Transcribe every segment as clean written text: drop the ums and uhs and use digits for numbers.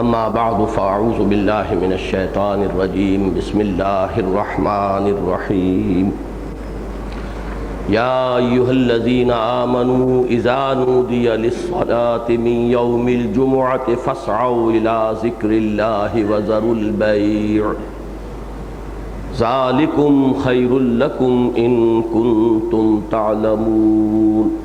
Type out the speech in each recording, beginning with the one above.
اما بعد فاعوذ باللہ من الشیطان الرجیم بسم اللہ الرحمن الرحیم یا ایھا الذین آمنوا اذا نودی للصلاة من یوم الجمعة فاسعوا الى ذکر اللہ وذروا البیع ذالکم خیر لکم ان کنتم تعلمون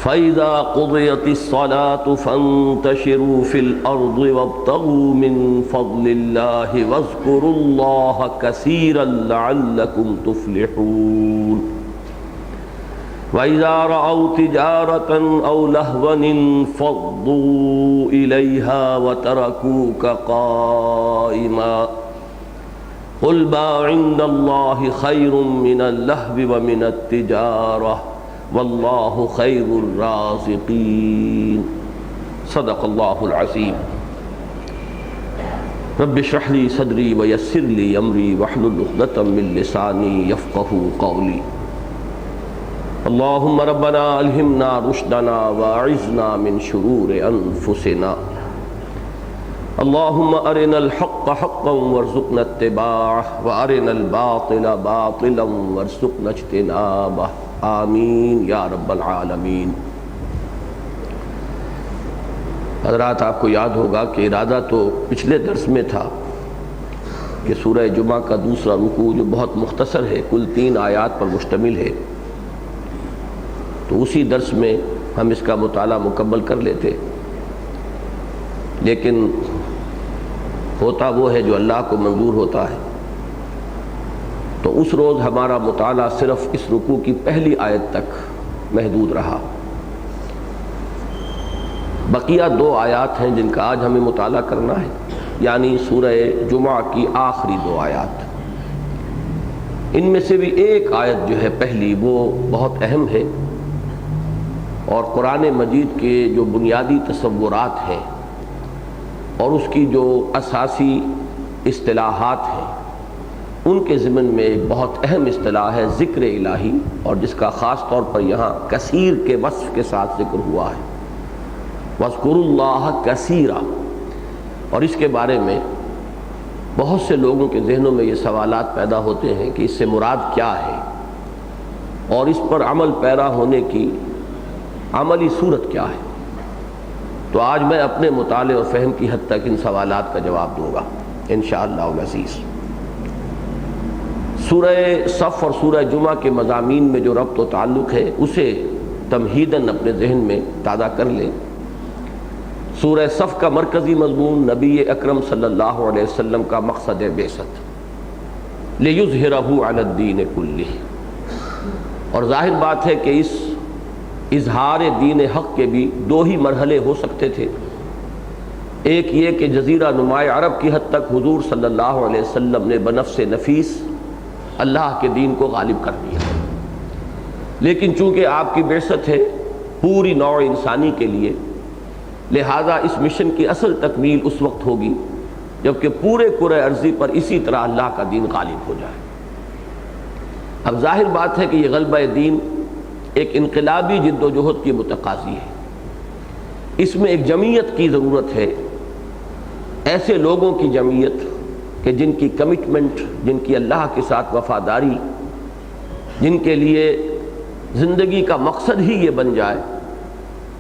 فَإِذَا قُضِيَتِ الصَّلَاةُ فَانتَشِرُوا فِي الْأَرْضِ وَابْتَغُوا مِن فَضْلِ اللَّهِ وَاذْكُرُوا اللَّهَ كَثِيرًا لَعَلَّكُمْ تُفْلِحُونَ وَإِذَا رَأَوْا تِجَارَةً أَوْ لَهْوًا انفَضُّوا إِلَيْهَا وَتَرَكُوكَ قَائِمًا قُلْ مَا عِندَ اللَّهِ خَيْرٌ مِّنَ اللَّهْوِ وَمِنَ التِّجَارَةِ واللہ خیر الرازقین صدق اللہ العظیم رب اشرح لی صدری ویسر لی امری واحلل عقدۃ من لسانی یفقہوا قولی اللہم ربنا الہمنا رشدنا واعذنا من شرور انفسنا اللہم ارنا الحق حقا وارزقنا اتباعہ وارنا الباطل باطلا وارزقنا اجتنابہ آمین یا رب العالمین۔ حضرات، آپ کو یاد ہوگا کہ ارادہ تو پچھلے درس میں تھا کہ سورہ جمعہ کا دوسرا رکوع جو بہت مختصر ہے، کل 3 آیات پر مشتمل ہے، تو اسی درس میں ہم اس کا مطالعہ مکمل کر لیتے، لیکن ہوتا وہ ہے جو اللہ کو منظور ہوتا ہے، تو اس روز ہمارا مطالعہ صرف اس رکوع کی پہلی آیت تک محدود رہا۔ بقیہ 2 آیات ہیں جن کا آج ہمیں مطالعہ کرنا ہے، یعنی سورہ جمعہ کی آخری 2 آیات۔ ان میں سے بھی ایک آیت جو ہے پہلی، وہ بہت اہم ہے اور قرآن مجید کے جو بنیادی تصورات ہیں اور اس کی جو اساسی اصطلاحات ہیں، ان کے ضمن میں ایک بہت اہم اصطلاح ہے ذکر الہی، اور جس کا خاص طور پر یہاں کثیر کے وصف کے ساتھ ذکر ہوا ہے، وَاذْكُرُوا اللَّهَ كَثِيرًا۔ اور اس کے بارے میں بہت سے لوگوں کے ذہنوں میں یہ سوالات پیدا ہوتے ہیں کہ اس سے مراد کیا ہے اور اس پر عمل پیرا ہونے کی عملی صورت کیا ہے۔ تو آج میں اپنے مطالعے اور فہم کی حد تک ان سوالات کا جواب دوں گا انشاءاللہ العزیز۔ سورہ صف اور سورہ جمعہ کے مضامین میں جو ربط و تعلق ہے اسے تمہیداً اپنے ذہن میں تازہ کر لیں۔ سورہ صف کا مرکزی مضمون نبی اکرم صلی اللہ علیہ وسلم کا مقصد بعثت، لِیُظْہِرَہُ عَلَى الدِّینِ کُلِّہ، اور ظاہر بات ہے کہ اس اظہار دین حق کے بھی 2 ہی مرحلے ہو سکتے تھے۔ ایک یہ کہ جزیرہ نمائے عرب کی حد تک حضور صلی اللہ علیہ وسلم نے بنفس نفیس اللہ کے دین کو غالب کر دیا، لیکن چونکہ آپ کی بعثت ہے پوری نوع انسانی کے لیے، لہذا اس مشن کی اصل تکمیل اس وقت ہوگی جبکہ پورے کرۂ ارضی پر اسی طرح اللہ کا دین غالب ہو جائے۔ اب ظاہر بات ہے کہ یہ غلبہ دین ایک انقلابی جد و جہد کی متقاضی ہے، اس میں ایک جمعیت کی ضرورت ہے، ایسے لوگوں کی جمعیت کہ جن کی کمٹمنٹ، جن کی اللہ کے ساتھ وفاداری، جن کے لیے زندگی کا مقصد ہی یہ بن جائے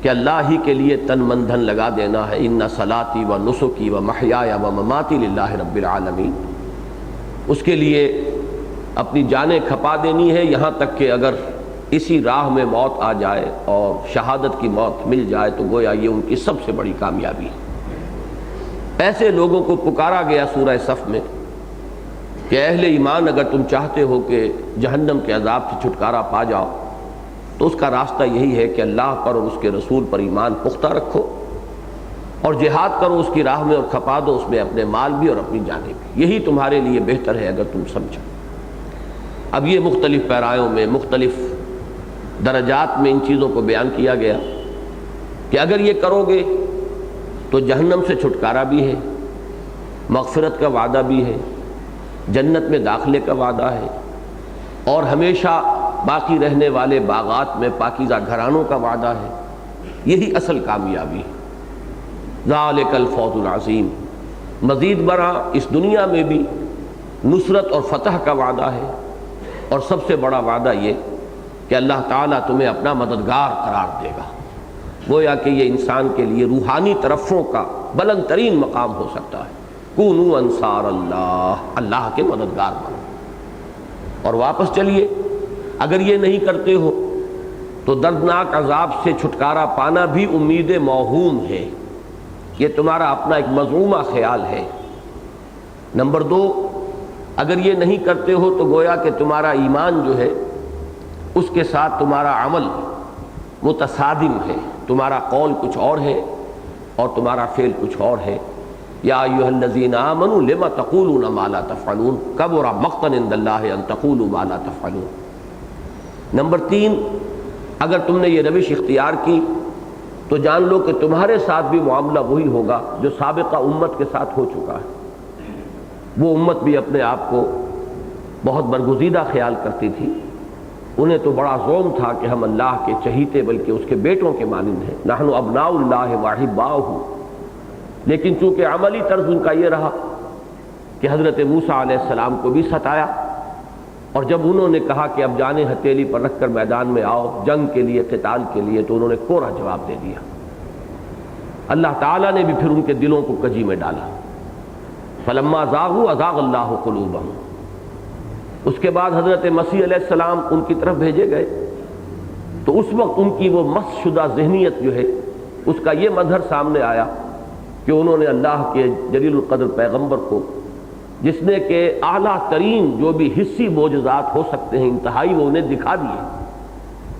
کہ اللہ ہی کے لیے تن من دھن لگا دینا ہے، ان صلاتی و نسکی و محیای و مماتی للہ رب العالمین، اس کے لیے اپنی جانیں کھپا دینی ہے، یہاں تک کہ اگر اسی راہ میں موت آ جائے اور شہادت کی موت مل جائے تو گویا یہ ان کی سب سے بڑی کامیابی ہے۔ ایسے لوگوں کو پکارا گیا سورہ صف میں کہ اہل ایمان، اگر تم چاہتے ہو کہ جہنم کے عذاب سے چھٹکارا پا جاؤ تو اس کا راستہ یہی ہے کہ اللہ پر اور اس کے رسول پر ایمان پختہ رکھو اور جہاد کرو اس کی راہ میں، اور کھپا دو اس میں اپنے مال بھی اور اپنی جانیں بھی، یہی تمہارے لیے بہتر ہے اگر تم سمجھو۔ اب یہ مختلف پیرایوں میں، مختلف درجات میں ان چیزوں کو بیان کیا گیا کہ اگر یہ کرو گے تو جہنم سے چھٹکارا بھی ہے، مغفرت کا وعدہ بھی ہے، جنت میں داخلے کا وعدہ ہے، اور ہمیشہ باقی رہنے والے باغات میں پاکیزہ گھرانوں کا وعدہ ہے۔ یہی اصل کامیابی ہے۔ ذالک الفوز العظیم۔ مزید برآں اس دنیا میں بھی نصرت اور فتح کا وعدہ ہے، اور سب سے بڑا وعدہ یہ کہ اللہ تعالیٰ تمہیں اپنا مددگار قرار دے گا۔ گویا کہ یہ انسان کے لیے روحانی طرفوں کا بلند ترین مقام ہو سکتا ہے۔ کونوا انصار اللہ، اللہ کے مددگار بنو۔ اور واپس چلیے، اگر یہ نہیں کرتے ہو تو دردناک عذاب سے چھٹکارا پانا بھی امید موہوم ہے، یہ تمہارا اپنا ایک مذمومہ خیال ہے۔ نمبر 2، اگر یہ نہیں کرتے ہو تو گویا کہ تمہارا ایمان جو ہے اس کے ساتھ تمہارا عمل متصادم ہے، تمہارا قول کچھ اور ہے اور تمہارا فعل کچھ اور ہے۔ یا ایھا الذین آمنوا لم تقولون ما لا تفعلون کبر مقتا عند اللہ ان تقولوا ما لا تفعلون۔ نمبر 3، اگر تم نے یہ روش اختیار کی تو جان لو کہ تمہارے ساتھ بھی معاملہ وہی ہوگا جو سابقہ امت کے ساتھ ہو چکا ہے۔ وہ امت بھی اپنے آپ کو بہت برگزیدہ خیال کرتی تھی، انہیں تو بڑا زوم تھا کہ ہم اللہ کے چہیتے بلکہ اس کے بیٹوں کے مانند ہیں، نحن ابناء اللہ واحباؤہ۔ لیکن چونکہ عملی طرز ان کا یہ رہا کہ حضرت موسیٰ علیہ السلام کو بھی ستایا، اور جب انہوں نے کہا کہ اب جانیں ہتھیلی پر رکھ کر میدان میں آؤ جنگ کے لیے، قتال کے لیے، تو انہوں نے کوڑا جواب دے دیا۔ اللہ تعالیٰ نے بھی پھر ان کے دلوں کو کجی میں ڈالا۔ فلما زاغوا ازاغ اللہ قلوبہم۔ اس کے بعد حضرت مسیح علیہ السلام ان کی طرف بھیجے گئے تو اس وقت ان کی وہ مس شدہ ذہنیت جو ہے اس کا یہ مظہر سامنے آیا کہ انہوں نے اللہ کے جلیل القدر پیغمبر کو، جس نے کہ اعلیٰ ترین جو بھی حسی معجزات ہو سکتے ہیں انتہائی وہ انہیں دکھا دیے،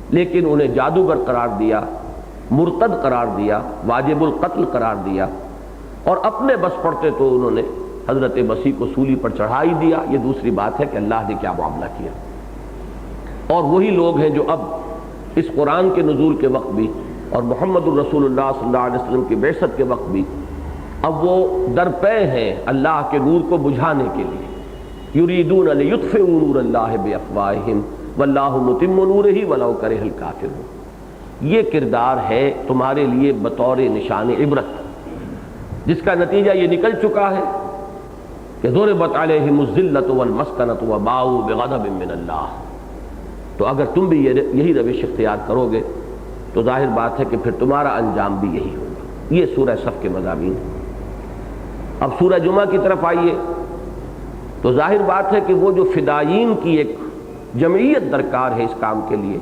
لیکن انہیں جادوگر قرار دیا، مرتد قرار دیا، واجب القتل قرار دیا، اور اپنے بس پڑتے تو انہوں نے حضرت مسیح کو سولی پر چڑھا ہی دیا۔ یہ دوسری بات ہے کہ اللہ نے کیا معاملہ کیا۔ اور وہی لوگ ہیں جو اب اس قرآن کے نزول کے وقت بھی اور محمد الرسول اللہ صلی اللہ علیہ وسلم کی بعثت کے وقت بھی اب وہ درپے ہیں اللہ کے نور کو بجھانے کے لیے۔ یریدون لیطفئوا نور اللہ بافواہہم واللہ متم نورہ ولو کرہ الکافرون۔ یہ کردار ہے تمہارے لیے بطور نشان عبرت، جس کا نتیجہ یہ نکل چکا ہے کہ ضربت علیہم الذلۃ والمسکنۃ وباؤوا بغضب من اللہ۔ تو اگر تم بھی یہی روش اختیار کرو گے تو ظاہر بات ہے کہ پھر تمہارا انجام بھی یہی ہوگا۔ یہ سورہ صف کے مضامین ہیں۔ اب سورہ جمعہ کی طرف آئیے تو ظاہر بات ہے کہ وہ جو فدائین کی ایک جمعیت درکار ہے اس کام کے لیے،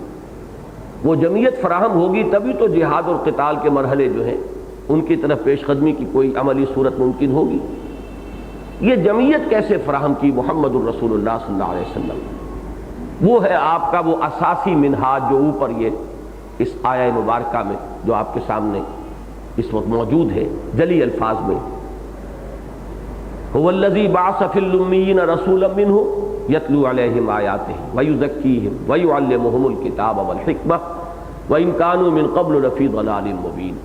وہ جمعیت فراہم ہوگی تبھی تو جہاد اور قتال کے مرحلے جو ہیں ان کی طرف پیش قدمی کی کوئی عملی صورت ممکن ہوگی۔ یہ جمعیت کیسے فراہم کی محمد الرسول اللہ صلی اللہ علیہ وسلم؟ وہ ہے آپ کا وہ اساسی منہاج جو اوپر یہ اس آیہ مبارکہ میں جو آپ کے سامنے اس وقت موجود ہے جلی الفاظ میں، هو الذی بعث فی الامیین رسولا منهم یتلو علیہم آیاتہ ویزکیہم ویعلمہم الکتاب والحکمہ وإن كانوا من قبل لفی ضلال مبین۔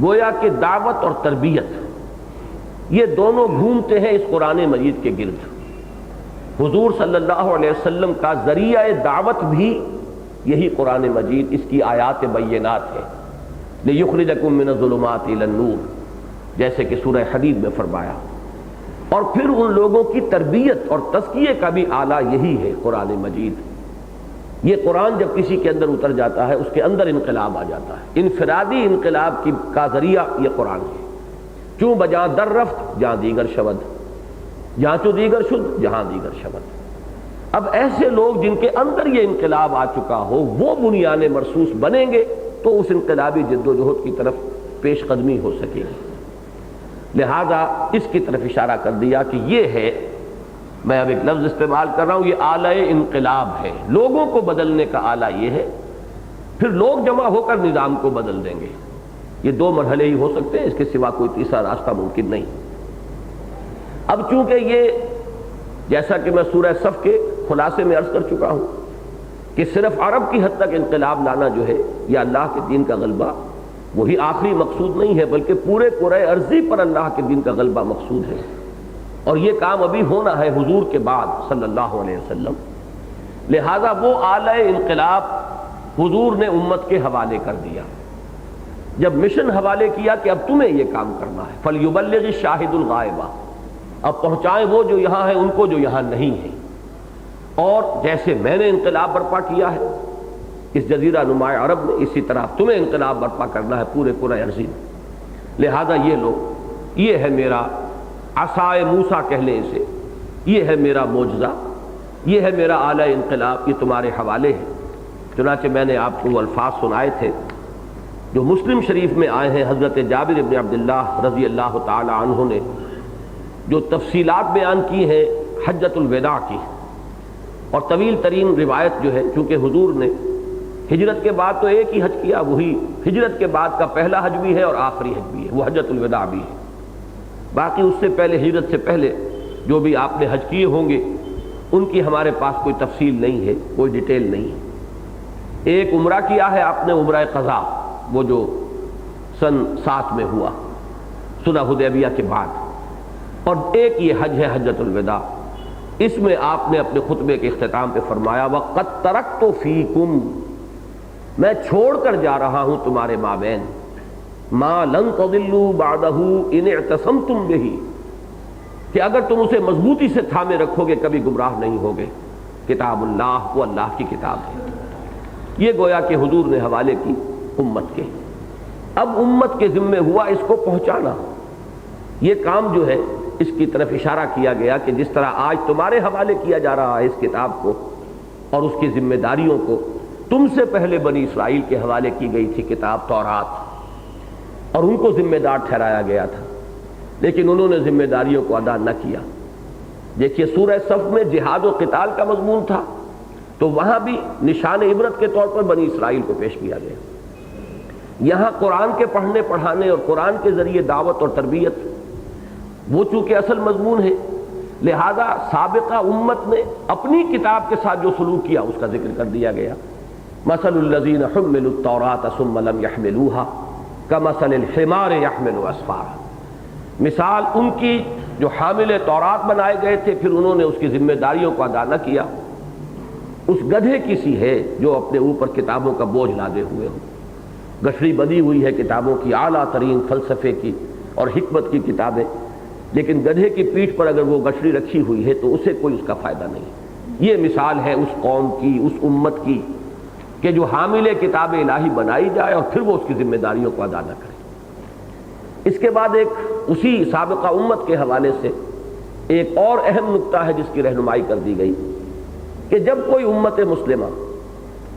گویا کہ دعوت اور تربیت یہ دونوں گھومتے ہیں اس قرآن مجید کے گرد۔ حضور صلی اللہ علیہ وسلم کا ذریعہ دعوت بھی یہی قرآن مجید، اس کی آیات بینات ہے، لِيُخْرِجَكُم مِّنَ الظُّلُمَاتِ إِلَى النُّورِ، جیسے کہ سورہ حدید میں فرمایا۔ اور پھر ان لوگوں کی تربیت اور تزکیے کا بھی آلہ یہی ہے قرآن مجید۔ یہ قرآن جب کسی کے اندر اتر جاتا ہے اس کے اندر انقلاب آ جاتا ہے، انفرادی انقلاب کا ذریعہ یہ قرآن ہے۔ چوں بجاں در رفت جہاں دیگر شود، جہاں چو دیگر شد جہاں دیگر شود۔ اب ایسے لوگ جن کے اندر یہ انقلاب آ چکا ہو وہ بنیان مرصوص بنیں گے تو اس انقلابی جد و جہد کی طرف پیش قدمی ہو سکے گی۔ لہذا اس کی طرف اشارہ کر دیا کہ یہ ہے، میں اب ایک لفظ استعمال کر رہا ہوں، یہ آلہ انقلاب ہے، لوگوں کو بدلنے کا آلہ یہ ہے، پھر لوگ جمع ہو کر نظام کو بدل دیں گے۔ یہ دو مرحلے ہی ہو سکتے ہیں، اس کے سوا کوئی تیسرا راستہ ممکن نہیں۔ اب چونکہ یہ جیسا کہ میں سورہ صف کے خلاصے میں عرض کر چکا ہوں کہ صرف عرب کی حد تک انقلاب لانا جو ہے یا اللہ کے دین کا غلبہ وہی آخری مقصود نہیں ہے، بلکہ پورے کرۂ ارضی پر اللہ کے دین کا غلبہ مقصود ہے، اور یہ کام ابھی ہونا ہے حضور کے بعد صلی اللہ علیہ وسلم۔ لہذا وہ آلہ انقلاب حضور نے امت کے حوالے کر دیا۔ جب مشن حوالے کیا کہ اب تمہیں یہ کام کرنا ہے، فَلْيُبَلِّغِ الشَّاهِدُ الْغَائِبَ، اب پہنچائیں وہ جو یہاں ہیں ان کو جو یہاں نہیں ہیں، اور جیسے میں نے انقلاب برپا کیا ہے اس جزیرہ نما عرب میں، اسی طرح تمہیں انقلاب برپا کرنا ہے پورے کرۂ ارضی میں۔ لہذا یہ لو، یہ ہے میرا عصائے موسیٰ کہہ لیں اسے، یہ ہے میرا معجزہ، یہ ہے میرا اعلی انقلاب، یہ تمہارے حوالے ہے۔ چنانچہ میں نے آپ کو وہ الفاظ سنائے تھے جو مسلم شریف میں آئے ہیں، حضرت جابر بن عبداللہ رضی اللہ تعالی عنہ نے جو تفصیلات بیان کی ہیں حجۃ الوداع کی، اور طویل ترین روایت جو ہے، چونکہ حضور نے ہجرت کے بعد تو ایک ہی حج کیا، وہی ہجرت کے بعد کا پہلا حج بھی ہے اور آخری حج بھی ہے، وہ حجۃ الوداع بھی ہے۔ باقی اس سے پہلے، ہجرت سے پہلے جو بھی آپ نے حج کیے ہوں گے ان کی ہمارے پاس کوئی تفصیل نہیں ہے، کوئی ڈیٹیل نہیں ہے۔ ایک عمرہ کیا ہے آپ نے، عمرہ قضا، وہ جو سن 7 میں ہوا صلح حدیبیہ کے بعد، اور ایک یہ حج ہے حجۃ الوداع۔ اس میں آپ نے اپنے خطبے کے اختتام پہ فرمایا وَقَدْ تَرَكْتُ فِيكُمْ، میں چھوڑ کر جا رہا ہوں تمہارے مابین، مَا لَن تَضِلُّوا بَعْدَهُ إِنِ اعْتَصَمْتُمْ بِهِ، کہ اگر تم اسے مضبوطی سے تھامے رکھو گے کبھی گمراہ نہیں ہوگے۔ کتاب اللہ، وہ اللہ کی کتاب ہے۔ یہ گویا کہ حضور نے حوالے کی امت کے، اب امت کے ذمے ہوا اس کو پہنچانا۔ یہ کام جو ہے اس کی طرف اشارہ کیا گیا کہ جس طرح آج تمہارے حوالے کیا جا رہا ہے اس کتاب کو اور اس کی ذمہ داریوں کو، تم سے پہلے بنی اسرائیل کے حوالے کی گئی تھی کتاب تورات، اور ان کو ذمہ دار ٹھہرایا گیا تھا، لیکن انہوں نے ذمہ داریوں کو ادا نہ کیا۔ دیکھیے سورہ صف میں جہاد و قتال کا مضمون تھا، تو وہاں بھی نشان عبرت کے طور پر بنی اسرائیل کو پیش کیا گیا۔ یہاں قرآن کے پڑھنے پڑھانے اور قرآن کے ذریعے دعوت اور تربیت، وہ چونکہ اصل مضمون ہے، لہذا سابقہ امت نے اپنی کتاب کے ساتھ جو سلوک کیا اس کا ذکر کر دیا گیا۔ مثل الذین حملوا التوراۃ ثم لم يحملوها کمثل الحمار يحمل اسفارا، مثال ان کی جو حامل تورات بنائے گئے تھے پھر انہوں نے اس کی ذمہ داریوں کو ادا نہ کیا، اس گدھے کی سی ہے جو اپنے اوپر کتابوں کا بوجھ لادے ہوئے ہو۔ گٹھڑی بندھی ہوئی ہے کتابوں کی، اعلیٰ ترین فلسفے کی اور حکمت کی کتابیں، لیکن گدھے کی پیٹھ پر اگر وہ گٹھڑی رکھی ہوئی ہے تو اسے کوئی اس کا فائدہ نہیں۔ یہ مثال ہے اس قوم کی، اس امت کی، کہ جو حامل کتاب الہی بنائی جائے اور پھر وہ اس کی ذمہ داریوں کو ادا نہ کرے۔ اس کے بعد ایک اسی سابقہ امت کے حوالے سے ایک اور اہم نقطہ ہے جس کی رہنمائی کر دی گئی کہ جب کوئی امت مسلمہ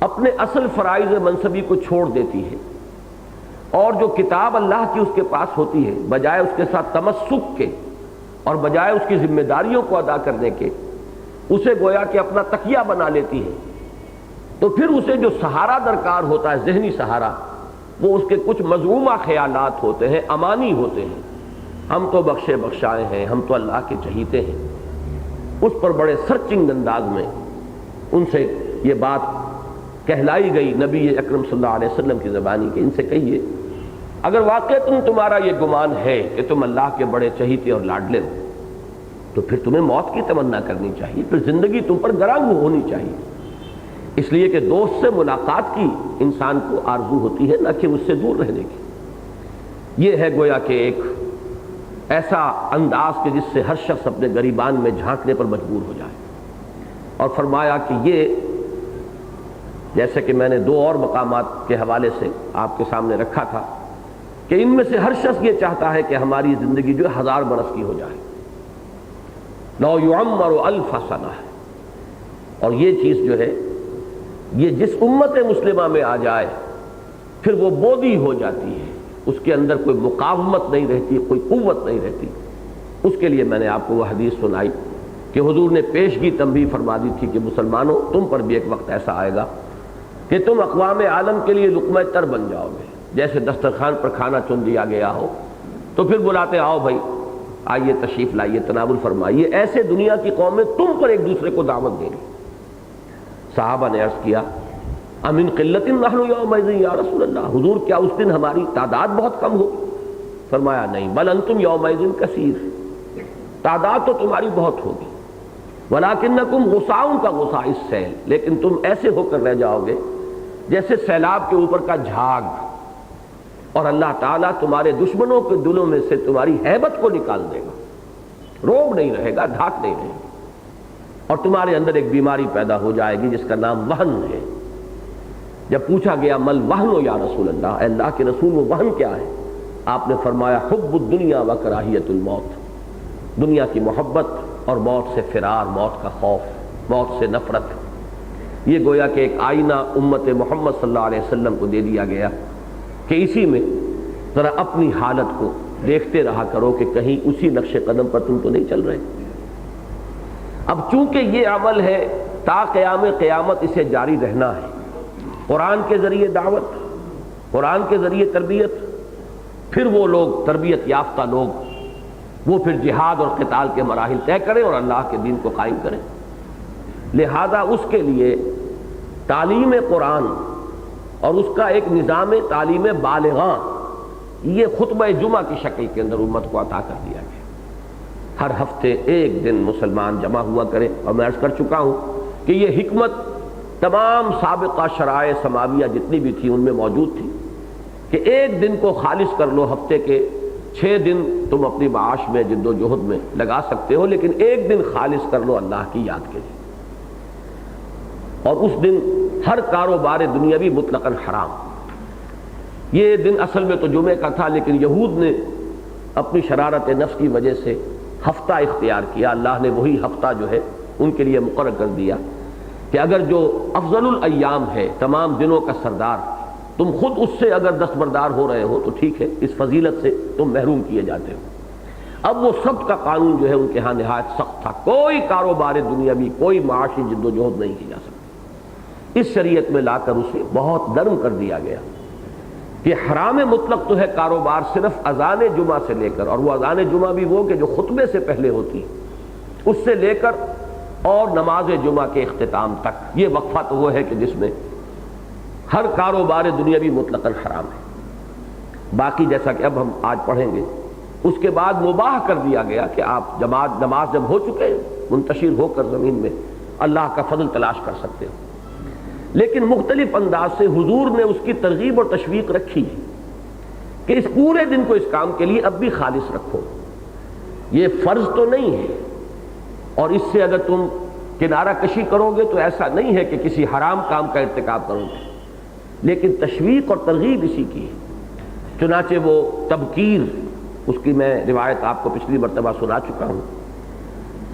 اپنے اصل فرائض منصبی کو چھوڑ دیتی ہے اور جو کتاب اللہ کی اس کے پاس ہوتی ہے، بجائے اس کے ساتھ تمسک کے اور بجائے اس کی ذمہ داریوں کو ادا کرنے کے اسے گویا کہ اپنا تکیہ بنا لیتی ہے، تو پھر اسے جو سہارا درکار ہوتا ہے، ذہنی سہارا، وہ اس کے کچھ مذمومہ خیالات ہوتے ہیں، امانی ہوتے ہیں۔ ہم تو بخشے بخشائے ہیں، ہم تو اللہ کے چہیتے ہیں۔ اس پر بڑے سرچنگ انداز میں ان سے یہ بات کہلائی گئی نبی اکرم صلی اللہ علیہ وسلم کی زبانی کہ ان سے کہیے اگر واقعہ تمہارا یہ گمان ہے کہ تم اللہ کے بڑے چہیتے اور لاڈلے ہو تو پھر تمہیں موت کی تمنا کرنی چاہیے، پھر زندگی تم پر گرام ہونی چاہیے، اس لیے کہ دوست سے ملاقات کی انسان کو آرزو ہوتی ہے، نہ کہ اس سے دور رہنے کی۔ یہ ہے گویا کہ ایک ایسا انداز کہ جس سے ہر شخص اپنے گریبان میں جھانکنے پر مجبور ہو جائے، اور فرمایا کہ یہ جیسے کہ میں نے 2 اور مقامات کے حوالے سے آپ کے سامنے رکھا تھا کہ ان میں سے ہر شخص یہ چاہتا ہے کہ ہماری زندگی جو 1000 برس کی ہو جائے، لو یعمر 1000 سنہ، اور یہ چیز جو ہے یہ جس امت مسلمہ میں آ جائے پھر وہ بودی ہو جاتی ہے، اس کے اندر کوئی مقاومت نہیں رہتی، کوئی قوت نہیں رہتی۔ اس کے لیے میں نے آپ کو وہ حدیث سنائی کہ حضور نے پیشگی تنبیہ فرما دی تھی کہ مسلمانوں تم پر بھی ایک وقت ایسا آئے گا کہ تم اقوام عالم کے لیے لقمہ تر بن جاؤ گے، جیسے دسترخوان پر کھانا چن دیا گیا ہو تو پھر بلاتے آؤ بھائی آئیے تشریف لائیے تناول فرمائیے، ایسے دنیا کی قومیں تم پر ایک دوسرے کو دعوت دیں گی۔ صحابہ نے عرض کیا امن قلت نحن یومئذ یا رسول اللہ، حضور کیا اس دن ہماری تعداد بہت کم ہوگی؟ فرمایا نہیں، بل انتم یومئذ کثیر، تعداد تو تمہاری بہت ہوگی، ولکنکم غثاء کا غثاء السیل، لیکن تم ایسے ہو کر رہ جاؤ گے جیسے سیلاب کے اوپر کا جھاگ، اور اللہ تعالیٰ تمہارے دشمنوں کے دلوں میں سے تمہاری ہیبت کو نکال دے گا، روب نہیں رہے گا، دھاک نہیں رہے گی، اور تمہارے اندر ایک بیماری پیدا ہو جائے گی جس کا نام وہن ہے۔ جب پوچھا گیا مل وہن یا رسول اللہ، اے اللہ کے رسول وہ وہن کیا ہے؟ آپ نے فرمایا حب الدنیا و کراہیت الموت، دنیا کی محبت اور موت سے فرار، موت کا خوف، موت سے نفرت۔ یہ گویا کہ ایک آئینہ امت محمد صلی اللہ علیہ وسلم کو دے دیا گیا کہ اسی میں ذرا اپنی حالت کو دیکھتے رہا کرو کہ کہیں اسی نقش قدم پر تم تو نہیں چل رہے۔ اب چونکہ یہ عمل ہے تا قیام قیامت اسے جاری رہنا ہے، قرآن کے ذریعے دعوت، قرآن کے ذریعے تربیت، پھر وہ لوگ تربیت یافتہ لوگ وہ پھر جہاد اور قتال کے مراحل طے کریں اور اللہ کے دین کو قائم کریں۔ لہذا اس کے لیے تعلیم قرآن اور اس کا ایک نظام تعلیم بالغاں یہ خطبہ جمعہ کی شکل کے اندر امت کو عطا کر دیا گیا۔ ہر ہفتے ایک دن مسلمان جمع ہوا کریں، اور میں عرض کر چکا ہوں کہ یہ حکمت تمام سابقہ شرائع سماویہ جتنی بھی تھی ان میں موجود تھی کہ ایک دن کو خالص کر لو، ہفتے کے 6 دن تم اپنی معاش میں جد و جہد میں لگا سکتے ہو، لیکن ایک دن خالص کر لو اللہ کی یاد کے لیے، اور اس دن ہر کاروبار دنیاوی مطلقاً حرام۔ یہ دن اصل میں تو جمعے کا تھا، لیکن یہود نے اپنی شرارت نفس کی وجہ سے ہفتہ اختیار کیا۔ اللہ نے وہی ہفتہ جو ہے ان کے لیے مقرر کر دیا کہ اگر جو افضل الایام ہے، تمام دنوں کا سردار، تم خود اس سے اگر دستبردار ہو رہے ہو تو ٹھیک ہے، اس فضیلت سے تم محروم کیے جاتے ہو۔ اب وہ سب کا قانون جو ہے ان کے ہاں نہایت سخت تھا، کوئی کاروبار دنیاوی، کوئی معاشی جد و جہد نہیں کی جا سکتی۔ اس شریعت میں لا کر اسے بہت نرم کر دیا گیا کہ حرام مطلق تو ہے کاروبار صرف اذان جمعہ سے لے کر، اور وہ اذان جمعہ بھی وہ کہ جو خطبے سے پہلے ہوتی، اس سے لے کر اور نماز جمعہ کے اختتام تک، یہ وقفہ تو وہ ہے کہ جس میں ہر کاروبار دنیاوی مطلقاً حرام ہے۔ باقی جیسا کہ اب ہم آج پڑھیں گے، اس کے بعد مباح کر دیا گیا کہ آپ نماز جب ہو چکے منتشر ہو کر زمین میں اللہ کا فضل تلاش کر سکتے ہو، لیکن مختلف انداز سے حضور نے اس کی ترغیب اور تشویق رکھی کہ اس پورے دن کو اس کام کے لیے اب بھی خالص رکھو۔ یہ فرض تو نہیں ہے، اور اس سے اگر تم کنارہ کشی کرو گے تو ایسا نہیں ہے کہ کسی حرام کام کا ارتکاب کرو گے، لیکن تشویق اور ترغیب اسی کی ہے۔ چنانچہ وہ تبکیر، اس کی میں روایت آپ کو پچھلی مرتبہ سنا چکا ہوں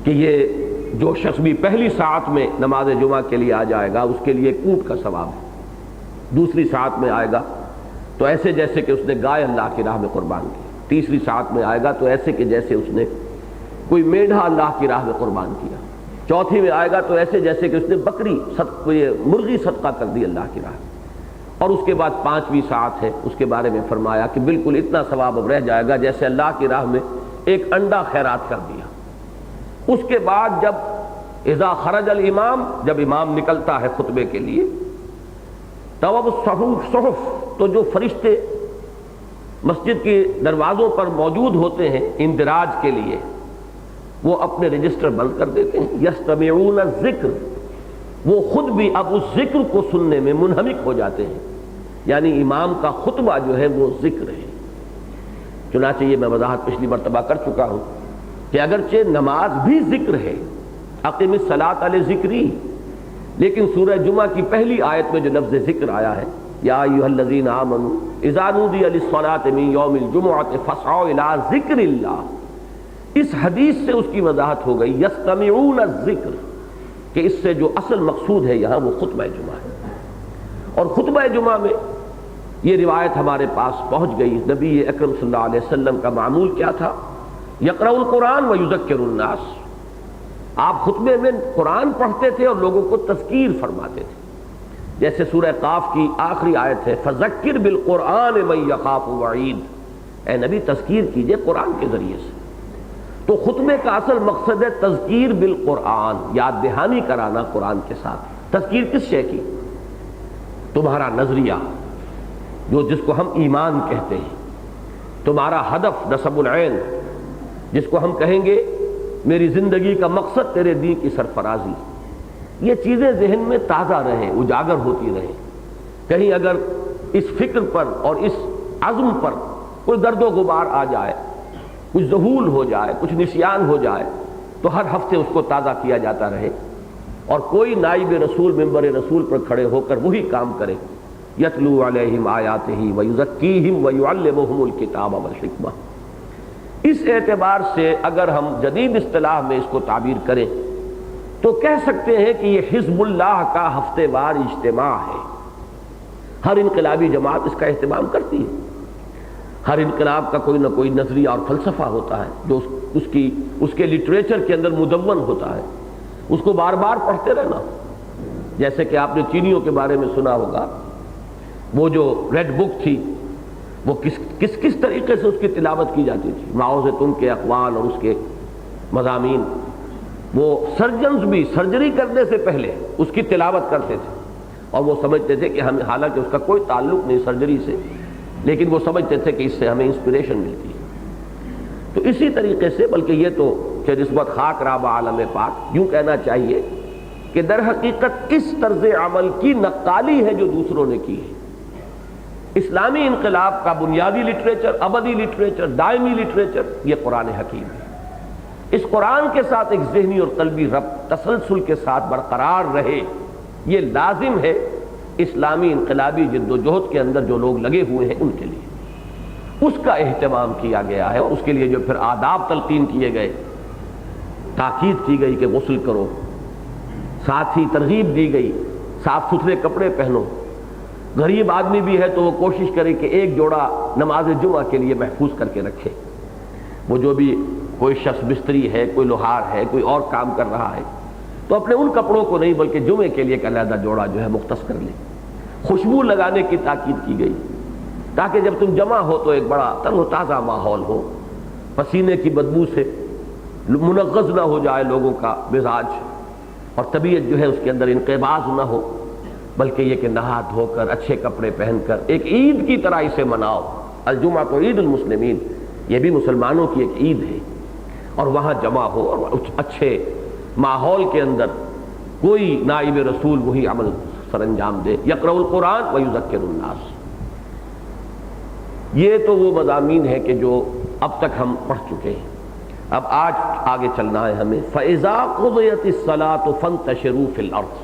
کہ یہ جو شخص بھی پہلی ساعت میں نماز جمعہ کے لیے آ جائے گا اس کے لیے اونٹ کا ثواب ہے، دوسری ساعت میں آئے گا تو ایسے جیسے کہ اس نے گائے اللہ کی راہ میں قربان کی، تیسری ساعت میں آئے گا تو ایسے کہ جیسے اس نے کوئی میڈھا اللہ کی راہ میں قربان کیا، چوتھی میں آئے گا تو ایسے جیسے کہ اس نے بکری مرغی صدقہ کر دی اللہ کی راہ میں، اور اس کے بعد 5ویں ساعت ہے، اس کے بارے میں فرمایا کہ بالکل اتنا ثواب اب رہ جائے گا جیسے اللہ کی راہ میں ایک انڈا خیرات کر دیا۔ اس کے بعد جب اذا خرج الامام، جب امام نکلتا ہے خطبے کے لیے، توب الصحف، تو جو فرشتے مسجد کے دروازوں پر موجود ہوتے ہیں اندراج کے لیے، وہ اپنے رجسٹر بند کر دیتے ہیں۔ یستمعون الذکر، وہ خود بھی اب اس ذکر کو سننے میں منہمک ہو جاتے ہیں، یعنی امام کا خطبہ جو ہے وہ ذکر ہے۔ چنانچہ یہ میں وضاحت پچھلی مرتبہ کر چکا ہوں کہ اگرچہ نماز بھی ذکر ہے، اقم الصلاۃ علی ذکری، لیکن سورہ جمعہ کی پہلی آیت میں جو لفظ ذکر آیا ہے، یا ایھا الذین آمنوا اذا نودی للصلاۃ من یوم الجمعۃ فاسعوا الی ذکر اللہ، اس حدیث سے اس کی وضاحت ہو گئی یستمعون الذکر، کہ اس سے جو اصل مقصود ہے یہاں وہ خطبہ جمعہ ہے۔ اور خطبہ جمعہ میں یہ روایت ہمارے پاس پہنچ گئی، نبی اکرم صلی اللہ علیہ وسلم کا معمول کیا تھا؟ یقرأ القرآن ویذکر الناس، آپ خطبے میں قرآن پڑھتے تھے اور لوگوں کو تذکیر فرماتے تھے، جیسے سورہ قاف کی آخری آیت ہے فذکر بالقرآن من یخاف وعید، اے نبی تذکیر کیجئے قرآن کے ذریعے سے۔ تو خطبے کا اصل مقصد ہے تذکیر بالقرآن، یاد دہانی کرانا قرآن کے ساتھ۔ تذکیر کس شے کی؟ تمہارا نظریہ، جس کو ہم ایمان کہتے ہیں، تمہارا ہدف نصب العین، جس کو ہم کہیں گے میری زندگی کا مقصد تیرے دین کی سرفرازی، یہ چیزیں ذہن میں تازہ رہیں، اجاگر ہوتی رہیں۔ کہیں اگر اس فکر پر اور اس عزم پر کوئی گرد و غبار آ جائے، کچھ ذہول ہو جائے، کچھ نسیان ہو جائے، تو ہر ہفتے اس کو تازہ کیا جاتا رہے، اور کوئی نائب رسول ممبر رسول پر کھڑے ہو کر وہی کام کرے، یتلو علیہم آیاتہ ویزکیہم ویعلمہم الکتاب والحکمہ۔ اس اعتبار سے اگر ہم جدید اصطلاح میں اس کو تعبیر کریں تو کہہ سکتے ہیں کہ یہ حزب اللہ کا ہفتے وار اجتماع ہے۔ ہر انقلابی جماعت اس کا اہتمام کرتی ہے، ہر انقلاب کا کوئی نہ کوئی نظریہ اور فلسفہ ہوتا ہے جو اس کے لٹریچر کے اندر مدون ہوتا ہے، اس کو بار بار پڑھتے رہنا۔ جیسے کہ آپ نے چینیوں کے بارے میں سنا ہوگا، وہ جو ریڈ بک تھی وہ کس طریقے سے اس کی تلاوت کی جاتی تھی، ماؤ زیتون کے اقوال اور اس کے مضامین، وہ سرجنز بھی سرجری کرنے سے پہلے اس کی تلاوت کرتے تھے، اور وہ سمجھتے تھے کہ ہمیں، حالانکہ اس کا کوئی تعلق نہیں سرجری سے، لیکن وہ سمجھتے تھے کہ اس سے ہمیں انسپریشن ملتی ہے۔ تو اسی طریقے سے، بلکہ یہ تو کہ نسبت خاک رابع عالم پاک، یوں کہنا چاہیے کہ در حقیقت اس طرز عمل کی نقالی ہے جو دوسروں نے کی ہے۔ اسلامی انقلاب کا بنیادی لٹریچر، ابدی لٹریچر، دائمی لٹریچر یہ قرآن حکیم ہے۔ اس قرآن کے ساتھ ایک ذہنی اور قلبی ربط تسلسل کے ساتھ برقرار رہے، یہ لازم ہے اسلامی انقلابی جد و جہد کے اندر جو لوگ لگے ہوئے ہیں ان کے لیے۔ اس کا اہتمام کیا گیا ہے، اور اس کے لیے جو پھر آداب تلقین کیے گئے، تاکید کی گئی کہ غسل کرو، ساتھ ہی ترغیب دی گئی صاف ستھرے کپڑے پہنو، غریب آدمی بھی ہے تو وہ کوشش کرے کہ ایک جوڑا نماز جمعہ کے لیے محفوظ کر کے رکھے، وہ جو بھی کوئی شخص مستری ہے، کوئی لوہار ہے، کوئی اور کام کر رہا ہے تو اپنے ان کپڑوں کو نہیں بلکہ جمعے کے لیے ایک علیحدہ جوڑا جو ہے مختص کر لے۔ خوشبو لگانے کی تاکید کی گئی تاکہ جب تم جمع ہو تو ایک بڑا تر و تازہ ماحول ہو، پسینے کی بدبو سے منغص نہ ہو جائے لوگوں کا مزاج، اور طبیعت جو ہے اس کے اندر انقباض نہ ہو، بلکہ یہ کہ نہا دھو کر اچھے کپڑے پہن کر ایک عید کی طرح اسے مناؤ۔ الجمعہ تو عید المسلمین، یہ بھی مسلمانوں کی ایک عید ہے، اور وہاں جمع ہو اور اچھے ماحول کے اندر کوئی نائب رسول وہی عمل سر انجام دے، یقرأ القرآن ویذکر الناس۔ یہ تو وہ مضامین ہے کہ جو اب تک ہم پڑھ چکے ہیں۔ اب آج آگے چلنا ہے ہمیں۔ فَإِذَا قُضِيَتِ الصَّلَاةُ فَانتَشِرُوا فِي الْأَرْضِ،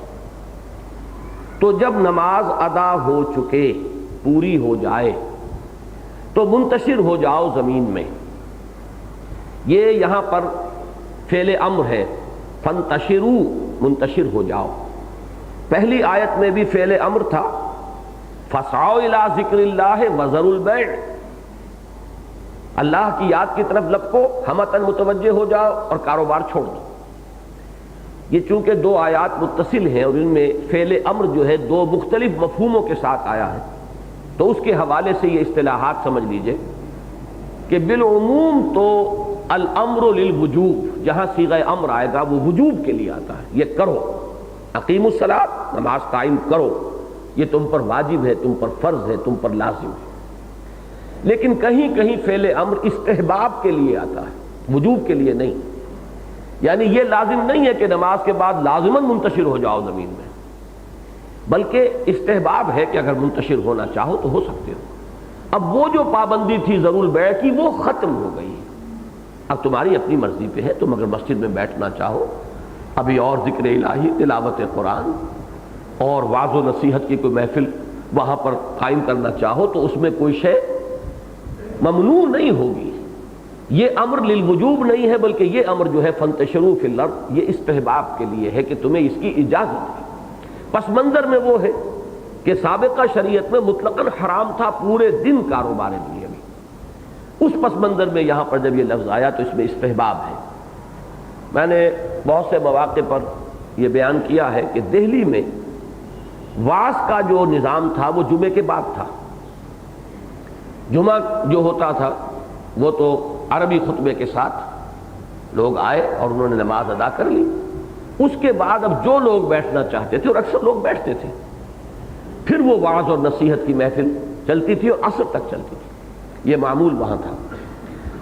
تو جب نماز ادا ہو چکے، پوری ہو جائے تو منتشر ہو جاؤ زمین میں۔ یہ یہاں پر فعل امر ہے، فانتشروا، منتشر ہو جاؤ۔ پہلی آیت میں بھی فعل امر تھا، فاسعوا الی ذکر اللہ وذروا البیع، اللہ کی یاد کی طرف لپکو، ہمتاً متوجہ ہو جاؤ اور کاروبار چھوڑ دو۔ یہ چونکہ دو آیات متصل ہیں اور ان میں فعل امر جو ہے دو مختلف مفہوموں کے ساتھ آیا ہے، تو اس کے حوالے سے یہ اصطلاحات سمجھ لیجئے کہ بالعموم تو الامر للوجوب، جہاں صیغہ امر آئے گا وہ وجوب کے لیے آتا ہے، یہ کرو، اقیموا الصلاۃ، نماز قائم کرو، یہ تم پر واجب ہے، تم پر فرض ہے، تم پر لازم ہے۔ لیکن کہیں کہیں فعل امر استحباب کے لیے آتا ہے، وجوب کے لیے نہیں، یعنی یہ لازم نہیں ہے کہ نماز کے بعد لازماً منتشر ہو جاؤ زمین میں، بلکہ استحباب ہے کہ اگر منتشر ہونا چاہو تو ہو سکتے ہو۔ اب وہ جو پابندی تھی ضرور بیع کی وہ ختم ہو گئی، اب تمہاری اپنی مرضی پہ ہے، تم اگر مسجد میں بیٹھنا چاہو، ابھی اور ذکر الہی، تلاوت قرآن اور وعظ و نصیحت کی کوئی محفل وہاں پر قائم کرنا چاہو تو اس میں کوئی شے ممنوع نہیں ہوگی۔ یہ امر للوجوب نہیں ہے، بلکہ یہ امر جو ہے فانتشروا فی الارض، یہ استحباب کے لیے ہے کہ تمہیں اس کی اجازت ہے۔ پس منظر میں وہ ہے کہ سابقہ شریعت میں مطلقاً حرام تھا پورے دن کاروبار دنیا میں، اس پس منظر میں یہاں پر جب یہ لفظ آیا تو اس میں استحباب ہے۔ میں نے بہت سے مواقع پر یہ بیان کیا ہے کہ دہلی میں وعظ کا جو نظام تھا وہ جمعے کے بعد تھا۔ جمعہ جو ہوتا تھا وہ تو عربی خطبے کے ساتھ لوگ آئے اور انہوں نے نماز ادا کر لی، اس کے بعد اب جو لوگ بیٹھنا چاہتے تھے اور اکثر لوگ بیٹھتے تھے، پھر وہ وعظ اور نصیحت کی محفل چلتی تھی اور عصر تک چلتی تھی، یہ معمول وہاں تھا۔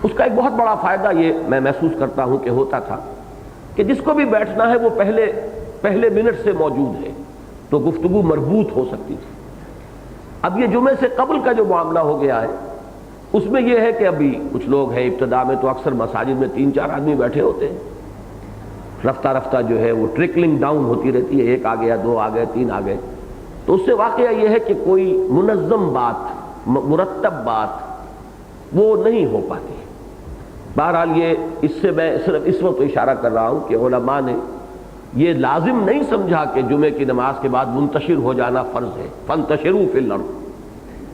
اس کا ایک بہت بڑا فائدہ یہ میں محسوس کرتا ہوں کہ ہوتا تھا کہ جس کو بھی بیٹھنا ہے وہ پہلے منٹ سے موجود ہے تو گفتگو مربوط ہو سکتی تھی۔ اب یہ جمعے سے قبل کا جو معاملہ ہو گیا ہے اس میں یہ ہے کہ ابھی کچھ لوگ ہیں ابتدا میں تو اکثر مساجد میں 3-4 آدمی بیٹھے ہوتے ہیں، رفتہ رفتہ جو ہے وہ ٹرکلنگ ڈاؤن ہوتی رہتی ہے، 1 آ گیا، 2 آ گئے، 3 آ گئے، تو اس سے واقعہ یہ ہے کہ کوئی منظم بات، مرتب بات وہ نہیں ہو پاتی۔ بہرحال یہ اس سے میں صرف اس وقت اشارہ کر رہا ہوں کہ علماء نے یہ لازم نہیں سمجھا کہ جمعے کی نماز کے بعد منتشر ہو جانا فرض ہے، فانتشروا فی الارض،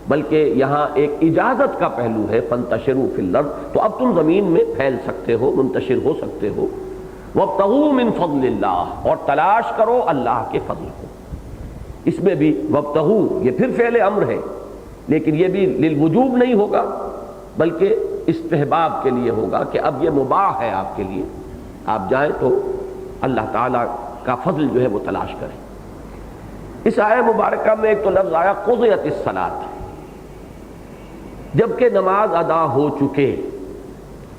بلکہ یہاں ایک اجازت کا پہلو ہے، فانتشروا فی الارض، تو اب تم زمین میں پھیل سکتے ہو، منتشر ہو سکتے ہو، وابتغوا من فضل اللہ، اور تلاش کرو اللہ کے فضل کو۔ اس میں بھی وابتغوا یہ پھر فعل امر ہے، لیکن یہ بھی للوجوب نہیں ہوگا بلکہ استحباب کے لیے ہوگا کہ اب یہ مباح ہے آپ کے لیے، آپ جائیں تو اللہ تعالیٰ کا فضل جو ہے وہ تلاش کریں۔ اس آیہ مبارکہ میں ایک تو لفظ آیا قضیت الصلاۃ، جبکہ نماز ادا ہو چکے۔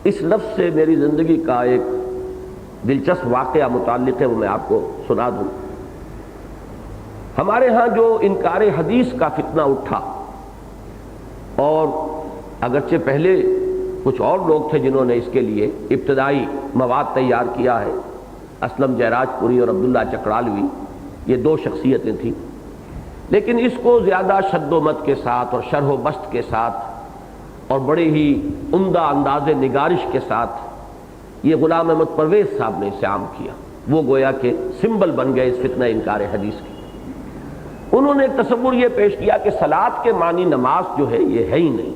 اس لفظ سے میری زندگی کا ایک دلچسپ واقعہ متعلق ہے، وہ میں آپ کو سنا دوں۔ ہمارے ہاں جو انکار حدیث کا فتنہ اٹھا، اور اگرچہ پہلے کچھ اور لوگ تھے جنہوں نے اس کے لیے ابتدائی مواد تیار کیا ہے، اسلم جیراج پوری اور عبداللہ چکرالوی، یہ 2 شخصیتیں تھیں، لیکن اس کو زیادہ شد و مت کے ساتھ اور شرح و بسط کے ساتھ اور بڑے ہی عمدہ انداز نگارش کے ساتھ یہ غلام احمد پرویز صاحب نے اسے عام کیا، وہ گویا کہ سمبل بن گئے اس فتنہ انکار حدیث کے۔ انہوں نے ایک تصور یہ پیش کیا کہ صلاۃ کے معنی نماز جو ہے یہ ہے ہی نہیں،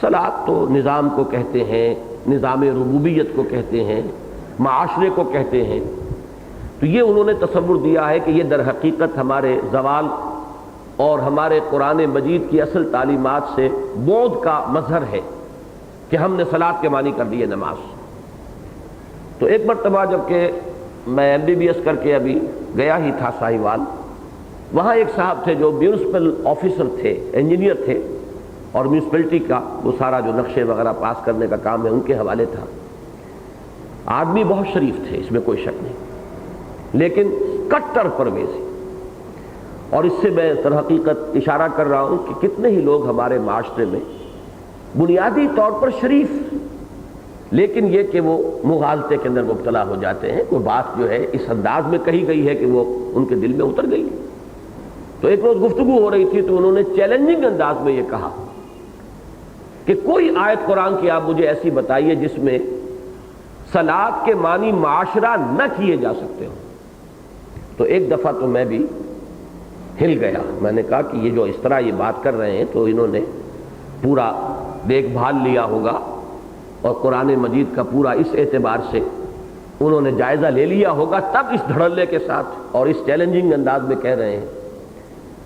صلاۃ تو نظام کو کہتے ہیں، نظام ربوبیت کو کہتے ہیں، معاشرے کو کہتے ہیں، تو یہ انہوں نے تصور دیا ہے کہ یہ در حقیقت ہمارے زوال اور ہمارے قرآن مجید کی اصل تعلیمات سے بعد کا مظہر ہے کہ ہم نے صلاۃ کے معنی کر دیے نماز۔ تو ایک مرتبہ جب کہ میں MBBS کر کے ابھی گیا ہی تھا ساہیوال، وہاں ایک صاحب تھے جو میونسپل آفیسر تھے، انجینئر تھے، اور میونسپلٹی کا وہ سارا جو نقشے وغیرہ پاس کرنے کا کام ہے ان کے حوالے تھا۔ آدمی بہت شریف تھے، اس میں کوئی شک نہیں، لیکن کٹر پرویزی۔ اور اس سے میں در حقیقت اشارہ کر رہا ہوں کہ کتنے ہی لوگ ہمارے معاشرے میں بنیادی طور پر شریف، لیکن یہ کہ وہ مغالطے کے اندر مبتلا ہو جاتے ہیں، کوئی بات جو ہے اس انداز میں کہی گئی ہے کہ وہ ان کے دل میں اتر گئی۔ تو ایک روز گفتگو ہو رہی تھی تو انہوں نے چیلنجنگ انداز میں یہ کہا کہ کوئی آیت قرآن کی آپ مجھے ایسی بتائیے جس میں صلاۃ کے معنی معاشرہ نہ کیے جا سکتے ہوں۔ تو ایک دفعہ تو میں بھی ہل گیا، میں نے کہا کہ یہ جو اس طرح یہ بات کر رہے ہیں تو انہوں نے پورا دیکھ بھال لیا ہوگا، اور قرآن مجید کا پورا اس اعتبار سے انہوں نے جائزہ لے لیا ہوگا، تب اس دھڑلے کے ساتھ اور اس چیلنجنگ انداز میں کہہ رہے ہیں۔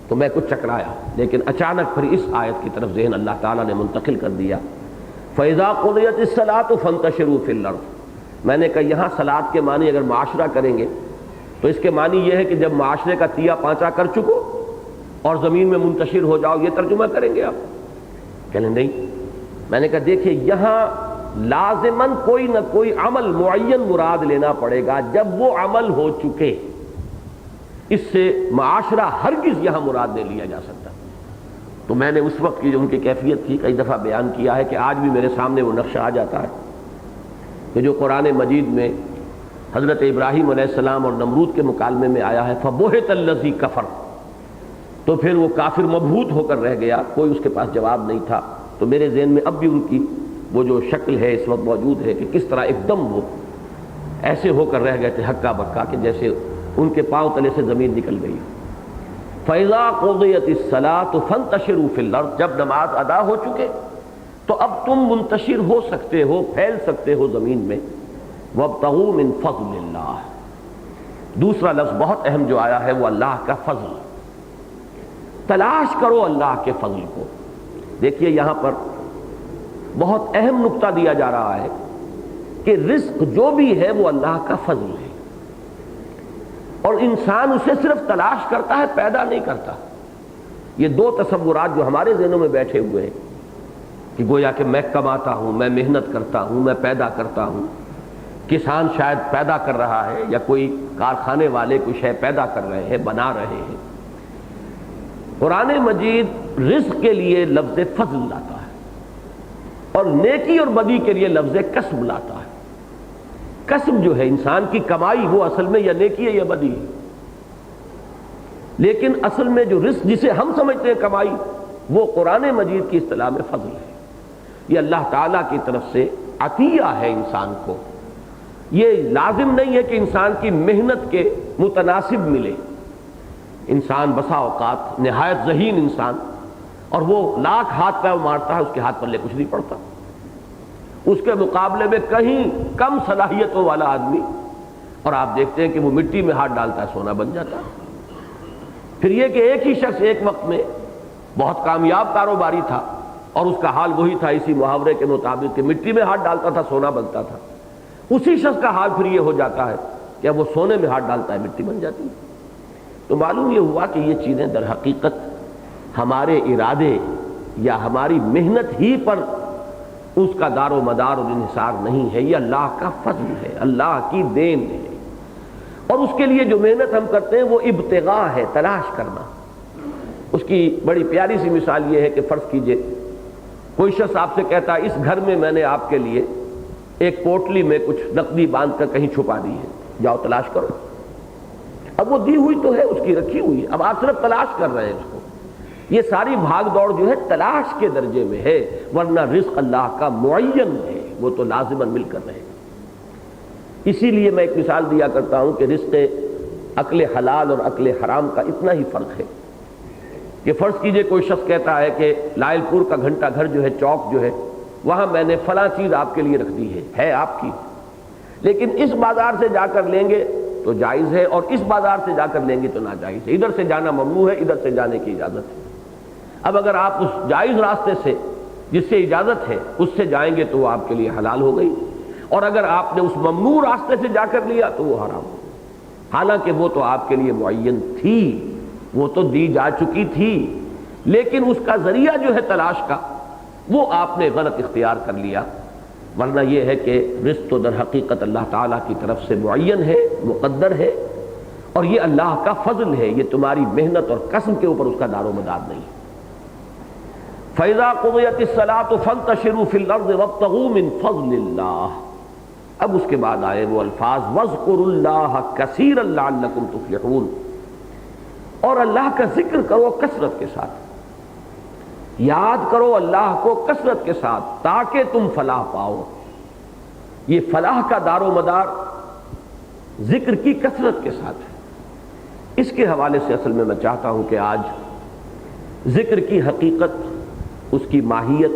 تو میں کچھ چکرایا، لیکن اچانک پھر اس آیت کی طرف ذہن اللہ تعالیٰ نے منتقل کر دیا، فَإِذَا قُضِيَتِ الصَّلَاةُ فَانتَشِرُوا فِي الْأَرْضِ۔ میں نے کہا یہاں صلاۃ کے معنی اگر معاشرہ کریں گے تو اس کے معنی یہ ہے کہ جب معاشرے کا تیا پانچا کر چکو اور زمین میں منتشر ہو جاؤ، یہ ترجمہ کریں گے آپ؟ کہنے نہیں۔ میں نے کہا دیکھیں یہاں لازماً کوئی نہ کوئی عمل معین مراد لینا پڑے گا، جب وہ عمل ہو چکے، اس سے معاشرہ ہرگز یہاں مراد نہیں لیا جا سکتا۔ تو میں نے اس وقت کی جو ان کی کیفیت تھی کئی دفعہ بیان کیا ہے کہ آج بھی میرے سامنے وہ نقشہ آ جاتا ہے کہ جو قرآن مجید میں حضرت ابراہیم علیہ السلام اور نمرود کے مکالمے میں آیا ہے، فَبُہِتَ الَّذِي كَفَرَ، تو پھر وہ کافر مبہوت ہو کر رہ گیا، کوئی اس کے پاس جواب نہیں تھا۔ تو میرے ذہن میں اب بھی ان کی وہ جو شکل ہے اس وقت موجود ہے کہ کس طرح ایک دم وہ ایسے ہو کر رہ گئے تھے ہکا بکا کہ جیسے ان کے پاؤں تلے سے زمین نکل گئی۔ فَإِذَا قُضِيَتِ الصَّلَاةُ فَانتَشِرُوا فِي الْأَرْضِ، جب نماز ادا ہو چکے تو اب تم منتشر ہو سکتے ہو، پھیل سکتے ہو زمین میں۔ وَابْتَغُوا مِن فَضْلِ اللَّهِ، دوسرا لفظ بہت اہم جو آیا ہے وہ اللہ کا فضل، تلاش کرو اللہ کے فضل کو۔ دیکھیے یہاں پر بہت اہم نقطہ دیا جا رہا ہے کہ رزق جو بھی ہے وہ اللہ کا فضل ہے، اور انسان اسے صرف تلاش کرتا ہے، پیدا نہیں کرتا۔ یہ دو تصورات جو ہمارے ذہنوں میں بیٹھے ہوئے ہیں کہ گویا کہ میں کماتا ہوں، میں محنت کرتا ہوں، میں پیدا کرتا ہوں، کسان شاید پیدا کر رہا ہے یا کوئی کارخانے والے کوئی شے پیدا کر رہے ہیں، بنا رہے ہیں۔ قرآن مجید رزق کے لیے لفظ فضل لاتا ہے، اور نیکی اور بدی کے لیے لفظ کسب لاتا ہے۔ کسب جو ہے انسان کی کمائی، وہ اصل میں یا نیکی ہے یا بدی ہے، لیکن اصل میں جو رزق جسے ہم سمجھتے ہیں کمائی، وہ قرآن مجید کی اصطلاح میں فضل ہے۔ یہ اللہ تعالیٰ کی طرف سے عطیہ ہے انسان کو۔ یہ لازم نہیں ہے کہ انسان کی محنت کے متناسب ملے۔ انسان بسا اوقات نہایت ذہین انسان، اور وہ لاکھ ہاتھ پہ مارتا ہے، اس کے ہاتھ پلے کچھ نہیں پڑتا۔ اس کے مقابلے میں کہیں کم صلاحیتوں والا آدمی، اور آپ دیکھتے ہیں کہ وہ مٹی میں ہاتھ ڈالتا ہے سونا بن جاتا ہے۔ پھر یہ کہ ایک ہی شخص ایک وقت میں بہت کامیاب کاروباری تھا، اور اس کا حال وہی تھا اسی محاورے کے مطابق کہ مٹی میں ہاتھ ڈالتا تھا سونا بنتا تھا۔ اسی شخص کا حال پھر یہ ہو جاتا ہے کہ اب وہ سونے میں ہاتھ ڈالتا ہے مٹی بن جاتی ہے۔ تو معلوم یہ ہوا کہ یہ چیزیں در حقیقت ہمارے ارادے یا ہماری محنت ہی پر اس کا دار و مدار اور انحصار نہیں ہے، یہ اللہ کا فضل ہے، اللہ کی دین ہے۔ اور اس کے لیے جو محنت ہم کرتے ہیں وہ ابتغاء ہے، تلاش کرنا۔ اس کی بڑی پیاری سی مثال یہ ہے کہ فرض کیجئے کوئی شخص آپ سے کہتا ہے اس گھر میں میں نے آپ کے لیے ایک پوٹلی میں کچھ نقدی باندھ کر کہیں چھپا دی ہے، جاؤ تلاش کرو۔ اب وہ دی ہوئی تو ہے، اس کی رکھی ہوئی ہے، اب آپ صرف تلاش کر رہے ہیں اس کو۔ یہ ساری بھاگ دوڑ جو ہے تلاش کے درجے میں ہے، ورنہ رزق اللہ کا معین ہے، وہ تو لازماً مل کر رہے گا۔ اسی لیے میں ایک مثال دیا کرتا ہوں کہ رزق عقل حلال اور عقل حرام کا اتنا ہی فرق ہے کہ فرض کیجئے کوئی شخص کہتا ہے کہ لائل پور کا گھنٹہ گھر جو ہے، چوک جو ہے، وہاں میں نے فلاں چیز آپ کے لیے رکھ دی ہے آپ کی، لیکن اس بازار سے جا کر لیں گے تو جائز ہے، اور اس بازار سے جا کر لیں گے تو ناجائز ہے۔ ادھر سے جانا ممنوع ہے، ادھر سے جانے کی اجازت ہے۔ اب اگر آپ اس جائز راستے سے جس سے اجازت ہے اس سے جائیں گے تو وہ آپ کے لیے حلال ہو گئی، اور اگر آپ نے اس ممنوع راستے سے جا کر لیا تو وہ حرام ہو گئی، حالانکہ وہ تو آپ کے لیے معین تھی، وہ تو دی جا چکی تھی، لیکن اس کا ذریعہ جو ہے تلاش کا وہ آپ نے غلط اختیار کر لیا۔ ورنہ یہ ہے کہ رزق تو در حقیقت اللہ تعالیٰ کی طرف سے معین ہے، مقدر ہے، اور یہ اللہ کا فضل ہے، یہ تمہاری محنت اور کسب کے اوپر اس کا دار و مدار نہیں۔ فَإِذَا قُضِيَتِ الصَّلَاةُ فَانتَشِرُوا فِي الْأَرْضِ وَابْتَغُوا مِن فَضْلِ اللَّهِ۔ اب اس کے بعد آئے وہ الفاظ وَاذْكُرُوا اللَّهَ كَثِيرًا لَعَلَّكُمْ تُفْلِحُونَ، اور اللہ کا ذکر کرو کثرت کے ساتھ، یاد کرو اللہ کو کثرت کے ساتھ تاکہ تم فلاح پاؤ۔ یہ فلاح کا دار و مدار ذکر کی کثرت کے ساتھ ہے۔ اس کے حوالے سے اصل میں چاہتا ہوں کہ آج ذکر کی حقیقت، اس کی ماہیت،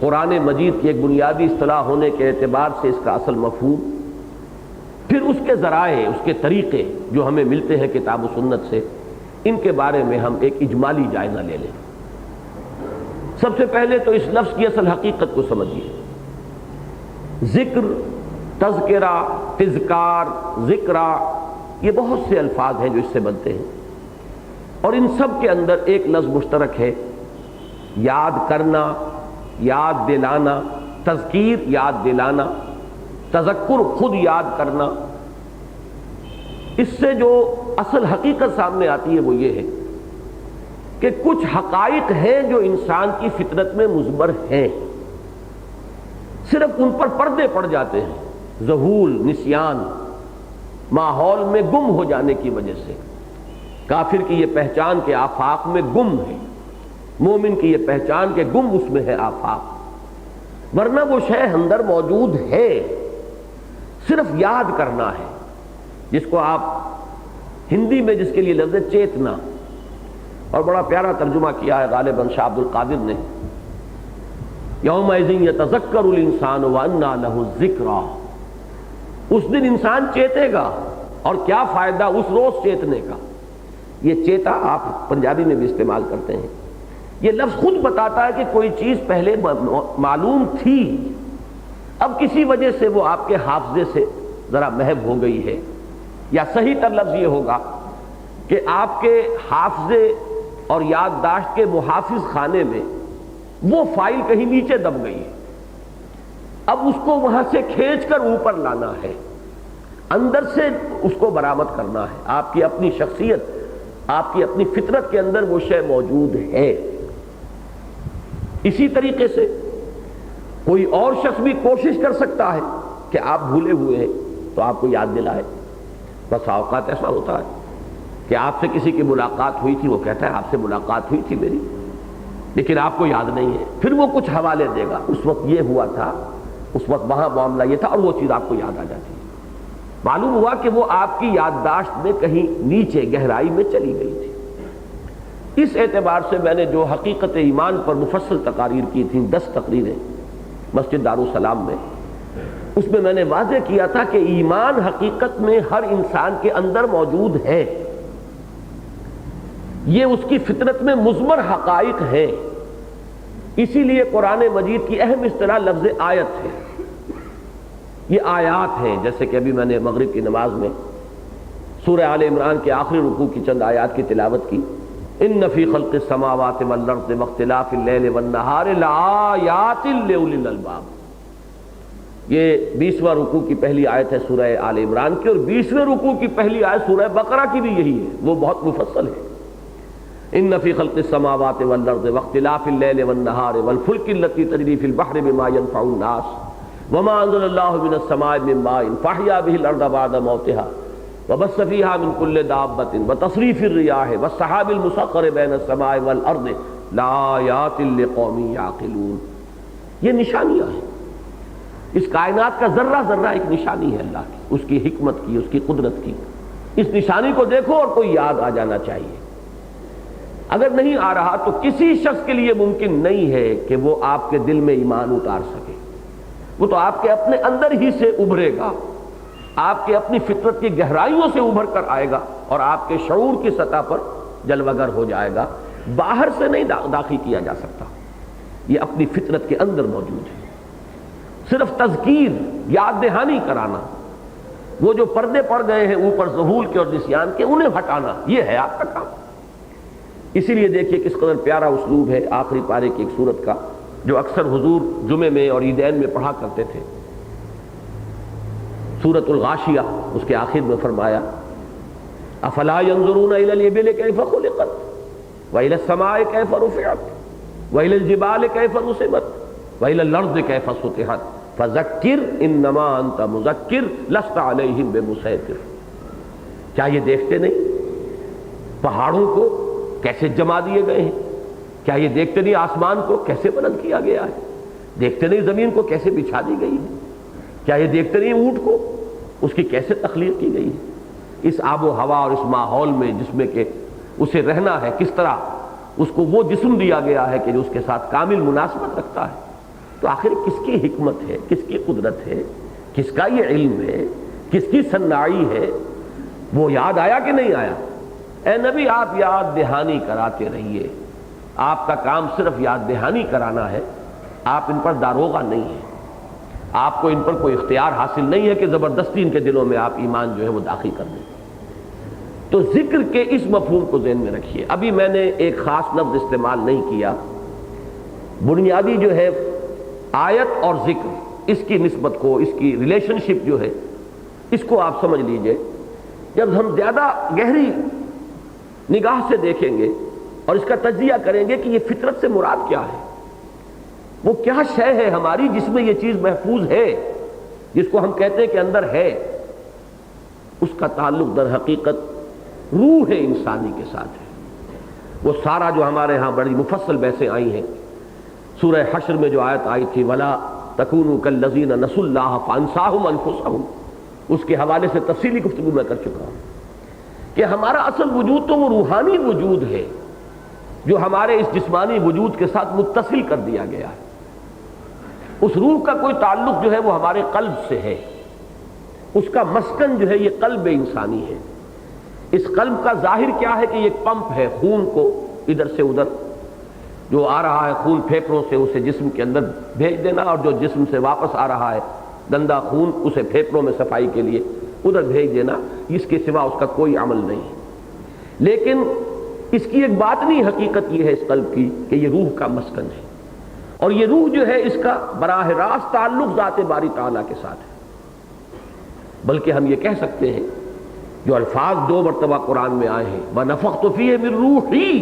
قرآن مجید کی ایک بنیادی اصطلاح ہونے کے اعتبار سے اس کا اصل مفہوم، پھر اس کے ذرائع، اس کے طریقے جو ہمیں ملتے ہیں کتاب و سنت سے، ان کے بارے میں ہم ایک اجمالی جائزہ لے لیں۔ سب سے پہلے تو اس لفظ کی اصل حقیقت کو سمجھیے۔ ذکر، تذکرہ، تذکار، ذکرہ، یہ بہت سے الفاظ ہیں جو اس سے بنتے ہیں، اور ان سب کے اندر ایک لفظ مشترک ہے، یاد کرنا، یاد دلانا، تذکیر یاد دلانا، تذکر خود یاد کرنا۔ اس سے جو اصل حقیقت سامنے آتی ہے وہ یہ ہے کہ کچھ حقائق ہیں جو انسان کی فطرت میں مضمر ہیں، صرف ان پر پردے پڑ جاتے ہیں، ذہول، نسیان، ماحول میں گم ہو جانے کی وجہ سے۔ کافر کی یہ پہچان کہ آفاق میں گم ہے، مومن کی یہ پہچان کہ گم اس میں ہے آفاق، ورنہ وہ شے اندر موجود ہے، صرف یاد کرنا ہے، جس کو آپ ہندی میں جس کے لیے لفظ ہے چیتنا، اور بڑا پیارا ترجمہ کیا ہے غالباً شاہ عبد القادر نے، یومئذ یتذکر الانسان وانیٰ لہ الذکریٰ۔ اس دن انسان چیتے گا، اور کیا فائدہ اس روز چیتنے کا۔ یہ چیتا آپ پنجابی میں بھی استعمال کرتے ہیں، یہ لفظ خود بتاتا ہے کہ کوئی چیز پہلے معلوم تھی، اب کسی وجہ سے وہ آپ کے حافظے سے ذرا محو ہو گئی ہے، یا صحیح تر لفظ یہ ہوگا کہ آپ کے حافظے اور یادداشت کے محافظ خانے میں وہ فائل کہیں نیچے دب گئی ہے، اب اس کو وہاں سے کھینچ کر اوپر لانا ہے، اندر سے اس کو برآمد کرنا ہے۔ آپ کی اپنی شخصیت، آپ کی اپنی فطرت کے اندر وہ شے موجود ہے۔ اسی طریقے سے کوئی اور شخص بھی کوشش کر سکتا ہے کہ آپ بھولے ہوئے ہیں تو آپ کو یاد دلائے. بس اوقات ایسا ہوتا ہے کہ آپ سے کسی کی ملاقات ہوئی تھی، وہ کہتا ہے آپ سے ملاقات ہوئی تھی میری، لیکن آپ کو یاد نہیں ہے. پھر وہ کچھ حوالے دے گا، اس وقت یہ ہوا تھا، اس وقت وہاں معاملہ یہ تھا، اور وہ چیز آپ کو یاد آ جاتی ہے. معلوم ہوا کہ وہ آپ کی یادداشت میں کہیں نیچے گہرائی میں چلی گئی تھی. اس اعتبار سے میں نے جو حقیقت ایمان پر مفصل تقاریر کی تھیں، 10 تقریریں مسجد دارالسلام میں، اس میں نے واضح کیا تھا کہ ایمان حقیقت میں ہر انسان کے اندر موجود ہے. یہ اس کی فطرت میں مضمر حقائق ہے. اسی لیے قرآن مجید کی اہم اصطلاح لفظ آیت ہے. یہ آیات ہیں، جیسے کہ ابھی میں نے مغرب کی نماز میں سورہ آل عمران کے آخری رکوع کی چند آیات کی تلاوت کی. ان فی خلق السماوات والارض واختلاف اللیل والنہار لآیات لأولی الالباب. یہ 20واں رکوع کی پہلی آیت ہے سورہ آل عمران کی، اور 20ویں رکوع کی پہلی آیت سورہ بقرہ کی بھی یہی ہے، وہ بہت مفصل ہے. ان فی خلق السماوات والارض واختلاف اللیل والنہار والفلک التی تجری فی البحر بما ينفع الناس وما انزل اللہ من السماء من ماء فاحیا به الارض بعد موتها وبث فيها من كل دابة وتصريف الرياح والسحاب المسخر بين السماء والارض لآیات لقوم یعقلون. یہ نشانیاں ہیں. اس کائنات کا ذرہ ذرہ ایک نشانی ہے اللہ کی، اس کی حکمت کی، اس کی قدرت کی. اس نشانی کو دیکھو اور کوئی یاد آ جانا چاہیے. اگر نہیں آ رہا تو کسی شخص کے لیے ممکن نہیں ہے کہ وہ آپ کے دل میں ایمان اتار سکے. وہ تو آپ کے اپنے اندر ہی سے ابھرے گا، آپ کے اپنی فطرت کی گہرائیوں سے ابھر کر آئے گا اور آپ کے شعور کی سطح پر جلوگر ہو جائے گا. باہر سے نہیں داخل کیا جا سکتا، یہ اپنی فطرت کے اندر موجود ہے. صرف تذکیر، یاد دہانی کرانا، وہ جو پردے پڑ گئے ہیں اوپر ذہول کے اور نسیان کے، انہیں ہٹانا، یہ ہے آپ کا کام. اسی لیے دیکھیے کس قدر پیارا اسلوب ہے آخری پارے کی ایک سورت کا، جو اکثر حضور جمعے میں اور عیدین میں پڑھا کرتے تھے. سورۃ الغاشیہ، اس کے آخر میں فرمایا افلا ينظرون الى الابل كيف خلقت والى السماء كيف رفعت والى الجبال كيف نصبت والى الارض كيف سطحت فذكر انما انت مذكر لست عليهم بمسيطر. کیا یہ دیکھتے نہیں پہاڑوں کو کیسے جما دیے گئے ہیں؟ کیا یہ دیکھتے نہیں آسمان کو کیسے بلند کیا گیا ہے؟ دیکھتے نہیں زمین کو کیسے بچھا دی گئی ہے؟ کیا یہ دیکھتے نہیں اونٹ کو اس کی کیسے تخلیق کی گئی ہے؟ اس آب و ہوا اور اس ماحول میں جس میں کہ اسے رہنا ہے، کس طرح اس کو وہ جسم دیا گیا ہے کہ جو اس کے ساتھ کامل مناسبت رکھتا ہے. تو آخر کس کی حکمت ہے، کس کی قدرت ہے، کس کا یہ علم ہے، کس کی صناعی ہے؟ وہ یاد آیا کہ نہیں آیا؟ اے نبی آپ یاد دہانی کراتے رہیے. آپ کا کام صرف یاد دہانی کرانا ہے، آپ ان پر داروغہ نہیں ہیں. آپ کو ان پر کوئی اختیار حاصل نہیں ہے کہ زبردستی ان کے دلوں میں آپ ایمان جو ہے وہ داخل کر دیں. تو ذکر کے اس مفہوم کو ذہن میں رکھیے. ابھی میں نے ایک خاص لفظ استعمال نہیں کیا. بنیادی جو ہے آیت اور ذکر، اس کی نسبت کو، اس کی ریلیشن شپ جو ہے، اس کو آپ سمجھ لیجئے. جب ہم زیادہ گہری نگاہ سے دیکھیں گے اور اس کا تجزیہ کریں گے کہ یہ فطرت سے مراد کیا ہے، وہ کیا شے ہے ہماری جس میں یہ چیز محفوظ ہے، جس کو ہم کہتے ہیں کہ اندر ہے، اس کا تعلق در حقیقت روح انسانی کے ساتھ ہے. وہ سارا جو ہمارے ہاں بڑی مفصل بحثیں آئی ہیں، سورہ حشر میں جو آیت آئی تھی وَلَا تَكُونُوا كَالَّذِينَ نَسُوا اللَّهَ فَأَنسَاهُمْ أَنفُسَهُمْ، اس کے حوالے سے تفصیلی گفتگو میں کر چکا ہوں کہ ہمارا اصل وجود تو وہ روحانی وجود ہے جو ہمارے اس جسمانی وجود کے ساتھ متصل کر دیا گیا ہے. اس روح کا کوئی تعلق جو ہے وہ ہمارے قلب سے ہے. اس کا مسکن جو ہے یہ قلب انسانی ہے. اس قلب کا ظاہر کیا ہے کہ یہ پمپ ہے، خون کو ادھر سے ادھر جو آ رہا ہے خون پھیپھڑوں سے اسے جسم کے اندر بھیج دینا، اور جو جسم سے واپس آ رہا ہے گندا خون اسے پھیپھڑوں میں صفائی کے لیے ادھر بھیج دینا. اس کے سوا اس کا کوئی عمل نہیں. لیکن اس کی ایک باطنی حقیقت یہ ہے اس قلب کی کہ یہ روح کا مسکن ہے، اور یہ روح جو ہے اس کا براہ راست تعلق ذات باری تعالیٰ کے ساتھ ہے. بلکہ ہم یہ کہہ سکتے ہیں جو الفاظ 2 مرتبہ قرآن میں آئے ہیں وَنَفَخْتُ فِيهِ مِن رُوحِي،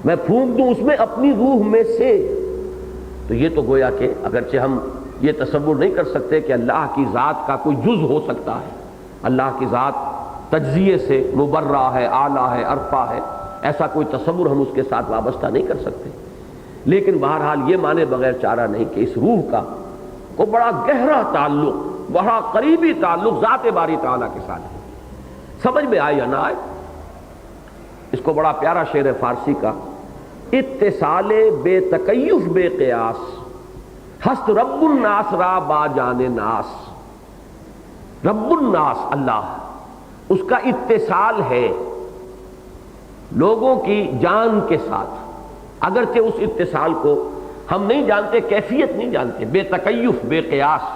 میں پھونک دوں اس میں اپنی روح میں سے. تو یہ تو گویا کہ اگرچہ ہم یہ تصور نہیں کر سکتے کہ اللہ کی ذات کا کوئی جز ہو سکتا ہے، اللہ کی ذات تجزیے سے مبرہ ہے، اعلیٰ ہے، ارفع ہے، ایسا کوئی تصور ہم اس کے ساتھ وابستہ نہیں کر سکتے، لیکن بہرحال یہ مانے بغیر چارہ نہیں کہ اس روح کا کو بڑا گہرا تعلق، بڑا قریبی تعلق ذات باری تعالیٰ کے ساتھ ہے۔ سمجھ میں آئے یا نہ آئے، اس کو بڑا پیارا شعر فارسی کا، اتصال بے تکیف بے قیاس ہست رب الناس را با جان ناس۔ رب الناس اللہ، اس کا اتصال ہے لوگوں کی جان کے ساتھ، اگرچہ اس اتصال کو ہم نہیں جانتے، کیفیت نہیں جانتے، بے تکیف بے قیاس،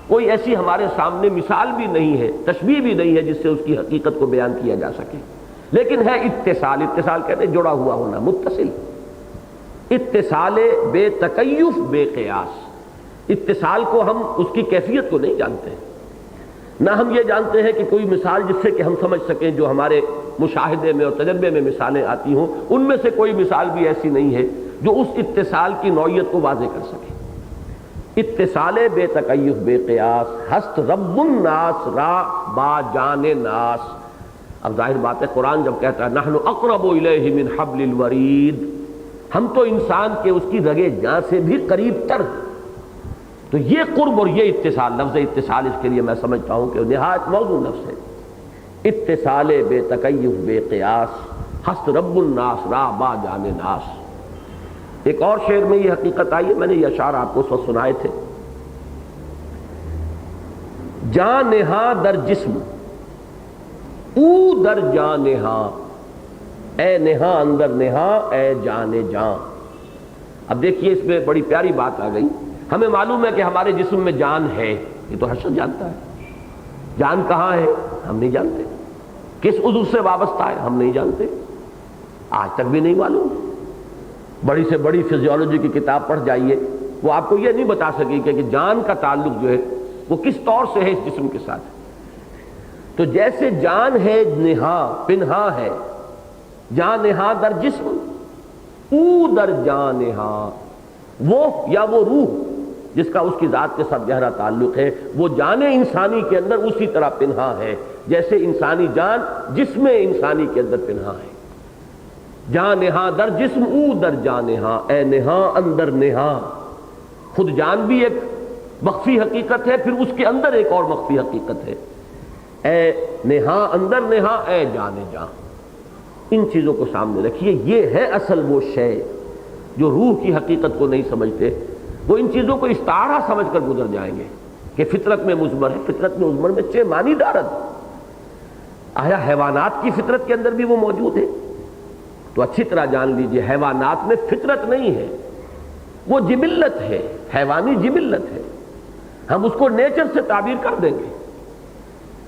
کوئی ایسی ہمارے سامنے مثال بھی نہیں ہے، تشبیہ بھی نہیں ہے جس سے اس کی حقیقت کو بیان کیا جا سکے، لیکن ہے اتصال۔ اتصال کہتے ہیں جڑا ہوا ہونا، متصل، اتصال بے تکیف بے قیاس۔ اتصال کو ہم اس کی کیفیت کو نہیں جانتے، نہ ہم یہ جانتے ہیں کہ کوئی مثال جس سے کہ ہم سمجھ سکیں، جو ہمارے مشاہدے میں اور تجربے میں مثالیں آتی ہوں، ان میں سے کوئی مثال بھی ایسی نہیں ہے جو اس اتصال کی نوعیت کو واضح کر سکے۔ اتصال بے تکیف بے قیاس ہست رب الناس را با جان ناس۔ اب ظاہر بات ہے قرآن جب کہتا ہے نحن اقرب الیہ من حبل الورید، ہم تو انسان کے اس کی رگے جاں سے بھی قریب تر، تو یہ قرب اور یہ اتصال، لفظ اتصال اس کے لیے میں سمجھتا ہوں کہ نہایت موضوع لفظ ہے۔ اتصال بے تکیف بے قیاس ہست رب الناس را با جان ناس۔ ایک اور شعر میں یہ حقیقت آئی ہے، میں نے یہ اشعار آپ کو اس وقت سنائے تھے، جاں نہاں در جسم او در جاں نہاں، اے نہاں اندر نہاں اے جان جاں۔ اب دیکھیے اس میں بڑی پیاری بات آ گئی۔ ہمیں معلوم ہے کہ ہمارے جسم میں جان ہے، یہ تو ہر شخص جانتا ہے، جان کہاں ہے ہم نہیں جانتے، کس عضو سے وابستہ ہے ہم نہیں جانتے، آج تک بھی نہیں معلوم۔ بڑی سے بڑی فزیولوجی کی کتاب پڑھ جائیے، وہ آپ کو یہ نہیں بتا سکے کہ جان کا تعلق جو ہے وہ کس طور سے ہے اس جسم کے ساتھ۔ تو جیسے جان ہے نہاں پنہاں ہے، جان نہاں در جسم او در جان نہاں، وہ یا وہ روح جس کا اس کی ذات کے ساتھ گہرا تعلق ہے، وہ جان انسانی کے اندر اسی طرح پنہاں ہے جیسے انسانی جان جسم انسانی کے اندر پنہاں ہے۔ جان نہاں در جسم او در جان نہاں، اے نہاں اندر نہاں۔ خود جان بھی ایک مخفی حقیقت ہے، پھر اس کے اندر ایک اور مخفی حقیقت ہے، اے نہاں اندر نہاں اے جان جاں۔ ان چیزوں کو سامنے رکھیے، یہ ہے اصل وہ شے جو روح کی حقیقت کو نہیں سمجھتے، وہ ان چیزوں کو استعارہ سمجھ کر گزر جائیں گے کہ فطرت میں مضمر ہے، فطرت میں مضمر میں چے معنی دارد۔ آیا حیوانات کی فطرت کے اندر بھی وہ موجود ہے؟ تو اچھی طرح جان لیجئے حیوانات میں فطرت نہیں ہے، وہ جبلت ہے، حیوانی جبلت ہے، ہم اس کو نیچر سے تعبیر کر دیں گے،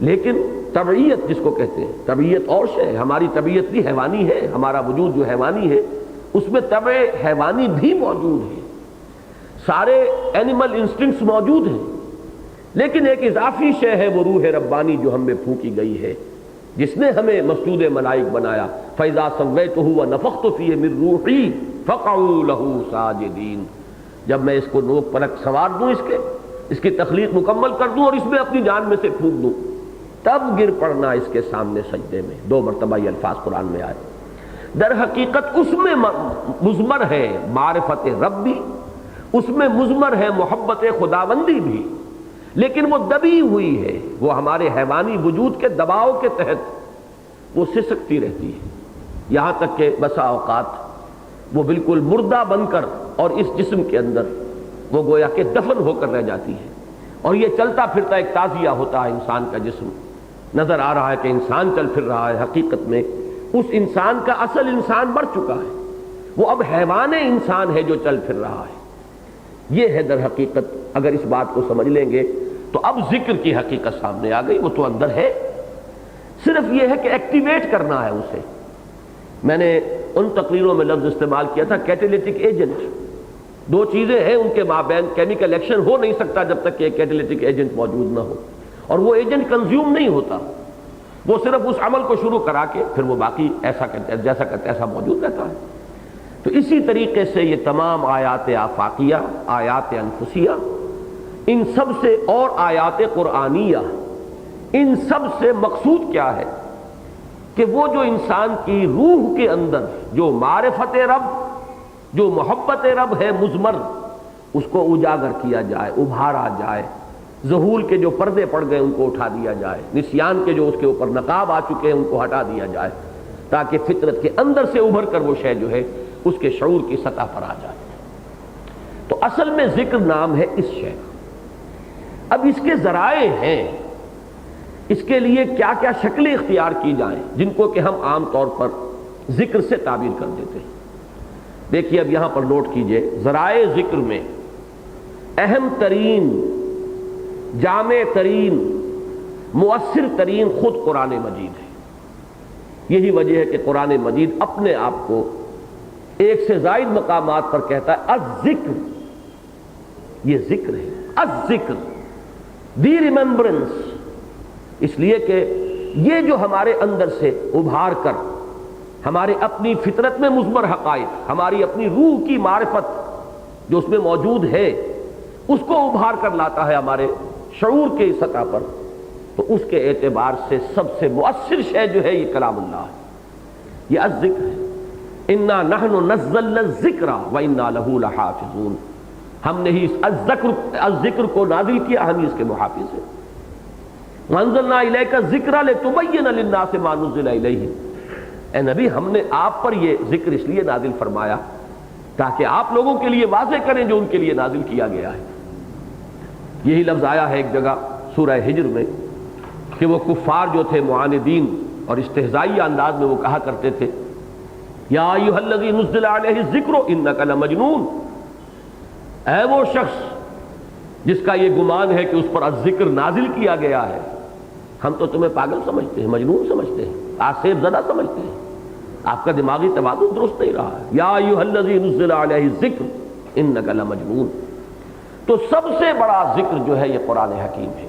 لیکن طبعیت جس کو کہتے ہیں، طبعیت اور شے ہے، ہماری طبیعت بھی حیوانی ہے، ہمارا وجود جو حیوانی ہے اس میں طبع حیوانی بھی موجود ہے، سارے اینیمل انسٹنکٹس موجود ہیں، لیکن ایک اضافی شے ہے وہ روح ربانی جو ہم میں پھونکی گئی ہے، جس نے ہمیں مسجود ملائک بنایا، فَإِذَا سَوَّيْتُهُ وَنَفَخْتُ فِيهِ مِن رُوحِي فَقَعُوا لَهُ سَاجِدِينَ۔ جب میں اس کو نوک پلک سوار دوں، اس کی تخلیق مکمل کر دوں اور اس میں اپنی جان میں سے پھونک دوں، تب گر پڑنا اس کے سامنے سجدے میں۔ 2 مرتبہ یہ الفاظ قرآن میں آئے۔ در حقیقت اس میں مضمر ہے معرفت رب بھی، اس میں مضمر ہے محبت خداوندی بھی، لیکن وہ دبی ہوئی ہے، وہ ہمارے حیوانی وجود کے دباؤ کے تحت وہ سسکتی رہتی ہے، یہاں تک کہ بسا اوقات وہ بالکل مردہ بن کر اور اس جسم کے اندر وہ گویا کہ دفن ہو کر رہ جاتی ہے، اور یہ چلتا پھرتا ایک تازیہ ہوتا ہے انسان کا جسم۔ نظر آ رہا ہے کہ انسان چل پھر رہا ہے، حقیقت میں اس انسان کا اصل انسان مر چکا ہے، وہ اب حیوان انسان ہے جو چل پھر رہا ہے۔ یہ ہے در حقیقت، اگر اس بات کو سمجھ لیں گے تو اب ذکر کی حقیقت سامنے آ گئی، وہ تو اندر ہے، صرف یہ ہے کہ ایکٹیویٹ کرنا ہے اسے۔ میں نے ان تقریروں میں لفظ استعمال کیا تھا کیٹلیٹک ایجنٹ۔ 2 چیزیں ہیں ان کے مابین، کیمیکل ایکشن ہو نہیں سکتا جب تک کہ ایک کیٹلیٹک ایجنٹ موجود نہ ہو، اور وہ ایجنٹ کنزیوم نہیں ہوتا، وہ صرف اس عمل کو شروع کرا کے پھر وہ باقی ایسا کرتے ایسا موجود رہتا ہے۔ تو اسی طریقے سے یہ تمام آیات آفاقیہ، آیات انفسیہ، ان سب سے اور آیات قرآنیہ، ان سب سے مقصود کیا ہے کہ وہ جو انسان کی روح کے اندر جو معرفت رب، جو محبت رب ہے مضمر، اس کو اجاگر کیا جائے، ابھارا جائے، ظہول کے جو پردے پڑ گئے ان کو اٹھا دیا جائے، نسیان کے جو اس کے اوپر نقاب آ چکے ہیں ان کو ہٹا دیا جائے، تاکہ فطرت کے اندر سے ابھر کر وہ شے جو ہے اس کے شعور کی سطح پر آ جائے۔ تو اصل میں ذکر نام ہے اس شے کا۔ اب اس کے ذرائع ہیں، اس کے لیے کیا کیا شکلیں اختیار کی جائیں جن کو کہ ہم عام طور پر ذکر سے تعبیر کر دیتے ہیں۔ دیکھیے اب یہاں پر نوٹ کیجئے، ذرائع ذکر میں اہم ترین، جامع ترین، مؤثر ترین خود قرآن مجید ہے۔ یہی وجہ ہے کہ قرآن مجید اپنے آپ کو ایک سے زائد مقامات پر کہتا ہے الذکر، یہ ذکر ہے، الذکر، دی ریممبرنس، اس لیے کہ یہ جو ہمارے اندر سے ابھار کر ہمارے اپنی فطرت میں مضمر حقائق، ہماری اپنی روح کی معرفت جو اس میں موجود ہے، اس کو ابھار کر لاتا ہے ہمارے شعور کے سطح پر، تو اس کے اعتبار سے سب سے مؤثر شے جو ہے یہ کلام اللہ ہے، یہ الذکر ہے۔ انا نحن نزلنا الذکر وانا لہ لحافظون، ہم نے ہی اس الذکر کو نازل کیا، ہم ہی اس کے محافظ ہیں۔ وانزلنا الیک الذکر لتبین للناس ما نزل الیہم، اے نبی ہم نے آپ پر یہ ذکر اس لیے نازل فرمایا تاکہ آپ لوگوں کے لیے واضح کریں جو ان کے لیے نازل کیا گیا ہے۔ یہی لفظ آیا ہے ایک جگہ سورہ ہجر میں کہ وہ کفار جو تھے معاندین اور استہزائی انداز میں وہ کہا کرتے تھے یا ایھا الذی نزل علیہ الذکر انک لمجنون، اے وہ شخص جس کا یہ گمان ہے کہ اس پر الذکر نازل کیا گیا ہے، ہم تو تمہیں پاگل سمجھتے ہیں، مجنون سمجھتے ہیں، آسیب زدہ سمجھتے ہیں، آپ کا دماغی توازن درست نہیں رہا ہے۔ یا ایھا الذی نزل علیہ الذکر انک لمجنون، تو سب سے بڑا ذکر جو ہے یہ قرآن حکیم ہے،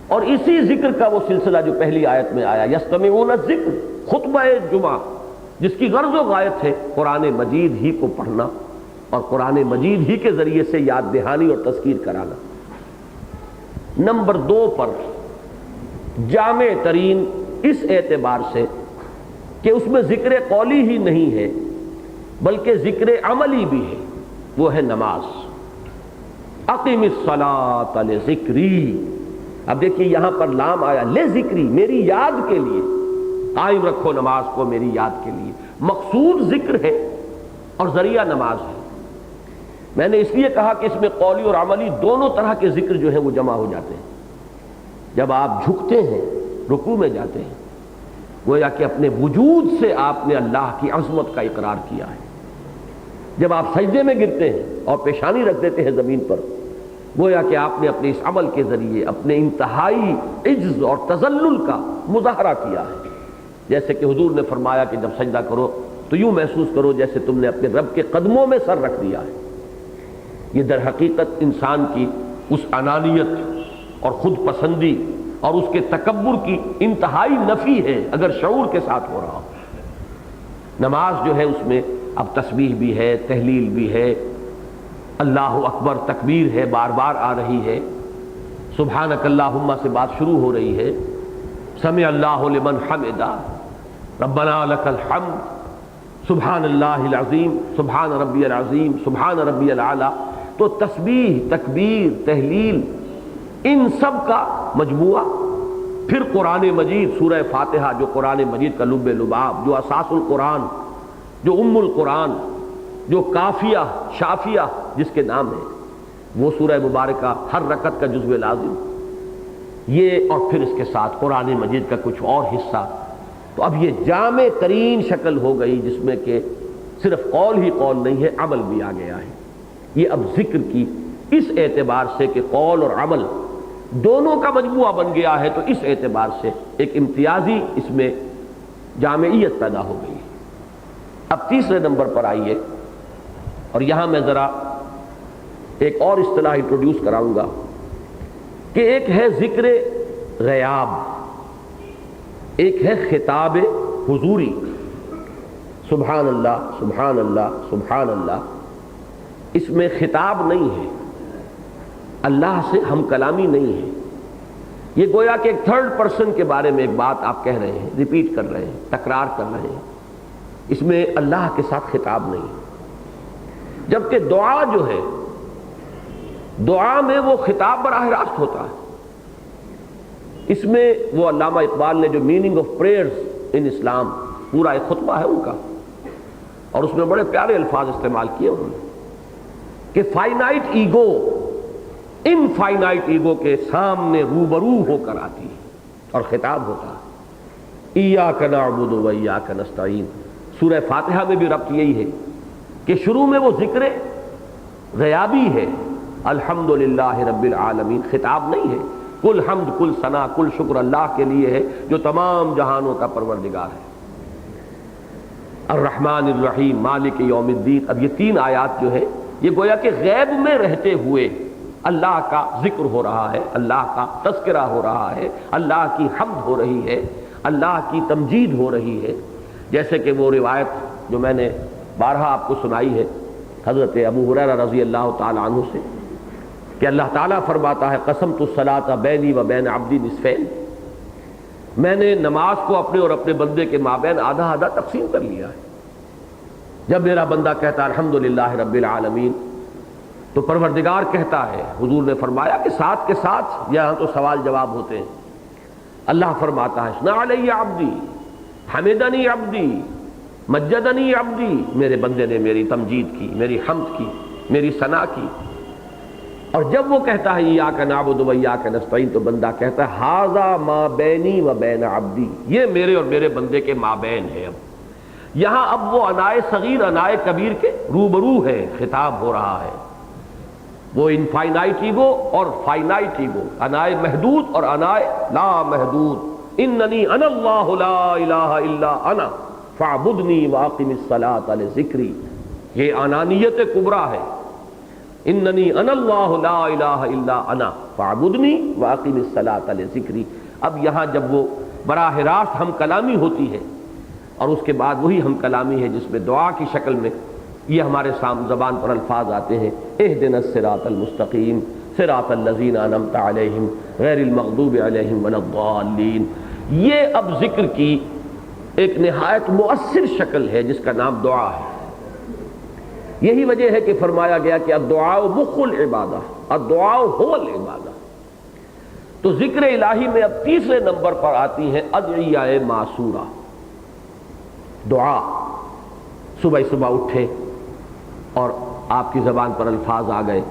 اور اسی ذکر کا وہ سلسلہ جو پہلی آیت میں آیا یستمعون الذکر، خطبہ جمعہ، جس کی غرض و غایت ہے قرآن مجید ہی کو پڑھنا اور قرآن مجید ہی کے ذریعے سے یاد دہانی اور تذکیر کرانا۔ نمبر 2 پر جامع ترین اس اعتبار سے کہ اس میں ذکر قولی ہی نہیں ہے بلکہ ذکر عملی بھی ہے، وہ ہے نماز۔ اقم الصلاۃ لذکری، اب دیکھیے یہاں پر لام آیا لذکری، میری یاد کے لیے، قائم رکھو نماز کو میری یاد کے لیے۔ مقصود ذکر ہے اور ذریعہ نماز ہے۔ میں نے اس لیے کہا کہ اس میں قولی اور عملی دونوں طرح کے ذکر جو ہیں وہ جمع ہو جاتے ہیں۔ جب آپ جھکتے ہیں، رکوع میں جاتے ہیں، گویا کہ اپنے وجود سے آپ نے اللہ کی عظمت کا اقرار کیا ہے۔ جب آپ سجدے میں گرتے ہیں اور پیشانی رکھ دیتے ہیں زمین پر، گویا کہ آپ نے اپنے اس عمل کے ذریعے اپنے انتہائی عجز اور تذلل کا مظاہرہ کیا ہے۔ جیسے کہ حضور نے فرمایا کہ جب سجدہ کرو تو یوں محسوس کرو جیسے تم نے اپنے رب کے قدموں میں سر رکھ دیا ہے۔ یہ در حقیقت انسان کی اس انانیت اور خود پسندی اور اس کے تکبر کی انتہائی نفی ہے اگر شعور کے ساتھ ہو رہا ہو۔ نماز جو ہے اس میں اب تسبیح بھی ہے، تہلیل بھی ہے، اللہ اکبر تکبیر ہے، بار بار آ رہی ہے، سبحانک اللہم سے بات شروع ہو رہی ہے، سمع اللہ لمن حمدہ، ربنا لک الحمد، سبحان اللہ العظیم، سبحان ربی العظیم، سبحان ربی الاعلی۔ تو تسبیح، تکبیر، تہلیل، ان سب کا مجموعہ۔ پھر قرآن مجید، سورہ فاتحہ جو قرآن مجید کا لب لباب، جو اساس القرآن، جو ام القرآن، جو کافیہ شافیہ جس کے نام ہے، وہ سورہ مبارکہ ہر رکعت کا جزو لازم، یہ اور پھر اس کے ساتھ قرآن مجید کا کچھ اور حصہ۔ تو اب یہ جامع ترین شکل ہو گئی جس میں کہ صرف قول ہی قول نہیں ہے، عمل بھی آ گیا ہے۔ یہ اب ذکر کی اس اعتبار سے کہ قول اور عمل دونوں کا مجموعہ بن گیا ہے، تو اس اعتبار سے ایک امتیازی اس میں جامعیت پیدا ہو گئی۔ اب تیسرے نمبر پر آئیے، اور یہاں میں ذرا ایک اور اصطلاح انٹروڈیوس کراؤں گا کہ ایک ہے ذکر غیاب، ایک ہے خطاب حضوری۔ سبحان اللہ سبحان اللہ سبحان اللہ، اس میں خطاب نہیں ہے، اللہ سے ہم کلامی نہیں ہے، یہ گویا کہ ایک تھرڈ پرسن کے بارے میں ایک بات آپ کہہ رہے ہیں، ریپیٹ کر رہے ہیں، تکرار کر رہے ہیں، اس میں اللہ کے ساتھ خطاب نہیں ہے۔ جبکہ دعا جو ہے، دعا میں وہ خطاب براہ راست ہوتا ہے، اس میں وہ علامہ اقبال نے جو میننگ آف پریئرز ان اسلام پورا ایک خطبہ ہے ان کا، اور اس میں بڑے پیارے الفاظ استعمال کیے انہوں نے کہ فائنائٹ ایگو انفائنائٹ ایگو کے سامنے روبرو ہو کر آتی ہے اور خطاب ہوتا ہے۔ ایاک نعبد و ایاک نستعین، سورہ فاتحہ میں بھی ربط یہی ہے کہ شروع میں وہ ذکر غیابی ہے، الحمدللہ رب العالمین، خطاب نہیں ہے، کل حمد کل ثنا کل شکر اللہ کے لیے ہے جو تمام جہانوں کا پروردگار ہے، الرحمن الرحیم مالک یوم الدین۔ اب یہ تین آیات جو ہے یہ گویا کہ غیب میں رہتے ہوئے اللہ کا ذکر ہو رہا ہے، اللہ کا تذکرہ ہو رہا ہے، اللہ کی حمد ہو رہی ہے، اللہ کی تمجید ہو رہی ہے، جیسے کہ وہ روایت جو میں نے بارہا آپ کو سنائی ہے حضرت ابو ہریرہ رضی اللہ تعالی عنہ سے کہ اللہ تعالیٰ فرماتا ہے قسمت الصلاۃ بینی و بین عبدی نصفین، میں نے نماز کو اپنے اور اپنے بندے کے مابین آدھا آدھا تقسیم کر لیا ہے۔ جب میرا بندہ کہتا ہے الحمدللہ رب العالمین تو پروردگار کہتا ہے، حضور نے فرمایا کہ ساتھ کے ساتھ یہاں تو سوال جواب ہوتے ہیں، اللہ فرماتا ہے ثنا علی عبدی حمدنی عبدی مجدنی عبدی، میرے بندے نے میری تمجید کی، میری حمد کی، میری ثنا کی۔ اور جب وہ کہتا ہے ایاک نعبد و ایاک نستعین تو بندہ کہتا ہے ھذا ما بینی و بین عبدی، یہ میرے اور میرے بندے کے مابین ہے۔ اب یہاں اب وہ انائے صغیر انائے کبیر کے روبرو ہے، خطاب ہو رہا ہے، وہ انفائنائٹ ایگو اور فائنائٹ ایگو، انائے محدود اور انائے لا محدود، اننی انا اللہ لا الہ الا انا فاعبدنی واقم الصلاۃ لذکری، یہ انانیت کبریٰ ہے، اننی انا اللہ لا الہ الا انا فاعبدنی واقم الصلاۃ لذکری۔ اب یہاں جب وہ براہ راست ہم کلامی ہوتی ہے اور اس کے بعد وہی ہم کلامی ہے جس میں دعا کی شکل میں یہ ہمارے زبان پر الفاظ آتے ہیں اہدنا الصراط المستقیم صراط الذین انعمت علیہم غیر المغضوب علیہم ولا الضالین، یہ اب ذکر کی ایک نہایت مؤثر شکل ہے جس کا نام دعا ہے۔ یہی وجہ ہے کہ فرمایا گیا کہ الدعاء مخ العبادہ، الدعاء هو العبادہ۔ تو ذکر الہی میں اب تیسرے نمبر پر آتی ہیں ادعیہ معصورہ، دعا۔ صبح صبح اٹھے اور آپ کی زبان پر الفاظ آ گئے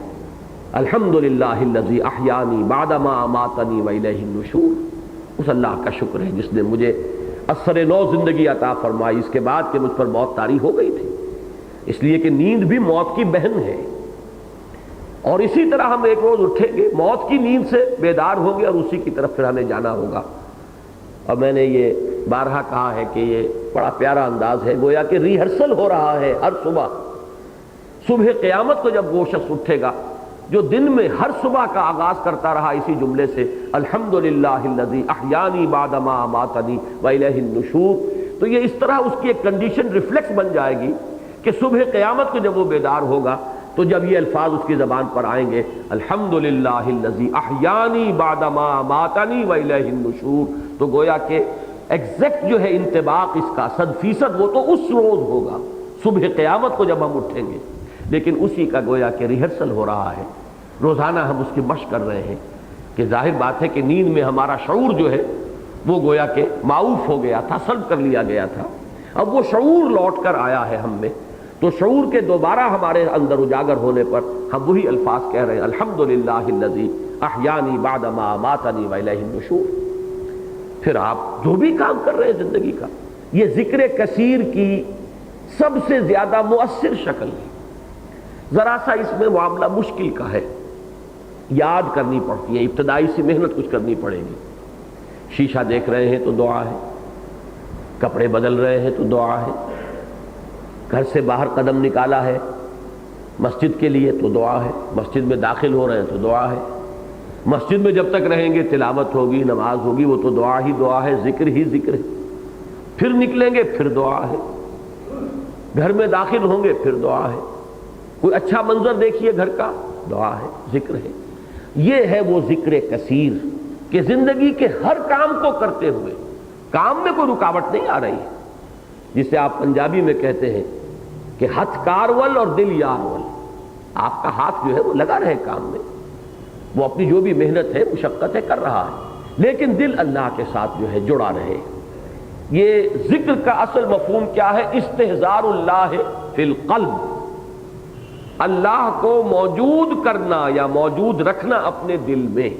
الحمدللہ الذی احیانی بعدما اماتنی والیہ النشور، اس اللہ کا شکر ہے جس نے مجھے اثر نو زندگی عطا فرمائی، اس کے بعد کہ مجھ پر موت طاری ہو گئی تھی، اس لیے کہ نیند بھی موت کی بہن ہے، اور اسی طرح ہم ایک روز اٹھیں گے، موت کی نیند سے بیدار ہوں گے اور اسی کی طرف پھر ہمیں جانا ہوگا۔ اور میں نے یہ بارہا کہا ہے کہ یہ بڑا پیارا انداز ہے، گویا کہ ریہرسل ہو رہا ہے ہر صبح قیامت کو جب وہ شخص اٹھے گا جو دن میں ہر صبح کا آغاز کرتا رہا اسی جملے سے الحمدللہ الذی احیانی بعدما اماتنی والیہ النشور، تو یہ اس طرح اس کی ایک کنڈیشن ریفلیکس بن جائے گی کہ صبح قیامت کو جب وہ بیدار ہوگا تو جب یہ الفاظ اس کی زبان پر آئیں گے الحمدللہ الذی احیانی بعدما اماتنی والیہ النشور، تو گویا کہ ایگزیکٹ جو ہے انطباق اس کا 100% وہ تو اس روز ہوگا صبح قیامت کو جب ہم اٹھیں گے، لیکن اسی کا گویا کہ ریہرسل ہو رہا ہے، روزانہ ہم اس کی مشق کر رہے ہیں کہ ظاہر بات ہے کہ نیند میں ہمارا شعور جو ہے وہ گویا کہ معوف ہو گیا تھا، سلب کر لیا گیا تھا، اب وہ شعور لوٹ کر آیا ہے ہم میں، تو شعور کے دوبارہ ہمارے اندر اجاگر ہونے پر ہم وہی الفاظ کہہ رہے ہیں الحمدللہ الذی احیانی بعدما اماتنی والیہ النشور۔ پھر آپ جو بھی کام کر رہے ہیں زندگی کا، یہ ذکر کثیر کی سب سے زیادہ مؤثر شکل ہے۔ ذرا سا اس میں معاملہ مشکل کا ہے، یاد کرنی پڑتی ہے، ابتدائی سی محنت کچھ کرنی پڑے گی۔ شیشہ دیکھ رہے ہیں تو دعا ہے، کپڑے بدل رہے ہیں تو دعا ہے، گھر سے باہر قدم نکالا ہے مسجد کے لیے تو دعا ہے، مسجد میں داخل ہو رہے ہیں تو دعا ہے، مسجد میں جب تک رہیں گے تلاوت ہوگی، نماز ہوگی، وہ تو دعا ہی دعا ہے، ذکر ہی ذکر ہے، پھر نکلیں گے پھر دعا ہے۔ گھر میں داخل ہوں گے پھر دعا ہے، کوئی اچھا منظر دیکھیے گھر کا، دعا ہے، ذکر ہے۔ یہ ہے وہ ذکر کثیر کہ زندگی کے ہر کام کو کرتے ہوئے کام میں کوئی رکاوٹ نہیں آ رہی ہے، جسے آپ پنجابی میں کہتے ہیں کہ ہتھ کارول اور دل یارول، آپ کا ہاتھ جو ہے وہ لگا رہے کام میں، وہ اپنی جو بھی محنت ہے مشقت ہے کر رہا ہے، لیکن دل اللہ کے ساتھ جو ہے جڑا رہے۔ یہ ذکر کا اصل مفہوم کیا ہے؟ استحضار اللہ فی القلب، اللہ کو موجود کرنا یا موجود رکھنا اپنے دل میں،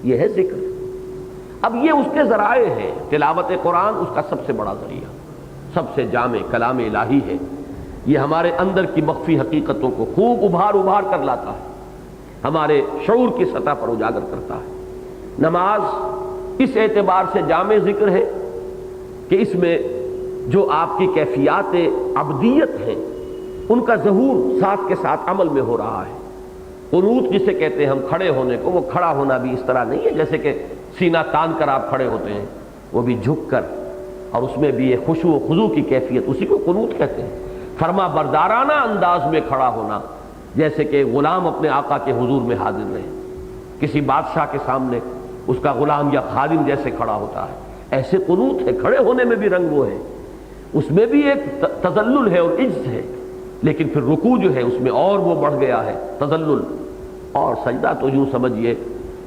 یہ ہے ذکر۔ اب یہ اس کے ذرائع ہیں، تلاوت قرآن اس کا سب سے بڑا ذریعہ، سب سے جامع کلام الہی ہے، یہ ہمارے اندر کی مخفی حقیقتوں کو خوب ابھار ابھار کر لاتا ہے، ہمارے شعور کی سطح پر اجاگر کرتا ہے۔ نماز اس اعتبار سے جامع ذکر ہے کہ اس میں جو آپ کی کیفیات عبدیت ہیں ان کا ظہور ساتھ کے ساتھ عمل میں ہو رہا ہے۔ قنوت جسے کہتے ہیں ہم کھڑے ہونے کو، وہ کھڑا ہونا بھی اس طرح نہیں ہے جیسے کہ سینہ تان کر آپ کھڑے ہوتے ہیں، وہ بھی جھک کر، اور اس میں بھی یہ خشوع و خضوع کی کیفیت، اسی کو قنوت کہتے ہیں۔ فرما بردارانہ انداز میں کھڑا ہونا، جیسے کہ غلام اپنے آقا کے حضور میں حاضر رہے، کسی بادشاہ کے سامنے اس کا غلام یا خادم جیسے کھڑا ہوتا ہے، ایسے قنوت ہے۔ کھڑے ہونے میں بھی رنگ وہ ہے، اس میں بھی ایک تذلل ہے اور عجز ہے، لیکن پھر رکوع جو ہے اس میں اور وہ بڑھ گیا ہے تذلل، اور سجدہ تو یوں سمجھیے،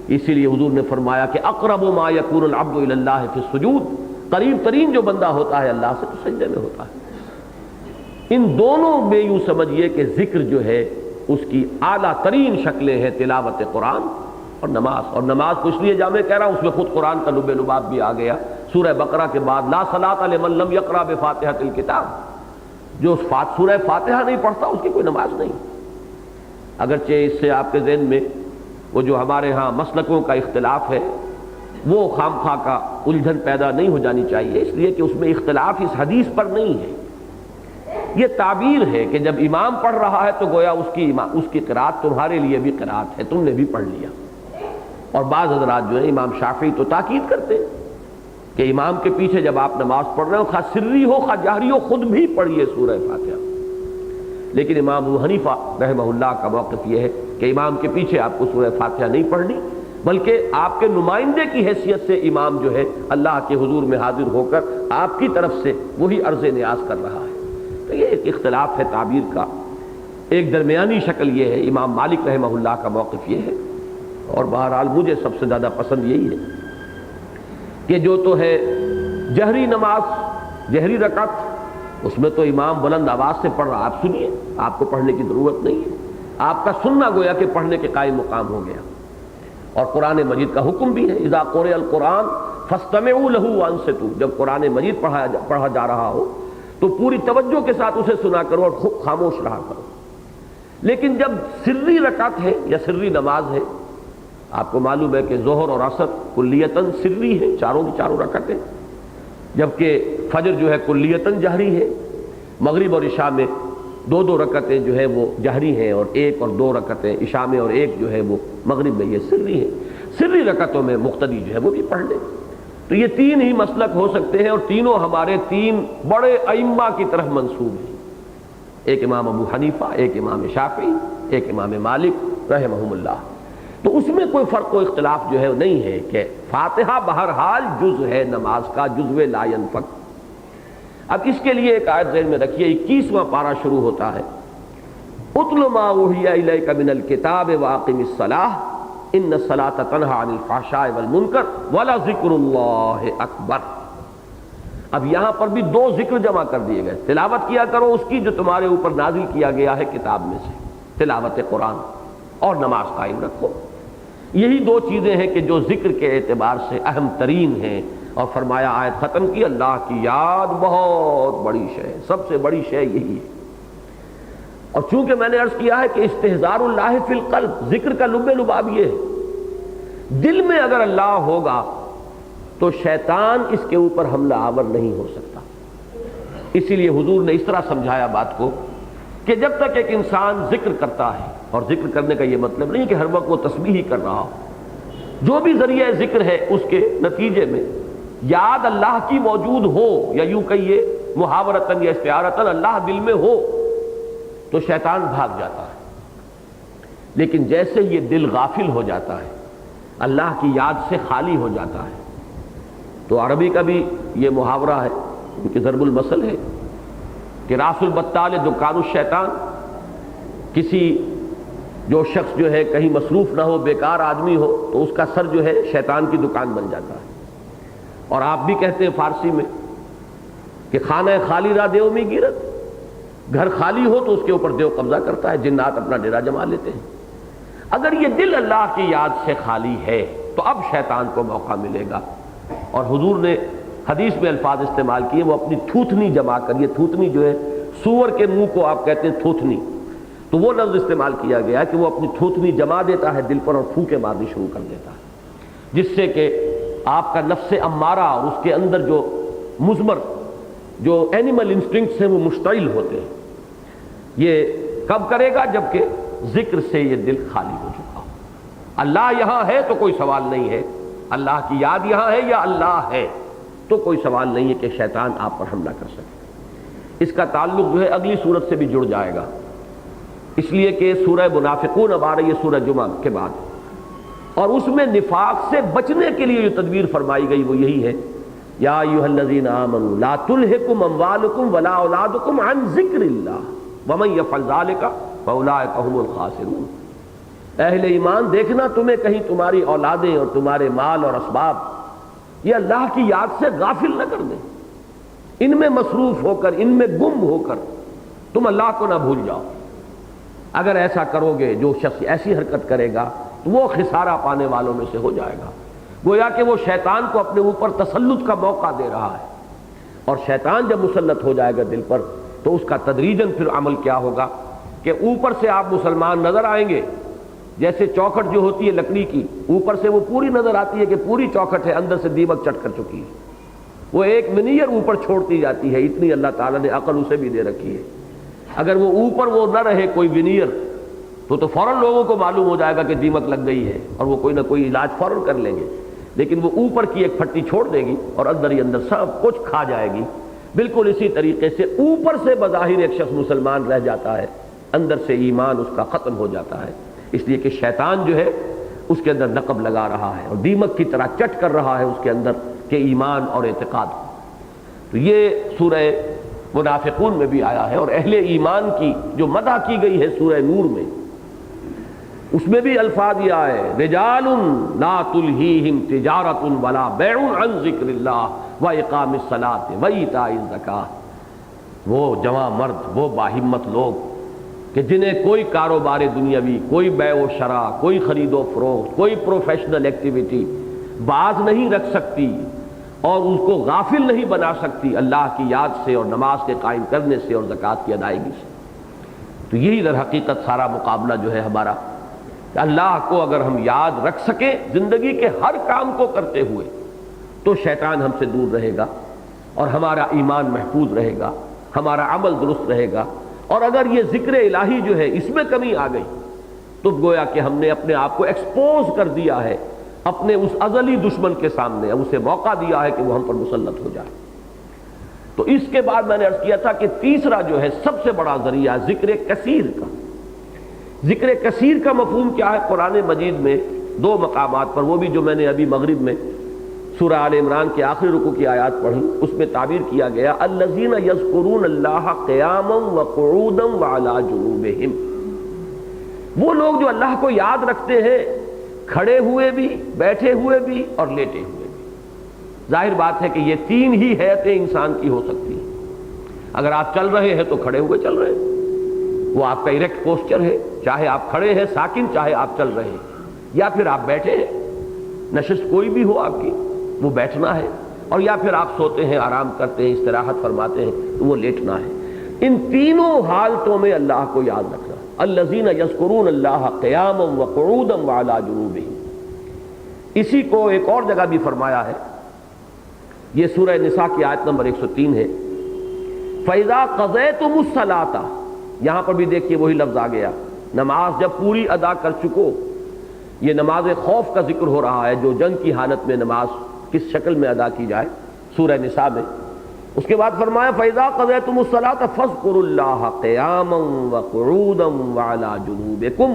اسی لیے حضور نے فرمایا کہ اقرب ما یکون العبد الی اللہ فی السجود، قریب ترین جو بندہ ہوتا ہے اللہ سے تو سجدے میں ہوتا ہے۔ ان دونوں میں یوں سمجھیے کہ ذکر جو ہے اس کی اعلیٰ ترین شکلیں ہیں تلاوت قرآن اور نماز۔ اور نماز کو اس لیے جامع کہہ رہا ہوں، اس میں خود قرآن کا لب لباب بھی آ گیا۔ سورہ بقرہ کے بعد لا صلاۃ لمن لم یقرأ بفاتحۃ الکتاب، جو سورہ فاتحہ نہیں پڑھتا اس کی کوئی نماز نہیں۔ اگرچہ اس سے آپ کے ذہن میں وہ جو ہمارے ہاں مسلکوں کا اختلاف ہے وہ خام خواہ کا الجھن پیدا نہیں ہو جانی چاہیے، اس لیے کہ اس میں اختلاف اس حدیث پر نہیں ہے، یہ تعبیر ہے کہ جب امام پڑھ رہا ہے تو گویا اس کی قرات تمہارے لیے بھی قرات ہے، تم نے بھی پڑھ لیا۔ اور بعض حضرات جو ہیں امام شافعی تو تاکید کرتے ہیں کہ امام کے پیچھے جب آپ نماز پڑھ رہے ہو، خواہ سری ہو خواہ جہری ہو، خود بھی پڑھیے سورہ فاتحہ۔ لیکن امام ابو حنیفہ رحمہ اللہ کا موقف یہ ہے کہ امام کے پیچھے آپ کو سورہ فاتحہ نہیں پڑھنی، بلکہ آپ کے نمائندے کی حیثیت سے امام جو ہے اللہ کے حضور میں حاضر ہو کر آپ کی طرف سے وہی عرض نیاز کر رہا ہے۔ تو یہ ایک اختلاف ہے تعبیر کا، ایک درمیانی شکل یہ ہے۔ امام مالک رحمہ اللہ کا موقف یہ ہے، اور بہرحال مجھے سب سے زیادہ پسند یہی ہے کہ جو تو ہے جہری نماز، جہری رکعت، اس میں تو امام بلند آواز سے پڑھ رہا، آپ سنیے، آپ کو پڑھنے کی ضرورت نہیں ہے، آپ کا سننا گویا کہ پڑھنے کے قائم مقام ہو گیا۔ اور قرآن مجید کا حکم بھی ہے اذا قرئ القرآن فاستمعوا له وانصتوا، جب قرآن مجید پڑھا جا رہا ہو تو پوری توجہ کے ساتھ اسے سنا کرو اور خود خاموش رہا کرو۔ لیکن جب سری رکعت ہے یا سری نماز ہے، آپ کو معلوم ہے کہ ظہر اور عصر کلیتاً سری ہے، چاروں کی چاروں رکعتیں، جبکہ فجر جو ہے کلیتاً جہری ہے۔ مغرب اور عشاء میں دو دو رکعتیں جو ہے وہ جہری ہیں، اور ایک اور دو رکعتیں عشاء میں، اور ایک جو ہے وہ مغرب میں، یہ سری ہے۔ سری رکعتوں میں مقتدی جو ہے وہ بھی پڑھ لے۔ تو یہ تین ہی مسلک ہو سکتے ہیں، اور تینوں ہمارے تین بڑے ائمہ کی طرف منسوب ہیں، ایک امام ابو حنیفہ، ایک امام شافعی، ایک امام مالک رحمہم اللہ۔ تو اس میں کوئی فرق و اختلاف جو ہے نہیں ہے کہ فاتحہ بہرحال جز ہے نماز کا، جزو لا ینفک۔ اب اس کے لیے ایک آیت ذہن میں رکھیے، 21واں پارہ شروع ہوتا ہے اتل ما اوحی الیک من الکتاب واقم الصلاۃ ان الصلاۃ تنہی عن الفحشاء والمنکر ولذکر اللہ اکبر۔ اب یہاں پر بھی دو ذکر جمع کر دیے گئے، تلاوت کیا کرو اس کی جو تمہارے اوپر نازل کیا گیا ہے کتاب میں سے، تلاوت قرآن، اور نماز قائم رکھو۔ یہی دو چیزیں ہیں کہ جو ذکر کے اعتبار سے اہم ترین ہیں، اور فرمایا آیت ختم کی اللہ کی یاد بہت بڑی شے ہے، سب سے بڑی شے یہی ہے۔ اور چونکہ میں نے عرض کیا ہے کہ استحضار اللہ فی القلب، ذکر کا لب لباب یہ ہے، دل میں اگر اللہ ہوگا تو شیطان اس کے اوپر حملہ آور نہیں ہو سکتا۔ اسی لیے حضور نے اس طرح سمجھایا بات کو کہ جب تک ایک انسان ذکر کرتا ہے، اور ذکر کرنے کا یہ مطلب نہیں کہ ہر وقت وہ تسبیح ہی کر رہا ہو، جو بھی ذریعہ ذکر ہے اس کے نتیجے میں یاد اللہ کی موجود ہو، یا یوں کہیے محاورتاً یا استعارتاً اللہ دل میں ہو تو شیطان بھاگ جاتا ہے، لیکن جیسے یہ دل غافل ہو جاتا ہے، اللہ کی یاد سے خالی ہو جاتا ہے، تو عربی کا بھی یہ محاورہ ہے، ان کی ضرب المثل ہے کہ راس البطال دکان الشیطان، کسی جو شخص جو ہے کہیں مصروف نہ ہو، بیکار آدمی ہو، تو اس کا سر جو ہے شیطان کی دکان بن جاتا ہے۔ اور آپ بھی کہتے ہیں فارسی میں کہ خانہ خالی را دیو میں گیرت، گھر خالی ہو تو اس کے اوپر دیو قبضہ کرتا ہے، جنات اپنا ڈیرا جما لیتے ہیں۔ اگر یہ دل اللہ کی یاد سے خالی ہے تو اب شیطان کو موقع ملے گا۔ اور حضور نے حدیث میں الفاظ استعمال کیے، وہ اپنی تھوتنی جما کر، یہ تھوتنی جو ہے سور کے منہ کو آپ کہتے ہیں تھوتنی، تو وہ لفظ استعمال کیا گیا کہ وہ اپنی تھوتنی جما دیتا ہے دل پر اور پھونکے مارنی شروع کر دیتا ہے، جس سے کہ آپ کا نفس امارہ اور اس کے اندر جو مضمر جو اینیمل انسٹنکٹس ہیں وہ مشتعل ہوتے ہیں۔ یہ کب کرے گا؟ جبکہ ذکر سے یہ دل خالی ہو چکا ہو۔ اللہ یہاں ہے تو کوئی سوال نہیں ہے، اللہ کی یاد یہاں ہے یا اللہ ہے تو کوئی سوال نہیں ہے کہ شیطان آپ پر حملہ کر سکے۔ اس کا تعلق جو ہے اگلی صورت سے بھی جڑ جائے گا، اس لیے کہ سورہ منافقون اب آ رہی ہے سورہ جمعہ کے بعد، اور اس میں نفاق سے بچنے کے لیے جو تدبیر فرمائی گئی وہ یہی ہے، یا ایھا الذین آمنوا لا تلھکم اموالکم ولا اولادکم عن ذکر اللہ ومن یفعل ذلک فاولئک هم الخاسرون۔ اہل ایمان دیکھنا تمہیں کہیں تمہاری اولادیں اور تمہارے مال اور اسباب یہ اللہ کی یاد سے غافل نہ کر دیں، ان میں مصروف ہو کر، ان میں گم ہو کر تم اللہ کو نہ بھول جاؤ۔ اگر ایسا کرو گے، جو شخص ایسی حرکت کرے گا تو وہ خسارہ پانے والوں میں سے ہو جائے گا۔ گویا کہ وہ شیطان کو اپنے اوپر تسلط کا موقع دے رہا ہے، اور شیطان جب مسلط ہو جائے گا دل پر تو اس کا تدریجاً پھر عمل کیا ہوگا کہ اوپر سے آپ مسلمان نظر آئیں گے، جیسے چوکھٹ جو ہوتی ہے لکڑی کی، اوپر سے وہ پوری نظر آتی ہے کہ پوری چوکھٹ ہے، اندر سے دیمک چٹ کر چکی ہے، وہ ایک منیر اوپر چھوڑتی جاتی ہے، اتنی اللہ تعالیٰ نے عقل اسے بھی دے رکھی ہے۔ اگر وہ اوپر وہ نہ رہے کوئی ونیئر تو فوراً لوگوں کو معلوم ہو جائے گا کہ دیمک لگ گئی ہے، اور وہ کوئی نہ کوئی علاج فوراً کر لیں گے، لیکن وہ اوپر کی ایک پھٹی چھوڑ دے گی اور اندر ہی اندر سب کچھ کھا جائے گی۔ بالکل اسی طریقے سے اوپر سے بظاہر ایک شخص مسلمان رہ جاتا ہے، اندر سے ایمان اس کا ختم ہو جاتا ہے، اس لیے کہ شیطان جو ہے اس کے اندر نقب لگا رہا ہے اور دیمک کی طرح چٹ کر رہا ہے اس کے اندر کہ ایمان اور اعتقاد کو۔ تو یہ سورہ منافقون میں بھی آیا ہے، اور اہل ایمان کی جو مدح کی گئی ہے سورہ نور میں، اس میں بھی الفاظ یہ آئے، رجال لا تلہیہم تجارت ولا بیع عن ذکر اللہ واقام الصلاۃ وایتاء الزکاۃ۔ وہ جوان مرد، وہ باہمت لوگ کہ جنہیں کوئی کاروبار دنیاوی، کوئی بیع و شراء، کوئی خرید و فروخت، کوئی پروفیشنل ایکٹیویٹی باز نہیں رکھ سکتی اور اس کو غافل نہیں بنا سکتی اللہ کی یاد سے اور نماز کے قائم کرنے سے اور زکوٰۃ کی ادائیگی سے۔ تو یہی در حقیقت سارا مقابلہ جو ہے ہمارا، کہ اللہ کو اگر ہم یاد رکھ سکیں زندگی کے ہر کام کو کرتے ہوئے تو شیطان ہم سے دور رہے گا اور ہمارا ایمان محفوظ رہے گا، ہمارا عمل درست رہے گا۔ اور اگر یہ ذکر الہی جو ہے اس میں کمی آ گئی تو گویا کہ ہم نے اپنے آپ کو ایکسپوز کر دیا ہے اپنے اس ازلی دشمن کے سامنے، اسے موقع دیا ہے کہ وہ ہم پر مسلط ہو جائے۔ تو اس کے بعد میں نے عرض کیا تھا کہ تیسرا جو ہے سب سے بڑا ذریعہ ذکر کثیر کا۔ ذکر کثیر کا مفہوم کیا ہے؟ قرآن مجید میں دو مقامات پر، وہ بھی جو میں نے ابھی مغرب میں سورہ آل عمران کے آخری رکوع کی آیات پڑھی، اس میں تعبیر کیا گیا الذین یذکرون اللہ قیاما وقعودا وعلی جنوبہم۔ وہ لوگ جو اللہ کو یاد رکھتے ہیں کھڑے ہوئے بھی، بیٹھے ہوئے بھی اور لیٹے ہوئے بھی۔ ظاہر بات ہے کہ یہ تین ہی حیتیں انسان کی ہو سکتی ہیں۔ اگر آپ چل رہے ہیں تو کھڑے ہوئے چل رہے ہیں، وہ آپ کا ایریکٹ پوسچر ہے، چاہے آپ کھڑے ہیں ساکن، چاہے آپ چل رہے ہیں، یا پھر آپ بیٹھے ہیں، نشست کوئی بھی ہو آپ کی وہ بیٹھنا ہے، اور یا پھر آپ سوتے ہیں، آرام کرتے ہیں، استراحت فرماتے ہیں تو وہ لیٹنا ہے۔ ان تینوں حالتوں میں اللہ کو یاد رکھنا۔ الذین یذکرون اللہ قیاما وقعودا وعلی جنوبہم۔ اسی کو ایک اور جگہ بھی فرمایا ہے، یہ سورہ نساء کی آیت نمبر 103 ہے، فَإِذَا قَضَيْتُمُ الصَّلَاةَ۔ یہاں پر بھی دیکھیے وہی لفظ آ گیا، نماز جب پوری ادا کر چکو۔ یہ نماز خوف کا ذکر ہو رہا ہے، جو جنگ کی حالت میں نماز کس شکل میں ادا کی جائے، سورہ نساء میں اس کے بعد فرمایا فَإِذَا قَضَيْتُمُ الصَّلَاةَ فَاذْكُرُوا اللَّهَ قِيَامًا وَقُعُودًا وَعَلَى جُنُوبِكُمْ،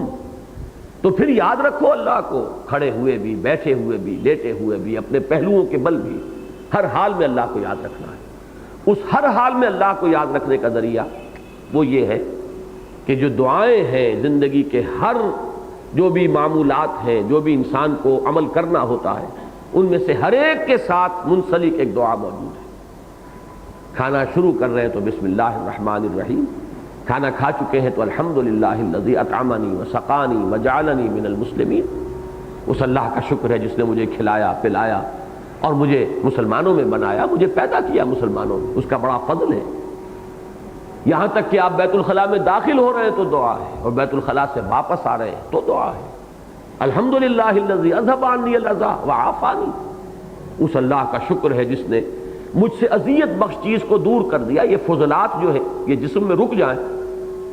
تو پھر یاد رکھو اللہ کو کھڑے ہوئے بھی، بیٹھے ہوئے بھی، لیٹے ہوئے بھی، اپنے پہلوؤں کے بل بھی، ہر حال میں اللہ کو یاد رکھنا ہے۔ اس ہر حال میں اللہ کو یاد رکھنے کا ذریعہ وہ یہ ہے کہ جو دعائیں ہیں زندگی کے ہر جو بھی معمولات ہیں، جو بھی انسان کو عمل کرنا ہوتا ہے، ان میں سے ہر ایک کے ساتھ منسلک ایک دعا موجود ہے۔ کھانا شروع کر رہے ہیں تو بسم اللہ الرحمن الرحیم، کھانا کھا چکے ہیں تو الحمدللہ الذی اطعمنی وسقانی وجعلنی من المسلمین، اس اللہ کا شکر ہے جس نے مجھے کھلایا پلایا اور مجھے مسلمانوں میں بنایا، مجھے پیدا کیا مسلمانوں میں، اس کا بڑا فضل ہے۔ یہاں تک کہ آپ بیت الخلاء میں داخل ہو رہے ہیں تو دعا ہے، اور بیت الخلاء سے واپس آ رہے ہیں تو دعا ہے۔ الحمدللہ الذی اذھب عنی الاذی وعافانی، اس اللہ کا شکر ہے جس نے مجھ سے اذیت بخش چیز کو دور کر دیا۔ یہ فضلات جو ہے یہ جسم میں رک جائیں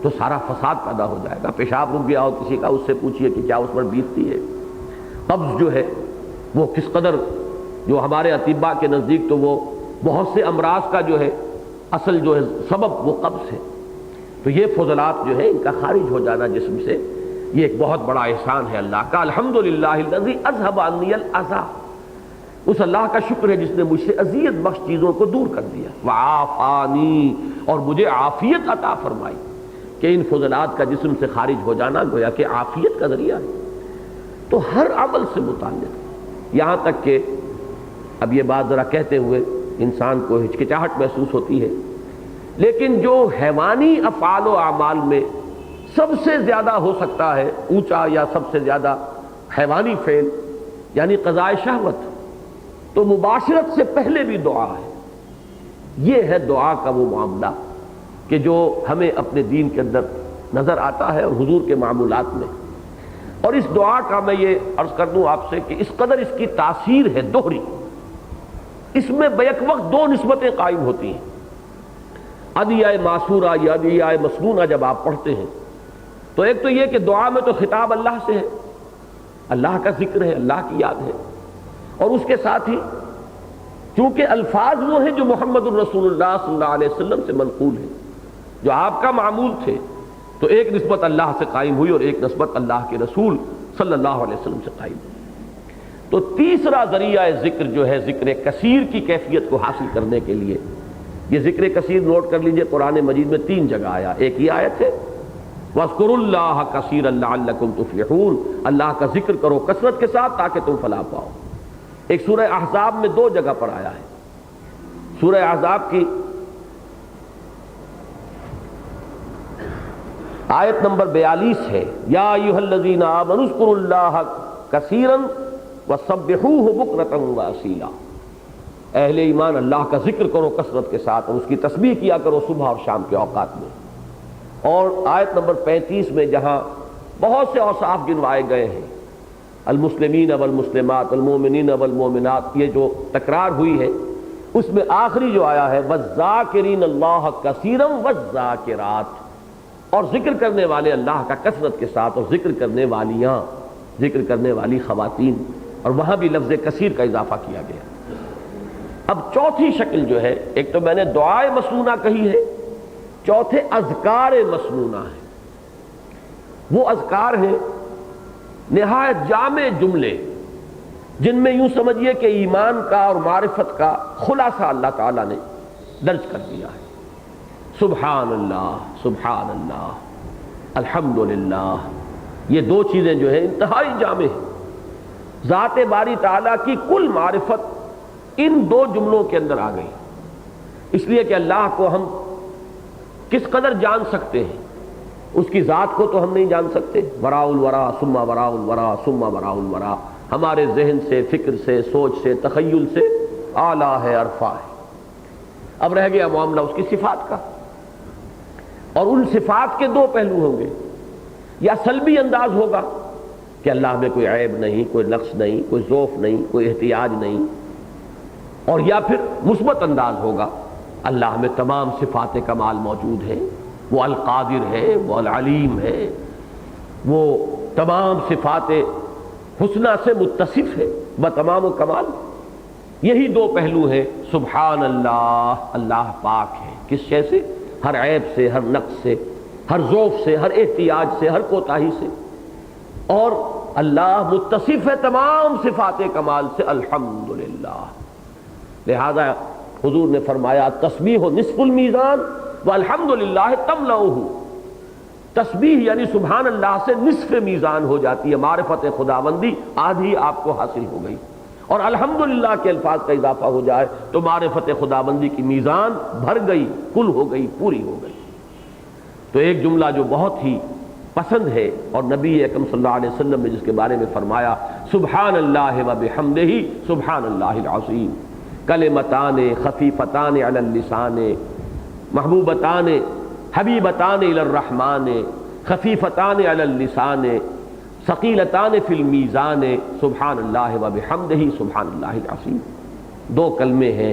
تو سارا فساد پیدا ہو جائے گا۔ پیشاب رک گیا ہو کسی کا، اس سے پوچھئے کہ کیا اس پر بیتتی ہے۔ قبض جو ہے وہ کس قدر، جو ہمارے اطباء کے نزدیک تو وہ بہت سے امراض کا جو ہے اصل جو ہے سبب وہ قبض ہے۔ تو یہ فضلات جو ہے ان کا خارج ہو جانا جسم سے، یہ ایک بہت بڑا احسان ہے اللہ کا۔ الحمدللہ الذی اذھب عنی الاذی، اس اللہ کا شکر ہے جس نے مجھ سے اذیت بخش چیزوں کو دور کر دیا۔ وعافانی، اور مجھے عافیت عطا فرمائی، کہ ان فضلات کا جسم سے خارج ہو جانا گویا کہ عافیت کا ذریعہ ہے۔ تو ہر عمل سے متعلق، یہاں تک کہ اب یہ بات ذرا کہتے ہوئے انسان کو ہچکچاہٹ محسوس ہوتی ہے، لیکن جو حیوانی افعال و اعمال میں سب سے زیادہ ہو سکتا ہے اونچا یا سب سے زیادہ حیوانی فعل یعنی قضاء شہوت، تو مباشرت سے پہلے بھی دعا ہے۔ یہ ہے دعا کا وہ معاملہ کہ جو ہمیں اپنے دین کے اندر نظر آتا ہے اور حضور کے معمولات میں۔ اور اس دعا کا میں یہ عرض کر دوں آپ سے کہ اس قدر اس کی تاثیر ہے دوہری، اس میں بیک وقت دو نسبتیں قائم ہوتی ہیں۔ ادعیہ معصورہ یا ادعیہ مسنونہ جب آپ پڑھتے ہیں تو ایک تو یہ کہ دعا میں تو خطاب اللہ سے ہے، اللہ کا ذکر ہے، اللہ کی یاد ہے، اور اس کے ساتھ ہی چونکہ الفاظ وہ ہیں جو محمد الرسول اللہ صلی اللہ علیہ وسلم سے منقول ہیں، جو آپ کا معمول تھے، تو ایک نسبت اللہ سے قائم ہوئی اور ایک نسبت اللہ کے رسول صلی اللہ علیہ وسلم سے قائم ہوئی۔ تو تیسرا ذریعہ ذکر جو ہے ذکر کثیر کی کیفیت کو حاصل کرنے کے لیے، یہ ذکر کثیر نوٹ کر لیجئے، قرآن مجید میں 3 جگہ آیا۔ ایک یہ آیت ہے وَاذْكُرُوا اللَّهَ كَثِيرًا لَعَلَّكُمْ تُفْلِحُونَ، اللہ کا ذکر کرو کثرت کے ساتھ تاکہ تم فلاح پاؤ۔ ایک سورہ احزاب میں 2 جگہ پر آیا ہے۔ سورہ احزاب کی آیت نمبر 42 ہے، یا ایھا الذین آمنوا اذکروا اللہ کثیرا وسبحوہ بکرۃ واصیلا، اہل ایمان اللہ کا ذکر کرو کثرت کے ساتھ اور اس کی تسبیح کیا کرو صبح اور شام کے اوقات میں۔ اور آیت نمبر 35 میں جہاں بہت سے اوصاف گنوائے گئے ہیں، المسلمین والمسلمات والمؤمنین والمؤمنات، یہ جو تکرار ہوئی ہے، اس میں آخری جو آیا ہے والذاکرین اللہ کثیرا والذاکرات، اور ذکر کرنے والے اللہ کا کثرت کے ساتھ، اور ذکر کرنے والیاں، ذکر کرنے والی خواتین، اور وہاں بھی لفظ کثیر کا اضافہ کیا گیا۔ اب چوتھی شکل جو ہے، ایک تو میں نے دعائے مسنونہ کہی ہے، چوتھے اذکار مسنونہ ہیں۔ وہ اذکار ہیں نہایت جامع جملے جن میں یوں سمجھیے کہ ایمان کا اور معرفت کا خلاصہ اللہ تعالیٰ نے درج کر دیا ہے۔ سبحان اللہ، سبحان اللہ، الحمدللہ، یہ 2 چیزیں جو ہیں انتہائی جامع ہیں۔ ذات باری تعالیٰ کی کل معرفت ان 2 جملوں کے اندر آ گئی، اس لیے کہ اللہ کو ہم کس قدر جان سکتے ہیں، اس کی ذات کو تو ہم نہیں جان سکتے، وراء الورا ثم وراء الورا ثم وراء الورا، ہمارے ذہن سے، فکر سے، سوچ سے، تخیل سے اعلیٰ ہے، عرفہ ہے۔ اب رہ گیا معاملہ اس کی صفات کا، اور ان صفات کے 2 پہلو ہوں گے، یا سلبی انداز ہوگا کہ اللہ میں کوئی عیب نہیں، کوئی نقص نہیں، کوئی ضعف نہیں، کوئی احتیاج نہیں، اور یا پھر مثبت انداز ہوگا اللہ میں تمام صفات کمال موجود ہیں، وہ القادر ہے، وہ العلیم ہے، وہ تمام صفات حسنہ سے متصف ہے بتمام و کمال۔ یہی دو پہلو ہیں. سبحان اللہ، اللہ پاک ہے کس شے سے؟ ہر عیب سے، ہر نقص سے، ہر ضعف سے، ہر احتیاج سے، ہر کوتاہی سے. اور اللہ متصف ہے تمام صفات کمال سے، الحمدللہ. لہذا حضور نے فرمایا تسبیح نصف المیزان والحمدللہ تملؤہ. تسبیح یعنی سبحان اللہ سے نصف میزان ہو جاتی ہے، معرفت خداوندی آدھی آپ کو حاصل ہو گئی، اور الحمدللہ کے الفاظ کا اضافہ ہو جائے تو معرفت خداوندی کی میزان بھر گئی، کل ہو گئی، پوری ہو گئی. تو ایک جملہ جو بہت ہی پسند ہے اور نبی اکرم صلی اللہ علیہ وسلم نے جس کے بارے میں فرمایا سبحان اللہ و بحمدہ سبحان اللہ العظیم، کلمتان خفیفتان علی اللسان محبوبتان حبیبتان الی الرحمن خفیفتان علی اللسان ثقیلتان فی المیزان سبحان اللہ و بحمدہ سبحان اللہ العظیم. دو کلمے ہیں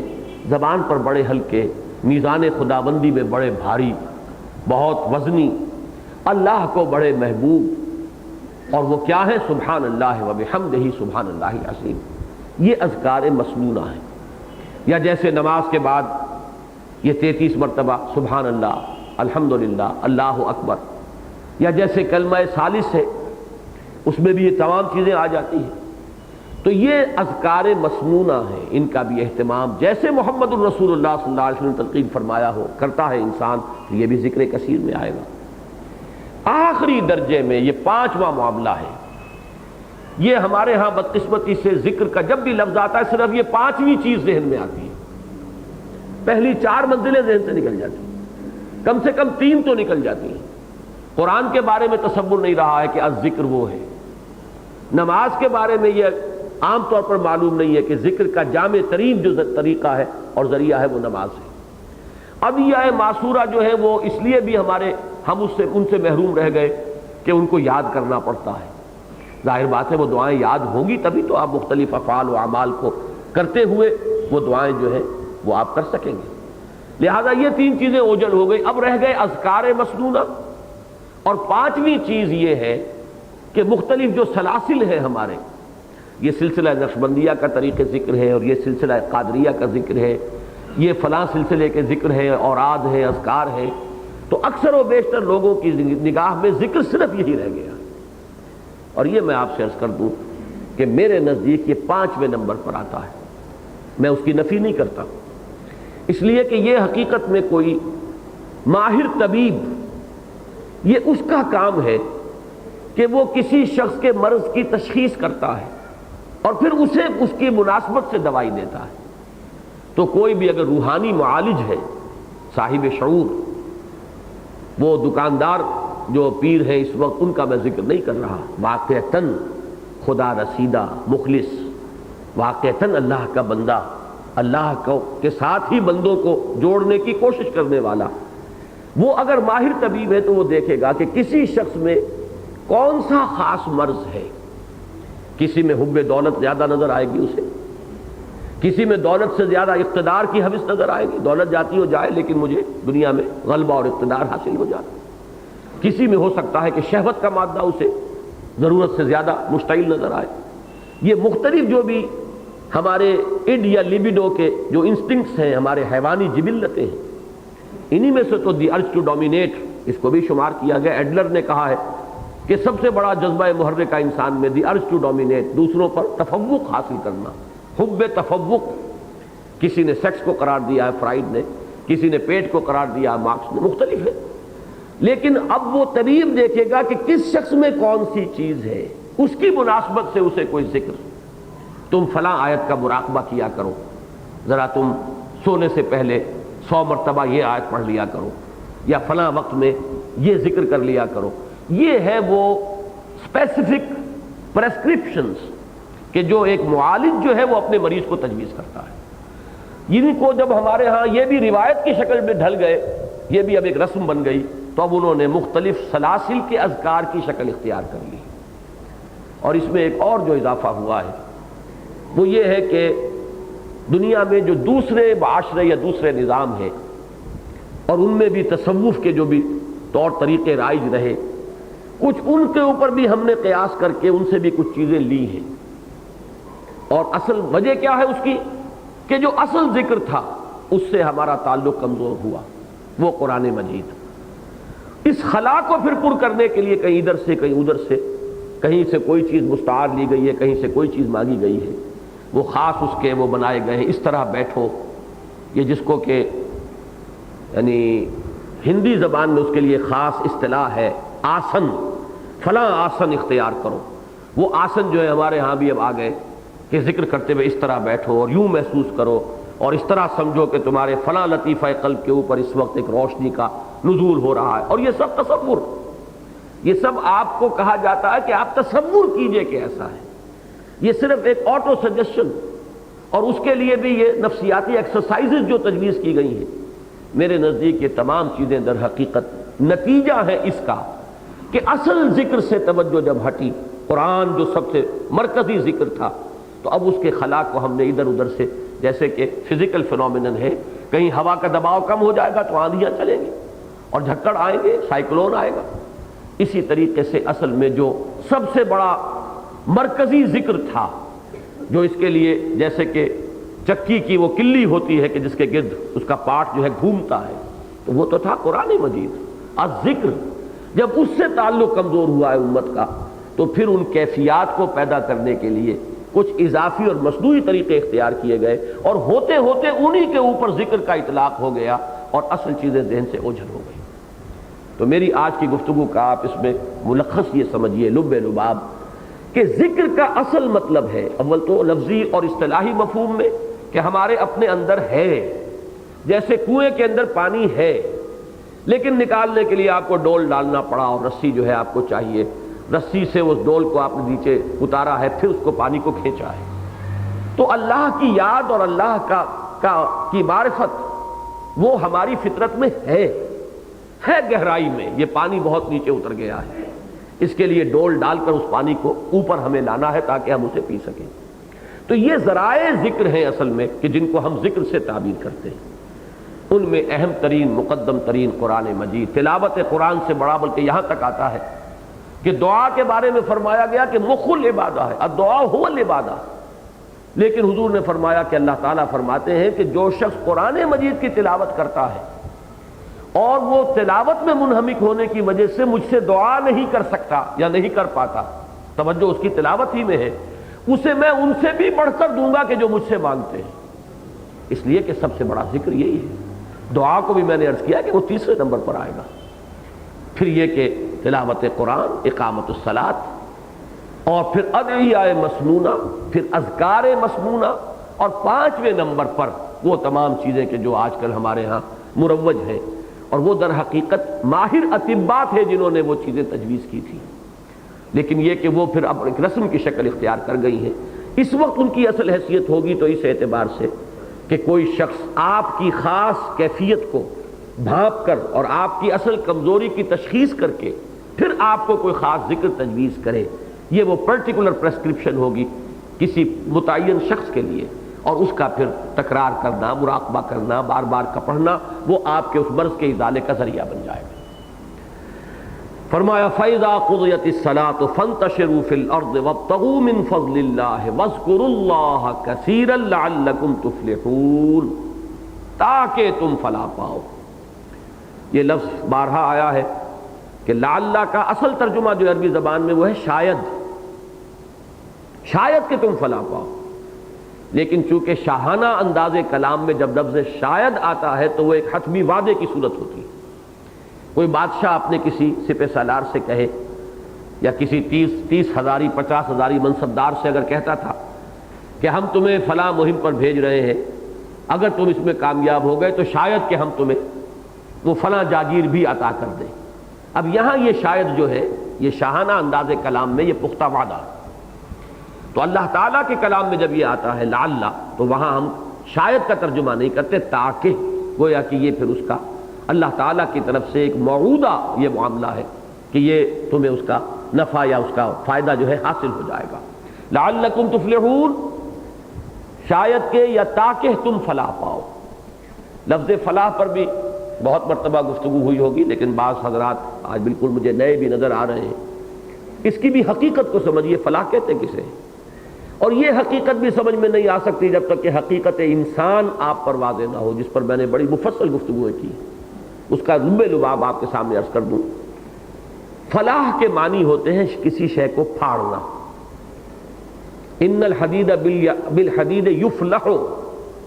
زبان پر بڑے ہلکے، میزان خداوندی میں بڑے بھاری، بہت وزنی، اللہ کو بڑے محبوب. اور وہ کیا ہے؟ سبحان اللہ و بحمدہ سبحان اللہ العظیم. یہ اذکار مسنونہ ہیں. یا جیسے نماز کے بعد یہ 33 مرتبہ سبحان اللہ، الحمدللہ، اللہ اکبر. یا جیسے کلمہ ثالث ہے اس میں بھی یہ تمام چیزیں آ جاتی ہیں. تو یہ اذکار مسنونہ ہیں، ان کا بھی اہتمام جیسے محمد الرسول اللہ صلی اللہ علیہ وسلم نے تلقین فرمایا ہو کرتا ہے انسان، تو یہ بھی ذکر کثیر میں آئے گا. آخری درجے میں یہ 5واں معاملہ ہے. یہ ہمارے ہاں بدقسمتی سے ذکر کا جب بھی لفظ آتا ہے صرف یہ 5ویں چیز ذہن میں آتی ہے. پہلی 4 منزلیں ذہن سے نکل جاتی ہیں، کم سے کم 3 تو نکل جاتی ہیں. قرآن کے بارے میں تصور نہیں رہا ہے کہ الذکر وہ ہے. نماز کے بارے میں یہ عام طور پر معلوم نہیں ہے کہ ذکر کا جامع ترین جو طریقہ ہے اور ذریعہ ہے وہ نماز ہے. ادعیہ معصورہ جو ہے وہ اس لیے بھی ہم ان سے محروم رہ گئے کہ ان کو یاد کرنا پڑتا ہے. ظاہر بات ہے وہ دعائیں یاد ہوں گی تبھی تو آپ مختلف افعال و اعمال کو کرتے ہوئے وہ دعائیں جو ہیں وہ آپ کر سکیں گے. لہذا یہ 3 چیزیں اوجل ہو گئی. اب رہ گئے اذکار مسنونہ. اور 5ویں چیز یہ ہے کہ مختلف جو سلاسل ہیں ہمارے، یہ سلسلہ نقشبندیہ کا طریق ذکر ہے، اور یہ سلسلہ قادریہ کا ذکر ہے، یہ فلاں سلسلے کے ذکر ہے، اوراد ہے، اذکار ہے. تو اکثر و بیشتر لوگوں کی نگاہ میں ذکر صرف یہی رہ گیا. اور یہ میں آپ سے عرض کر دوں کہ میرے نزدیک یہ 5ویں نمبر پر آتا ہے. میں اس کی نفی نہیں کرتا، اس لیے کہ یہ حقیقت میں کوئی ماہر طبیب، یہ اس کا کام ہے کہ وہ کسی شخص کے مرض کی تشخیص کرتا ہے اور پھر اسے اس کی مناسبت سے دوائی دیتا ہے. تو کوئی بھی اگر روحانی معالج ہے، صاحب شعور، وہ دکاندار جو پیر ہیں اس وقت ان کا میں ذکر نہیں کر رہا، واقعتاً خدا رسیدہ مخلص، واقعتاً اللہ کا بندہ، اللہ کے ساتھ ہی بندوں کو جوڑنے کی کوشش کرنے والا، وہ اگر ماہر طبیب ہے تو وہ دیکھے گا کہ کسی شخص میں کون سا خاص مرض ہے. کسی میں حب دولت زیادہ نظر آئے گی اسے، کسی میں دولت سے زیادہ اقتدار کی حوث نظر آئے گی، دولت جاتی ہو جائے لیکن مجھے دنیا میں غلبہ اور اقتدار حاصل ہو جائے. کسی میں ہو سکتا ہے کہ شہوت کا مادہ اسے ضرورت سے زیادہ مشتعل نظر آئے. یہ مختلف جو بھی ہمارے اڈ یا لیبیڈو کے جو انسٹنکٹس ہیں، ہمارے حیوانی جبلتیں ہیں، انہی میں سے تو دی ارج ٹو ڈومینیٹ اس کو بھی شمار کیا گیا. ایڈلر نے کہا ہے کہ سب سے بڑا جذبہ محرکہ انسان میں دی ارج ٹو ڈومینیٹ، دوسروں پر تفوق حاصل کرنا، حب تفوق. کسی نے سیکس کو قرار دیا ہے فرائڈ نے، کسی نے پیٹ کو قرار دیا مارکس نے، مختلف ہے. لیکن اب وہ طبیب دیکھے گا کہ کس شخص میں کون سی چیز ہے، اس کی مناسبت سے اسے کوئی ذکر. تم فلاں آیت کا مراقبہ کیا کرو، ذرا تم سونے سے پہلے 100 مرتبہ یہ آیت پڑھ لیا کرو، یا فلاں وقت میں یہ ذکر کر لیا کرو. یہ ہے وہ اسپیسیفک پریسکرپشنز کہ جو ایک معالج جو ہے وہ اپنے مریض کو تجویز کرتا ہے. ان کو جب ہمارے ہاں یہ بھی روایت کی شکل میں ڈھل گئے، یہ بھی اب ایک رسم بن گئی، تو اب انہوں نے مختلف سلاسل کے اذکار کی شکل اختیار کر لی. اور اس میں ایک اور جو اضافہ ہوا ہے وہ یہ ہے کہ دنیا میں جو دوسرے معاشرے یا دوسرے نظام ہیں، اور ان میں بھی تصوف کے جو بھی طور طریقے رائج رہے، کچھ ان کے اوپر بھی ہم نے قیاس کر کے ان سے بھی کچھ چیزیں لی ہیں. اور اصل وجہ کیا ہے اس کی؟ کہ جو اصل ذکر تھا اس سے ہمارا تعلق کمزور ہوا، وہ قرآن مجید۔ اس خلا کو پھر پر کرنے کے لیے کہیں ادھر سے کہیں ادھر سے، کہیں سے کوئی چیز مستعار لی گئی ہے، کہیں سے کوئی چیز مانگی گئی ہے، وہ خاص اس کے وہ بنائے گئے ہیں، اس طرح بیٹھو، یہ جس کو کہ یعنی ہندی زبان میں اس کے لیے خاص اصطلاح ہے آسن، فلاں آسن اختیار کرو۔ وہ آسن جو ہے ہمارے ہاں بھی اب آ گئے کہ ذکر کرتے ہوئے اس طرح بیٹھو اور یوں محسوس کرو اور اس طرح سمجھو کہ تمہارے فلاں لطیفہ قلب کے اوپر اس وقت ایک روشنی کا نزول ہو رہا ہے، اور یہ سب تصور، یہ سب آپ کو کہا جاتا ہے کہ آپ تصور کیجئے کہ ایسا ہے۔ یہ صرف ایک آٹو سجیشن، اور اس کے لیے بھی یہ نفسیاتی ایکسرسائزز جو تجویز کی گئی ہیں، میرے نزدیک یہ تمام چیزیں در حقیقت نتیجہ ہے اس کا کہ اصل ذکر سے توجہ جب ہٹی، قرآن جو سب سے مرکزی ذکر تھا، تو اب اس کے خلا کو ہم نے ادھر ادھر سے، جیسے کہ فزیکل فینومینن ہے، کہیں ہوا کا دباؤ کم ہو جائے گا تو آندھیاں چلیں گی اور جھکڑ آئیں گے، سائیکلون آئے گا، اسی طریقے سے اصل میں جو سب سے بڑا مرکزی ذکر تھا، جو اس کے لیے جیسے کہ چکی کی وہ کلی ہوتی ہے کہ جس کے گرد اس کا پارٹ جو ہے گھومتا ہے، تو وہ تو تھا قرآن مجید۔ الذکر جب اس سے تعلق کمزور ہوا ہے امت کا، تو پھر ان کیفیات کو پیدا کرنے کے لیے کچھ اضافی اور مصنوعی طریقے اختیار کیے گئے، اور ہوتے ہوتے انہی کے اوپر ذکر کا اطلاق ہو گیا اور اصل چیزیں ذہن سے اوجھل ہو گئی۔ تو میری آج کی گفتگو کا آپ اس میں ملخص یہ سمجھیے، لب لباب، کہ ذکر کا اصل مطلب ہے اول تو لفظی اور اصطلاحی مفہوم میں کہ ہمارے اپنے اندر ہے، جیسے کنویں کے اندر پانی ہے لیکن نکالنے کے لیے آپ کو ڈول ڈالنا پڑا اور رسی جو ہے آپ کو چاہیے، رسی سے اس ڈول کو آپ نے نیچے اتارا ہے، پھر اس کو پانی کو کھینچا ہے۔ تو اللہ کی یاد اور اللہ کی معرفت وہ ہماری فطرت میں ہے گہرائی میں، یہ پانی بہت نیچے اتر گیا ہے، اس کے لیے ڈول ڈال کر اس پانی کو اوپر ہمیں لانا ہے تاکہ ہم اسے پی سکیں۔ تو یہ ذرائع ذکر ہیں اصل میں کہ جن کو ہم ذکر سے تعبیر کرتے ہیں، ان میں اہم ترین مقدم ترین قرآن مجید، تلاوت قرآن سے بڑا، بلکہ یہاں تک آتا ہے کہ دعا کے بارے میں فرمایا گیا کہ مخ العبادہ ہے، الدعاء هو العبادہ، لیکن حضور نے فرمایا کہ اللہ تعالیٰ فرماتے ہیں کہ جو شخص قرآن مجید کی تلاوت کرتا ہے اور وہ تلاوت میں منہمک ہونے کی وجہ سے مجھ سے دعا نہیں کر سکتا یا نہیں کر پاتا، توجہ اس کی تلاوت ہی میں ہے، اسے میں ان سے بھی بڑھ کر دوں گا کہ جو مجھ سے مانگتے ہیں۔ اس لیے کہ سب سے بڑا ذکر یہی ہے۔ دعا کو بھی میں نے عرض کیا کہ وہ تیسرے نمبر پر آئے گا، پھر یہ کہ تلاوت قرآن، اقامت الصلاۃ، اور پھر ادعیہ مسنونہ، پھر اذکار مسنونہ، اور پانچویں نمبر پر وہ تمام چیزیں کہ جو آج کل ہمارے ہاں مروج ہیں، اور وہ در حقیقت ماہر اطباء تھے جنہوں نے وہ چیزیں تجویز کی تھی، لیکن یہ کہ وہ پھر اب ایک رسم کی شکل اختیار کر گئی ہیں۔ اس وقت ان کی اصل حیثیت ہوگی تو اس اعتبار سے کہ کوئی شخص آپ کی خاص کیفیت کو بھانپ کر اور آپ کی اصل کمزوری کی تشخیص کر کے پھر آپ کو کوئی خاص ذکر تجویز کرے، یہ وہ پرٹیکولر پرسکرپشن ہوگی کسی متعین شخص کے لیے، اور اس کا پھر تکرار کرنا، مراقبہ کرنا، بار بار کا پڑھنا، وہ آپ کے اس مرض کے ازالے کا ذریعہ بن جائے گا۔ فرمایا فَإِذَا قُضِيَتِ الصَّلَاةُ فَانتَشِرُوا فِي الْأَرْضِ وَابْتَغُوا مِنْ فَضْلِ اللَّهِ وَاذْكُرُوا اللَّهَ كَثِيرًا لَعَلَّكُمْ تُفْلِحُونَ، تاکہ تم فلاح پاؤ۔ یہ لفظ بارہا آیا ہے کہ لعلہ کا اصل ترجمہ جو عربی زبان میں وہ ہے شاید، شاید کہ تم فلاح پاؤ، لیکن چونکہ شاہانہ انداز کلام میں جب لفظ شاید آتا ہے تو وہ ایک حتمی وعدے کی صورت ہوتی ہے۔ کوئی بادشاہ اپنے کسی سپہ سالار سے کہے یا کسی 30 ہزاری 50 ہزاری منصبدار سے اگر کہتا تھا کہ ہم تمہیں فلاں مہم پر بھیج رہے ہیں، اگر تم اس میں کامیاب ہو گئے تو شاید کہ ہم تمہیں وہ فلاں جاگیر بھی عطا کر دیں۔ اب یہاں یہ شاید جو ہے یہ شاہانہ انداز کلام میں یہ پختہ وعدہ، تو اللہ تعالیٰ کے کلام میں جب یہ آتا ہے لعلہ، تو وہاں ہم شاید کا ترجمہ نہیں کرتے، تاکہ، گویا کہ یہ پھر اس کا اللہ تعالیٰ کی طرف سے ایک موعودہ یہ معاملہ ہے کہ یہ تمہیں اس کا نفع یا اس کا فائدہ جو ہے حاصل ہو جائے گا۔ لعلکم تفلحون، شاید کہ یا تاکہ تم فلاح پاؤ۔ لفظ فلاح پر بھی بہت مرتبہ گفتگو ہوئی ہوگی، لیکن بعض حضرات آج بالکل مجھے نئے بھی نظر آ رہے ہیں۔ اس کی بھی حقیقت کو سمجھیے، فلاح کہتے کسے ہیں؟ اور یہ حقیقت بھی سمجھ میں نہیں آ سکتی جب تک کہ حقیقت انسان آپ پر واضح نہ ہو، جس پر میں نے بڑی مفصل گفتگو کی، اس کا لب لباب آپ کے سامنے عرض کر دوں۔ فلاح کے معنی ہوتے ہیں کسی شے کو پھاڑنا۔ ان الحدید بالحدید یفلح،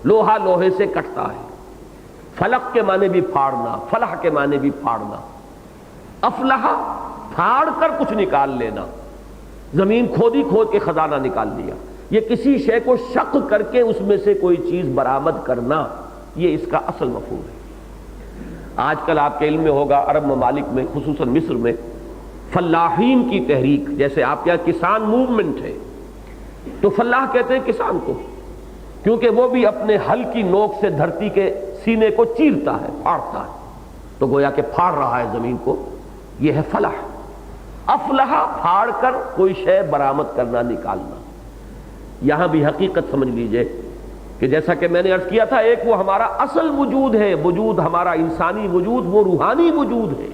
لوہا لوہے سے کٹتا ہے۔ فلق کے معنی بھی پھاڑنا، فلح کے معنی بھی پھاڑنا۔ افلح پھاڑ کر کچھ نکال لینا، زمین کھودی کھود کے خزانہ نکال لیا۔ یہ کسی شے کو شق کر کے اس میں سے کوئی چیز برآمد کرنا، یہ اس کا اصل مفہوم ہے۔ آج کل آپ کے علم میں ہوگا عرب ممالک میں، خصوصاً مصر میں، فلاحین کی تحریک، جیسے آپ کے یہاں کسان موومنٹ ہے، تو فلاح کہتے ہیں کسان کو، کیونکہ وہ بھی اپنے ہل کی نوک سے دھرتی کے سینے کو چیرتا ہے، پھاڑتا ہے، تو گویا کہ پھاڑ رہا ہے زمین کو، یہ ہے فلاح۔ افلح پھاڑ کر کوئی شے برآمد کرنا، نکالنا۔ یہاں بھی حقیقت سمجھ لیجئے کہ جیسا کہ میں نے عرض کیا تھا، ایک وہ ہمارا اصل وجود ہے، وجود ہمارا انسانی وجود، وہ روحانی وجود ہے،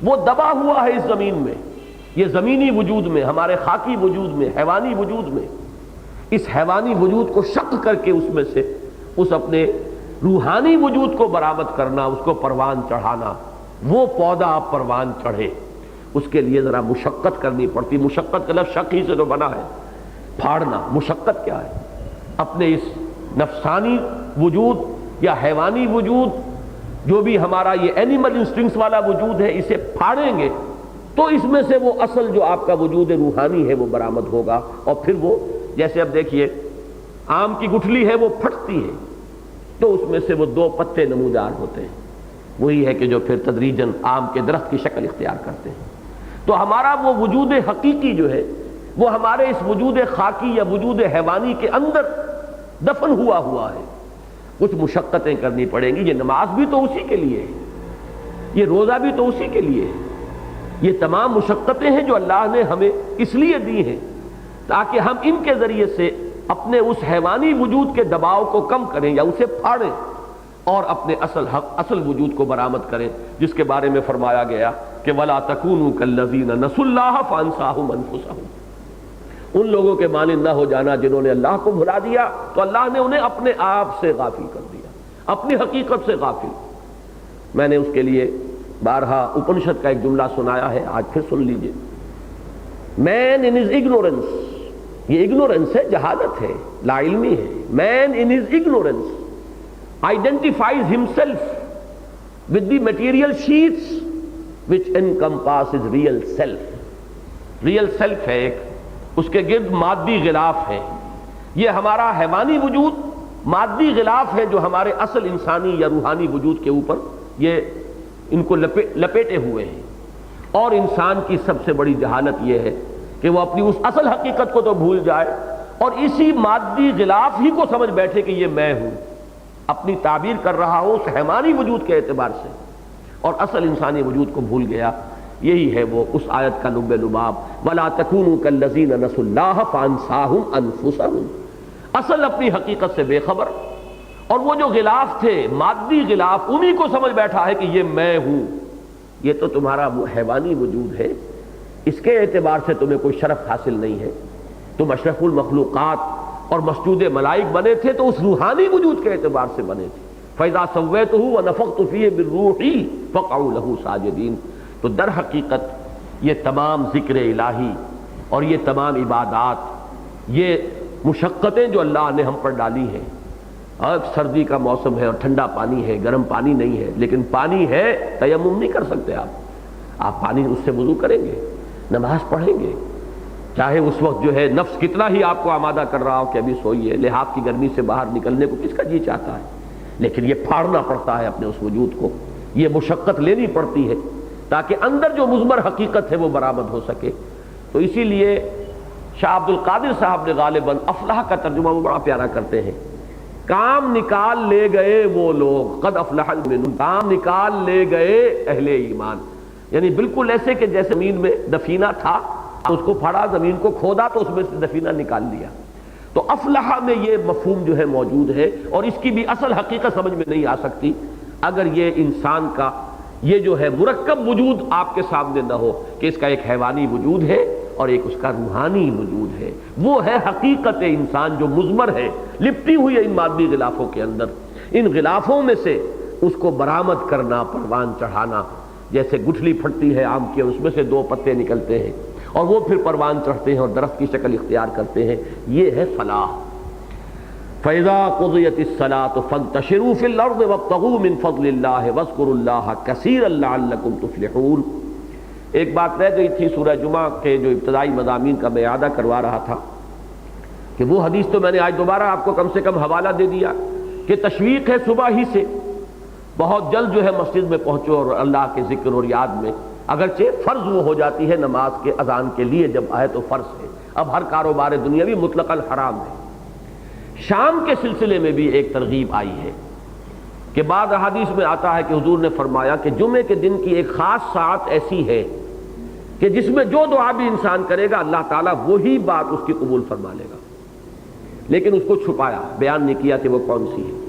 وہ دبا ہوا ہے اس زمین میں، یہ زمینی وجود میں، ہمارے خاکی وجود میں، حیوانی وجود میں۔ اس حیوانی وجود کو شق کر کے اس میں سے اس اپنے روحانی وجود کو برآمد کرنا، اس کو پروان چڑھانا۔ وہ پودا اب پروان چڑھے، اس کے لیے ذرا مشقت کرنی پڑتی۔ مشقت کا لفظ شق ہی سے تو بنا ہے، پھاڑنا۔ مشقت کیا ہے؟ اپنے اس نفسانی وجود یا حیوانی وجود، جو بھی ہمارا یہ اینیمل انسٹنکٹس والا وجود ہے، اسے پھاڑیں گے تو اس میں سے وہ اصل جو آپ کا وجود روحانی ہے وہ برآمد ہوگا۔ اور پھر وہ، جیسے اب دیکھیے آم کی گٹھلی ہے، وہ پھٹتی ہے تو اس میں سے وہ 2 پتے نمودار ہوتے ہیں، وہی ہے کہ جو پھر تدریجاً آم کے درخت کی شکل اختیار کرتے ہیں۔ تو ہمارا وہ وجود حقیقی جو ہے، وہ ہمارے اس وجود خاکی یا وجود حیوانی کے اندر دفن ہوا ہے۔ کچھ مشقتیں کرنی پڑیں گی۔ یہ نماز بھی تو اسی کے لیے ہے، یہ روزہ بھی تو اسی کے لیے ہے۔ یہ تمام مشقتیں ہیں جو اللہ نے ہمیں اس لیے دی ہیں تاکہ ہم ان کے ذریعے سے اپنے اس حیوانی وجود کے دباؤ کو کم کریں یا اسے پھاڑیں اور اپنے اصل وجود کو برآمد کریں، جس کے بارے میں فرمایا گیا کہ وَلَا تَكُونُوا كَالَّذِينَ نَسُوا اللَّهَ فَأَنسَاهُمْ أَنفُسَهُمْ۔ ان لوگوں کے مانند نہ ہو جانا جنہوں نے اللہ کو بھلا دیا تو اللہ نے انہیں اپنے آپ سے غافل کر دیا، اپنی حقیقت سے غافل۔ میں نے اس کے لیے بارہا اپنشد کا ایک جملہ سنایا ہے، آج پھر سن لیجئے۔ مین ان ہز اگنورنس، یہ اگنورنس ہے، جہالت ہے، لا علمی ہے۔ Man in his ignorance identifies himself with the material sheets which encompasses real self۔ real self ہے ایک، اس کے گرد مادی غلاف ہے۔ یہ ہمارا حیوانی وجود مادی غلاف ہے جو ہمارے اصل انسانی یا روحانی وجود کے اوپر یہ ان کو لپیٹے ہوئے ہیں۔ اور انسان کی سب سے بڑی جہالت یہ ہے کہ وہ اپنی اس اصل حقیقت کو تو بھول جائے اور اسی مادی غلاف ہی کو سمجھ بیٹھے کہ یہ میں ہوں، اپنی تعبیر کر رہا ہوں اس حیوانی وجود کے اعتبار سے، اور اصل انسانی وجود کو بھول گیا۔ یہی ہے وہ اس آیت کا لب لباب، وَلَا تَكُونُوا كَالَّذِينَ نَسُوا اللَّهَ فَأَنسَاهُمْ أَنفُسَهُمْ۔ اصل اپنی حقیقت سے بے خبر، اور وہ جو غلاف تھے مادی غلاف، انہی کو سمجھ بیٹھا ہے کہ یہ میں ہوں۔ یہ تو تمہارا وہ حیوانی وجود ہے، اس کے اعتبار سے تمہیں کوئی شرف حاصل نہیں ہے۔ تم اشرف المخلوقات اور مسجود ملائک بنے تھے تو اس روحانی وجود کے اعتبار سے بنے تھے۔ فَإِذَا سَوَّيْتُهُ وَنَفَخْتُ فِيهِ مِن رُّوحِي فَقَعُوا لَهُ سَاجِدِينَ۔ تو در حقیقت یہ تمام ذکر الہی اور یہ تمام عبادات، یہ مشقتیں جو اللہ نے ہم پر ڈالی ہیں، اب سردی کا موسم ہے اور ٹھنڈا پانی ہے، گرم پانی نہیں ہے، لیکن پانی ہے، تیمم نہیں کر سکتے آپ پانی اس سے وضو کریں گے، نماز پڑھیں گے، چاہے اس وقت جو ہے نفس کتنا ہی آپ کو آمادہ کر رہا ہو کہ ابھی سوئیے، لحاف کی گرمی سے باہر نکلنے کو کس کا جی چاہتا ہے، لیکن یہ پھاڑنا پڑتا ہے اپنے اس وجود کو، یہ مشقت لینی پڑتی ہے تاکہ اندر جو مضمر حقیقت ہے وہ برآمد ہو سکے۔ تو اسی لیے شاہ عبد القادر صاحب نے غالباً افلاح کا ترجمہ وہ بڑا پیارا کرتے ہیں، کام نکال لے گئے وہ لوگ، قد افلح المؤمنون، کام نکال لے گئے اہل ایمان، یعنی بالکل ایسے کہ جیسے زمین میں دفینہ تھا، اس کو پھاڑا، زمین کو کھودا تو اس میں سے دفینہ نکال لیا۔ تو افلح میں یہ مفہوم جو ہے موجود ہے، اور اس کی بھی اصل حقیقت سمجھ میں نہیں آ سکتی اگر یہ انسان کا یہ جو ہے مرکب وجود آپ کے سامنے نہ ہو کہ اس کا ایک حیوانی وجود ہے اور ایک اس کا روحانی وجود ہے، وہ ہے حقیقت انسان جو مضمر ہے، لپٹی ہوئی ہے ان مادی غلافوں کے اندر۔ ان غلافوں میں سے اس کو برآمد کرنا، پروان چڑھانا، جیسے گٹھلی پھٹتی ہے آم کی اور اس میں سے 2 پتے نکلتے ہیں اور وہ پھر پروان چڑھتے ہیں اور درخت کی شکل اختیار کرتے ہیں، یہ ہے فلاح۔ فَإِذَا قُضِيَتِ الصَّلَاةُ فَانتَشِرُوا فِي الْأَرْضِ وَابْتَغُوا مِنْ فَضْلِ اللَّهِ وَاذْكُرُوا اللَّهَ كَثِيرًا لَعَلَّكُمْ تُفْلِحُونَ۔ ایک بات رہ گئی تھی سورہ جمعہ کے جو ابتدائی مضامین کا میں اعادہ کروا رہا تھا کہ وہ حدیث تو میں نے آج دوبارہ آپ کو کم سے کم حوالہ دے دیا کہ تشویق ہے صبح ہی سے، بہت جلد جو ہے مسجد میں پہنچو اور اللہ کے ذکر اور یاد میں، اگرچہ فرض وہ ہو جاتی ہے نماز کے اذان کے لیے جب آئے تو فرض ہے، اب ہر کاروبار دنیاوی مطلقاً حرام ہے۔ شام کے سلسلے میں بھی ایک ترغیب آئی ہے کہ بعض احادیث میں آتا ہے کہ حضور نے فرمایا کہ جمعے کے دن کی ایک خاص ساعت ایسی ہے کہ جس میں جو دعا بھی انسان کرے گا اللہ تعالیٰ وہی بات اس کی قبول فرما لے گا، لیکن اس کو چھپایا، بیان نہیں کیا کہ وہ کون سی ہے۔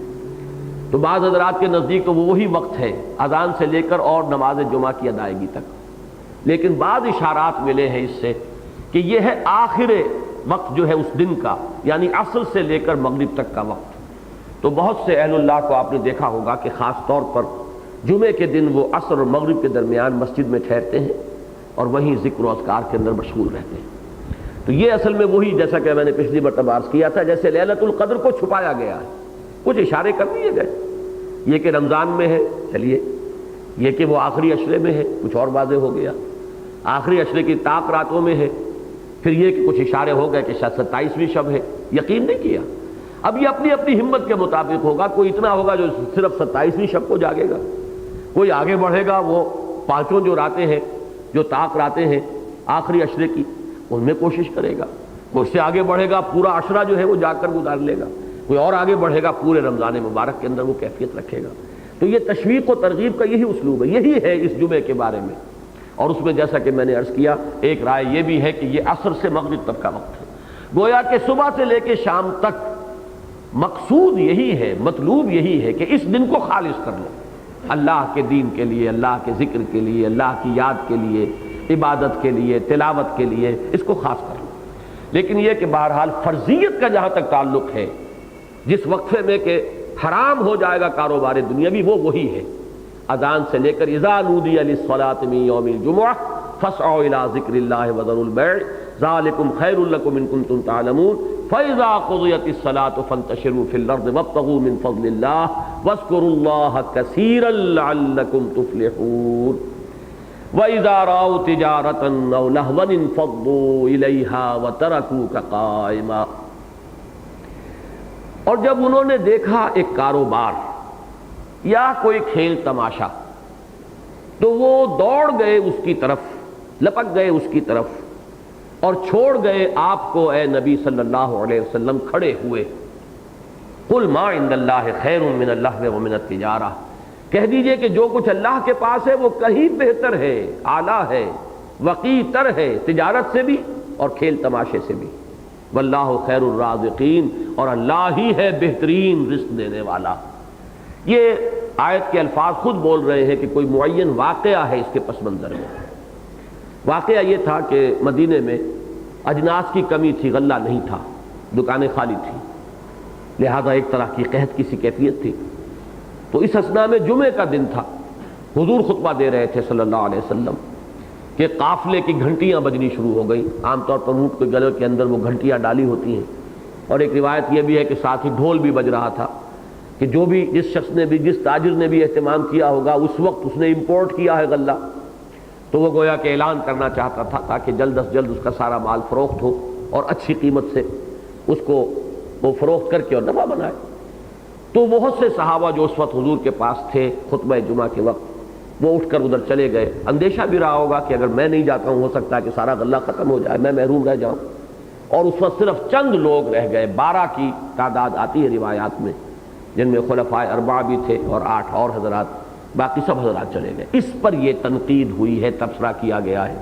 تو بعض حضرات کے نزدیک تو وہ وہی وقت ہے اذان سے لے کر اور نماز جمعہ کی ادائیگی تک، لیکن بعض اشارات ملے ہیں اس سے کہ یہ ہے آخر وقت جو ہے اس دن کا، یعنی عصر سے لے کر مغرب تک کا وقت۔ تو بہت سے اہل اللہ کو آپ نے دیکھا ہوگا کہ خاص طور پر جمعے کے دن وہ عصر اور مغرب کے درمیان مسجد میں ٹھہرتے ہیں اور وہیں ذکر و اذکار کے اندر مشغول رہتے ہیں۔ تو یہ اصل میں وہی، جیسا کہ میں نے پچھلی مرتبہ عرض کیا تھا، جیسے لیلۃ القدر کو چھپایا گیا ہے، کچھ اشارے کر دیے گئے، یہ کہ رمضان میں ہے چلیے، یہ کہ وہ آخری عشرے میں ہے کچھ اور واضح ہو گیا، آخری عشرے کی طاق راتوں میں ہے، پھر یہ کہ کچھ اشارے ہو گئے کہ شاید 27ویں شب ہے، یقین نہیں کیا۔ اب یہ اپنی اپنی ہمت کے مطابق ہوگا، کوئی اتنا ہوگا جو صرف 27ویں شب کو جاگے گا، کوئی آگے بڑھے گا وہ 5 جو راتیں ہیں، جو طاق راتیں ہیں آخری عشرے کی، ان میں کوشش کرے گا، کوئی اس سے آگے بڑھے گا پورا عشرہ جو ہے وہ جا کر گزار لے گا، کوئی اور آگے بڑھے گا پورے رمضان مبارک کے اندر وہ کیفیت رکھے گا۔ تو یہ تشویق و ترغیب کا یہی اسلوب ہے، یہی ہے اس جمعے کے بارے میں۔ اور اس میں جیسا کہ میں نے عرض کیا، ایک رائے یہ بھی ہے کہ یہ عصر سے مغرب تک کا وقت ہے، گویا کہ صبح سے لے کے شام تک مقصود یہی ہے، مطلوب یہی ہے کہ اس دن کو خالص کر لو اللہ کے دین کے لیے، اللہ کے ذکر کے لیے، اللہ کی یاد کے لیے، عبادت کے لیے، تلاوت کے لیے، اس کو خاص کر لو۔ لیکن یہ کہ بہرحال فرضیت کا جہاں تک تعلق ہے، جس وقفے میں کہ حرام ہو جائے گا کاروبار دنیاوی، وہ وہی ہے اذان سے لے کر اذا نودی للصلاۃ من یوم الجمعہ فاسعوا الی ذکر اللہ وذروا البیع ذلکم خیر لکم ان کنتم تعلمون فاذا قضیت الصلاۃ فانتشروا فی الارض وابتغوا من فضل اللہ واذکروا اللہ کثیرا لعلکم تفلحون وَإِذَا رَأَوْا تِجَارَةً أَوْ لَهْوًا انفضوا إِلَيْهَا وَتَرَكُوكَ قَائِمًا۔ اور جب انہوں نے دیکھا ایک کاروبار یا کوئی کھیل تماشا تو وہ دوڑ گئے اس کی طرف، لپک گئے اس کی طرف اور چھوڑ گئے آپ کو اے نبی صلی اللہ علیہ وسلم کھڑے ہوئے۔ قُلْ مَا عِندَ اللَّهِ خَيْرٌ مِّنَ اللَّهْوِ وَمِنَ التِّجَارَةِ، کہہ دیجئے کہ جو کچھ اللہ کے پاس ہے وہ کہیں بہتر ہے، اعلیٰ ہے، وقی تر ہے، تجارت سے بھی اور کھیل تماشے سے بھی۔ واللہ خیر الرازقین، اور اللہ ہی ہے بہترین رزق دینے والا۔ یہ آیت کے الفاظ خود بول رہے ہیں کہ کوئی معین واقعہ ہے اس کے پس منظر میں۔ واقعہ یہ تھا کہ مدینے میں اجناس کی کمی تھی، غلہ نہیں تھا، دکانیں خالی تھیں، لہذا ایک طرح کی قحط کی سی کیفیت تھی۔ تو اس اثنا میں جمعے کا دن تھا، حضور خطبہ دے رہے تھے صلی اللہ علیہ وسلم کہ قافلے کی گھنٹیاں بجنی شروع ہو گئیں۔ عام طور پر اونٹ کے گلے کے اندر وہ گھنٹیاں ڈالی ہوتی ہیں، اور ایک روایت یہ بھی ہے کہ ساتھ ہی ڈھول بھی بج رہا تھا کہ جو بھی جس شخص نے بھی، جس تاجر نے بھی اہتمام کیا ہوگا، اس وقت اس نے امپورٹ کیا ہے غلہ، تو وہ گویا کہ اعلان کرنا چاہتا تھا تاکہ جلد از جلد اس کا سارا مال فروخت ہو اور اچھی قیمت سے اس کو وہ فروخت کر کے اور نفع بنائے۔ تو بہت سے صحابہ جو اس وقت حضور کے پاس تھے خطبہ جمعہ کے وقت، وہ اٹھ کر ادھر چلے گئے۔ اندیشہ بھی رہا ہوگا کہ اگر میں نہیں جاتا ہوں ہو سکتا ہے کہ سارا غلہ ختم ہو جائے، میں محروم رہ جاؤں۔ اور اس وقت صرف چند لوگ رہ گئے، 12 کی تعداد آتی ہے روایات میں، جن میں خلفائے اربعہ بھی تھے اور 8 اور حضرات، باقی سب حضرات چلے گئے۔ اس پر یہ تنقید ہوئی ہے، تبصرہ کیا گیا ہے۔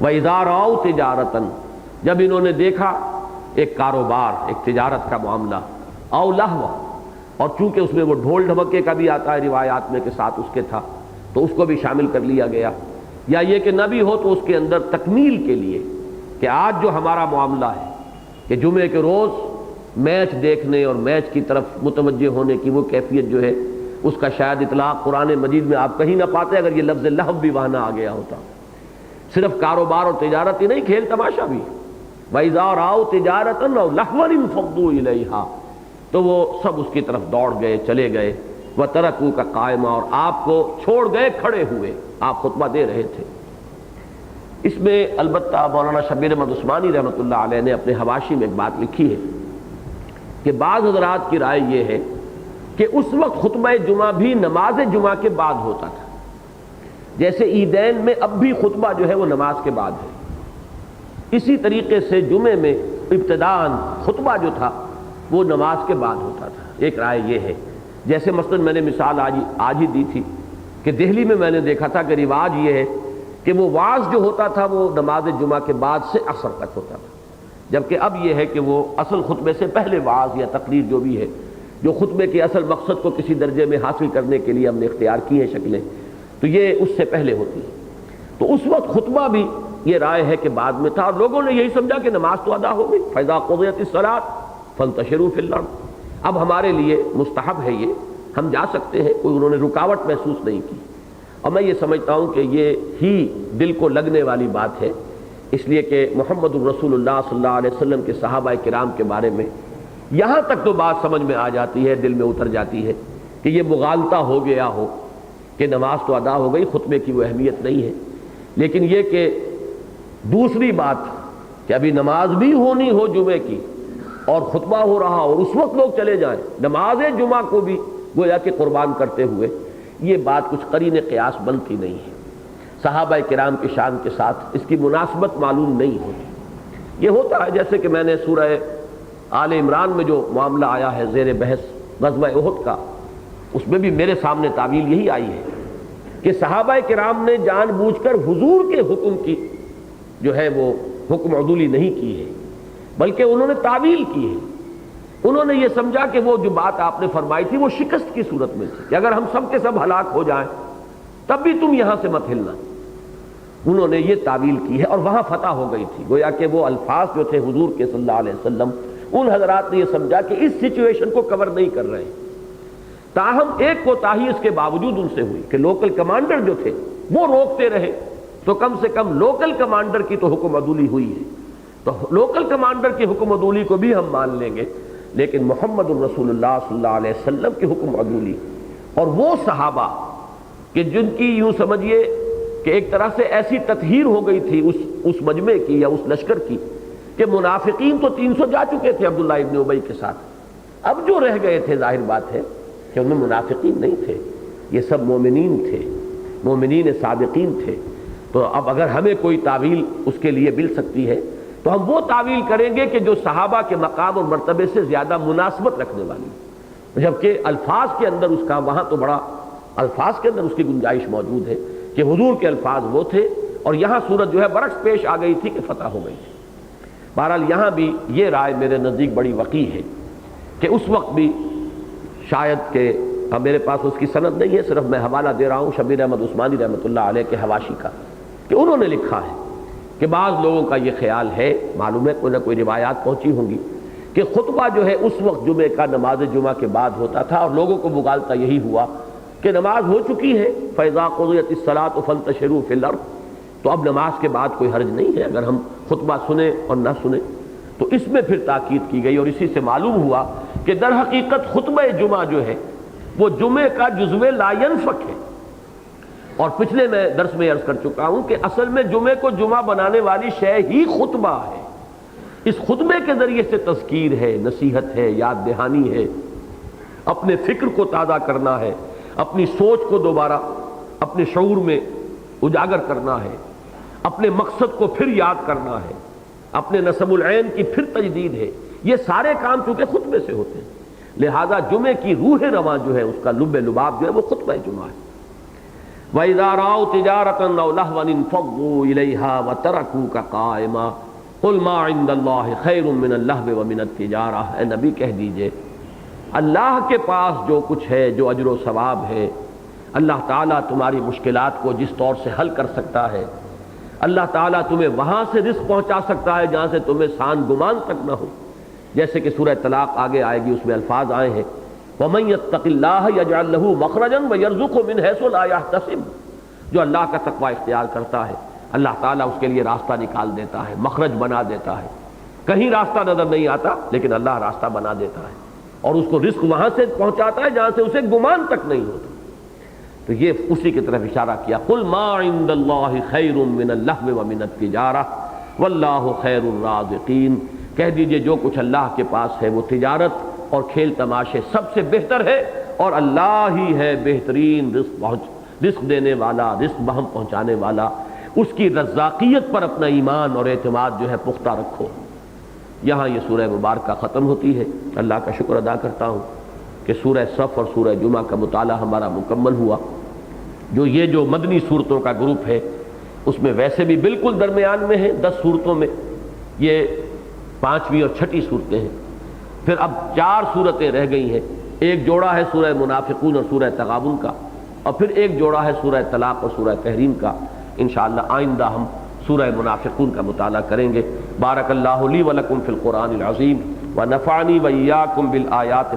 وَإِذَا رَأَوْا تِجَارَةً، جب انہوں نے دیکھا ایک کاروبار، ایک تجارت کا معاملہ، او لہو، اور چونکہ اس میں وہ ڈھول ڈھمکے کا بھی آتا ہے روایات میں کہ ساتھ اس کے تھا، تو اس کو بھی شامل کر لیا گیا، یا یہ کہ نہ بھی ہو تو اس کے اندر تکمیل کے لیے کہ آج جو ہمارا معاملہ ہے کہ جمعے کے روز میچ دیکھنے اور میچ کی طرف متوجہ ہونے کی وہ کیفیت جو ہے، اس کا شاید اطلاق قرآن مجید میں آپ کہیں نہ پاتے اگر یہ لفظ لہو بھی وہاں نہ آ گیا ہوتا۔ صرف کاروبار اور تجارت ہی نہیں، کھیل تماشا بھی۔ وَإِذَا رَأَوْا تِجَارَةً أَوْ لَهْوًا انفَضُّوا إِلَيْهَا، تو وہ سب اس کی طرف دوڑ گئے، چلے گئے۔ وَتَرَكُوكَ قَائِمًا، اور آپ کو چھوڑ گئے کھڑے ہوئے، آپ خطبہ دے رہے تھے۔ اس میں البتہ مولانا شبیر احمد عثمانی رحمۃ اللہ علیہ نے اپنے حواشی میں ایک بات لکھی ہے کہ بعض حضرات کی رائے یہ ہے کہ اس وقت خطبہ جمعہ بھی نماز جمعہ کے بعد ہوتا تھا، جیسے عیدین میں اب بھی خطبہ جو ہے وہ نماز کے بعد ہے، اسی طریقے سے جمعے میں ابتداءً خطبہ جو تھا وہ نماز کے بعد ہوتا تھا۔ ایک رائے یہ ہے، جیسے مثلا میں نے مثال آج ہی دی تھی کہ دہلی میں نے دیکھا تھا کہ رواج یہ ہے کہ وہ وعظ جو ہوتا تھا وہ نماز جمعہ کے بعد سے عصر تک ہوتا تھا، جبکہ اب یہ ہے کہ وہ اصل خطبے سے پہلے وعظ یا تقریر جو بھی ہے، جو خطبے کے اصل مقصد کو کسی درجے میں حاصل کرنے کے لیے ہم نے اختیار کی ہیں شکلیں، تو یہ اس سے پہلے ہوتی ہے۔ تو اس وقت خطبہ بھی یہ رائے ہے کہ بعد میں تھا، اور لوگوں نے یہی سمجھا کہ نماز تو ادا ہو گئی، فَإِذَا قُضِيَتِ الصَّلَاةُ فَانتَشِرُوا فِي الْأَرْضِ، اب ہمارے لیے مستحب ہے، یہ ہم جا سکتے ہیں، کوئی انہوں نے رکاوٹ محسوس نہیں کی۔ اور میں یہ سمجھتا ہوں کہ یہ ہی دل کو لگنے والی بات ہے، اس لیے کہ محمد الرسول اللہ صلی اللہ علیہ وسلم کے صحابہ کرام کے بارے میں یہاں تک تو بات سمجھ میں آ جاتی ہے، دل میں اتر جاتی ہے کہ یہ مغالطہ ہو گیا ہو کہ نماز تو ادا ہو گئی، خطبے کی وہ اہمیت نہیں ہے، لیکن یہ کہ دوسری بات کہ ابھی نماز بھی ہونی ہو جمعے کی اور خطبہ ہو رہا اور اس وقت لوگ چلے جائیں نماز جمعہ کو بھی گویا کہ قربان کرتے ہوئے، یہ بات کچھ قرین قیاس بنتی نہیں ہے، صحابہ کرام کی شان کے ساتھ اس کی مناسبت معلوم نہیں ہوتی۔ یہ ہوتا ہے جیسے کہ میں نے سورہ آل عمران میں جو معاملہ آیا ہے زیر بحث غزوہ احد کا، اس میں بھی میرے سامنے تعویل یہی آئی ہے کہ صحابہ کرام نے جان بوجھ کر حضور کے حکم کی جو ہے وہ حکم عدولی نہیں کی ہے، بلکہ انہوں نے تعویل کی ہے۔ انہوں نے یہ سمجھا کہ وہ جو بات آپ نے فرمائی تھی وہ شکست کی صورت میں تھی کہ اگر ہم سب کے سب ہلاک ہو جائیں تب بھی تم یہاں سے مت ہلنا، انہوں نے یہ تعویل کی ہے، اور وہاں فتح ہو گئی تھی۔ گویا کہ وہ الفاظ جو تھے حضور کے صلی اللہ علیہ وسلم، ان حضرات نے یہ سمجھا کہ اس سچویشن کو کور نہیں کر رہے، تاہم ایک کوتاہی اس کے باوجود ان سے ہوئی کہ لوکل کمانڈر جو تھے وہ روکتے رہے، تو کم سے کم لوکل کمانڈر کی تو حکم عدولی ہوئی ہے، تو لوکل کمانڈر کی حکم عدولی کو بھی ہم مان لیں گے، لیکن محمد الرسول اللہ صلی اللہ علیہ وسلم کی حکم عدولی اور وہ صحابہ کہ جن کی یوں سمجھیے کہ ایک طرح سے ایسی تطہیر ہو گئی تھی اس مجمع کی یا اس لشکر کی کہ منافقین تو 300 جا چکے تھے عبداللہ ابن ابی کے ساتھ، اب جو رہ گئے تھے ظاہر بات ہے کہ ان میں منافقین نہیں تھے، یہ سب مومنین تھے، مومنین صادقین تھے۔ تو اب اگر ہمیں کوئی تعویل اس کے لیے مل سکتی ہے تو ہم وہ تعویل کریں گے کہ جو صحابہ کے مقام اور مرتبے سے زیادہ مناسبت رکھنے والی، جبکہ الفاظ کے اندر اس کا وہاں تو بڑا الفاظ کے اندر اس کی گنجائش موجود ہے کہ حضور کے الفاظ وہ تھے اور یہاں صورت جو ہے برعکس پیش آ گئی تھی کہ فتح ہو گئی تھی۔ بہرحال یہاں بھی یہ رائے میرے نزدیک بڑی وقیع ہے کہ اس وقت بھی شاید کہ میرے پاس اس کی سند نہیں ہے، صرف میں حوالہ دے رہا ہوں شبیر احمد عثمانی رحمۃ اللہ علیہ کے حواشی کا، کہ انہوں نے لکھا ہے کہ بعض لوگوں کا یہ خیال ہے، معلوم ہے کوئی نہ کوئی روایات پہنچی ہوں گی کہ خطبہ جو ہے اس وقت جمعے کا نماز جمعہ کے بعد ہوتا تھا، اور لوگوں کو مغالطہ یہی ہوا کہ نماز ہو چکی ہے، فَإِذَا قُضِيَتِ الصَّلَاةُ فَانتَشِرُوا فِي الْأَرْضِ، تو اب نماز کے بعد کوئی حرج نہیں ہے اگر ہم خطبہ سنیں اور نہ سنیں۔ تو اس میں پھر تاکید کی گئی اور اسی سے معلوم ہوا کہ در حقیقت خطبہ جمعہ جو ہے وہ جمعے کا جزو لا ينفک ہے، اور پچھلے میں درس میں عرض کر چکا ہوں کہ اصل میں جمعے کو جمعہ بنانے والی شے ہی خطبہ ہے، اس خطبے کے ذریعے سے تذکیر ہے، نصیحت ہے، یاد دہانی ہے، اپنے فکر کو تازہ کرنا ہے، اپنی سوچ کو دوبارہ اپنے شعور میں اجاگر کرنا ہے، اپنے مقصد کو پھر یاد کرنا ہے، اپنے نصب العین کی پھر تجدید ہے، یہ سارے کام چونکہ خطبے سے ہوتے ہیں، لہذا جمعے کی روح رواں جو ہے اس کا لب لباب جو ہے وہ خطبہ جمعہ ہے۔ وَإِذَا رَأَوْا تِجَارَةً أَوْ لَهْوًا انفَضُّوا إِلَيْهَا وَتَرَكُوكَ قَائِمًا قُلْ مَا عِندَ اللَّهِ خَيْرٌ مِّنَ اللَّهْوِ وَمِنَ التِّجَارَةِ، اے نبی کہہ دیجئے اللہ کے پاس جو کچھ ہے، جو اجر و ثواب ہے، اللہ تعالیٰ تمہاری مشکلات کو جس طور سے حل کر سکتا ہے، اللہ تعالیٰ تمہیں وہاں سے رزق پہنچا سکتا ہے جہاں سے تمہیں سان گمان تک نہ ہو، جیسے کہ سورہ طلاق آگے آئے گی، اس میں الفاظ آئے ہیں وَمَن يَتَّقِ اللَّهَ يَجْعَل لَّهُ مَخْرَجًا وَيَرْزُقْهُ مِنْ حَيْثُ لَا يَحْتَسِبُ، جو اللہ کا تقوی اختیار کرتا ہے اللہ تعالیٰ اس کے لیے راستہ نکال دیتا ہے، مخرج بنا دیتا ہے، کہیں راستہ نظر نہیں آتا لیکن اللہ راستہ بنا دیتا ہے اور اس کو رزق وہاں سے پہنچاتا ہے جہاں سے اسے گمان تک نہیں ہوتا۔ تو یہ اسی کی طرف اشارہ کیا، قُلْ مَا عِندَ اللَّهِ خَيْرٌ مِّنَ اللَّهْوِ وَمِنَ التِّجَارَةِ وَاللَّهُ خَيْرُ الرَّازِقِينَ، کہہ دیجئے جو کچھ اللہ کے پاس ہے وہ تجارت اور کھیل تماشے سب سے بہتر ہے، اور اللہ ہی ہے بہترین رزق دینے والا، رزق بہم پہنچانے والا۔ اس کی رزاقیت پر اپنا ایمان اور اعتماد جو ہے پختہ رکھو۔ یہاں یہ سورہ مبارکہ ختم ہوتی ہے۔ اللہ کا شکر ادا کرتا ہوں کہ سورہ صف اور سورہ جمعہ کا مطالعہ ہمارا مکمل ہوا۔ یہ جو مدنی صورتوں کا گروپ ہے اس میں ویسے بھی بالکل درمیان میں ہے، 10 صورتوں میں یہ 5ویں اور 6ٹھی صورتیں ہیں۔ پھر اب 4 صورتیں رہ گئی ہیں، ایک جوڑا ہے سورہ منافقون اور سورہ تغابن کا، اور پھر ایک جوڑا ہے سورہ طلاق اور سورہ تحریم کا۔ انشاءاللہ آئندہ ہم سورہ منافقون کا مطالعہ کریں گے۔ بارک اللہ لی ولکم فی القرآن العظیم ونفعنی وإیاکم بالآیات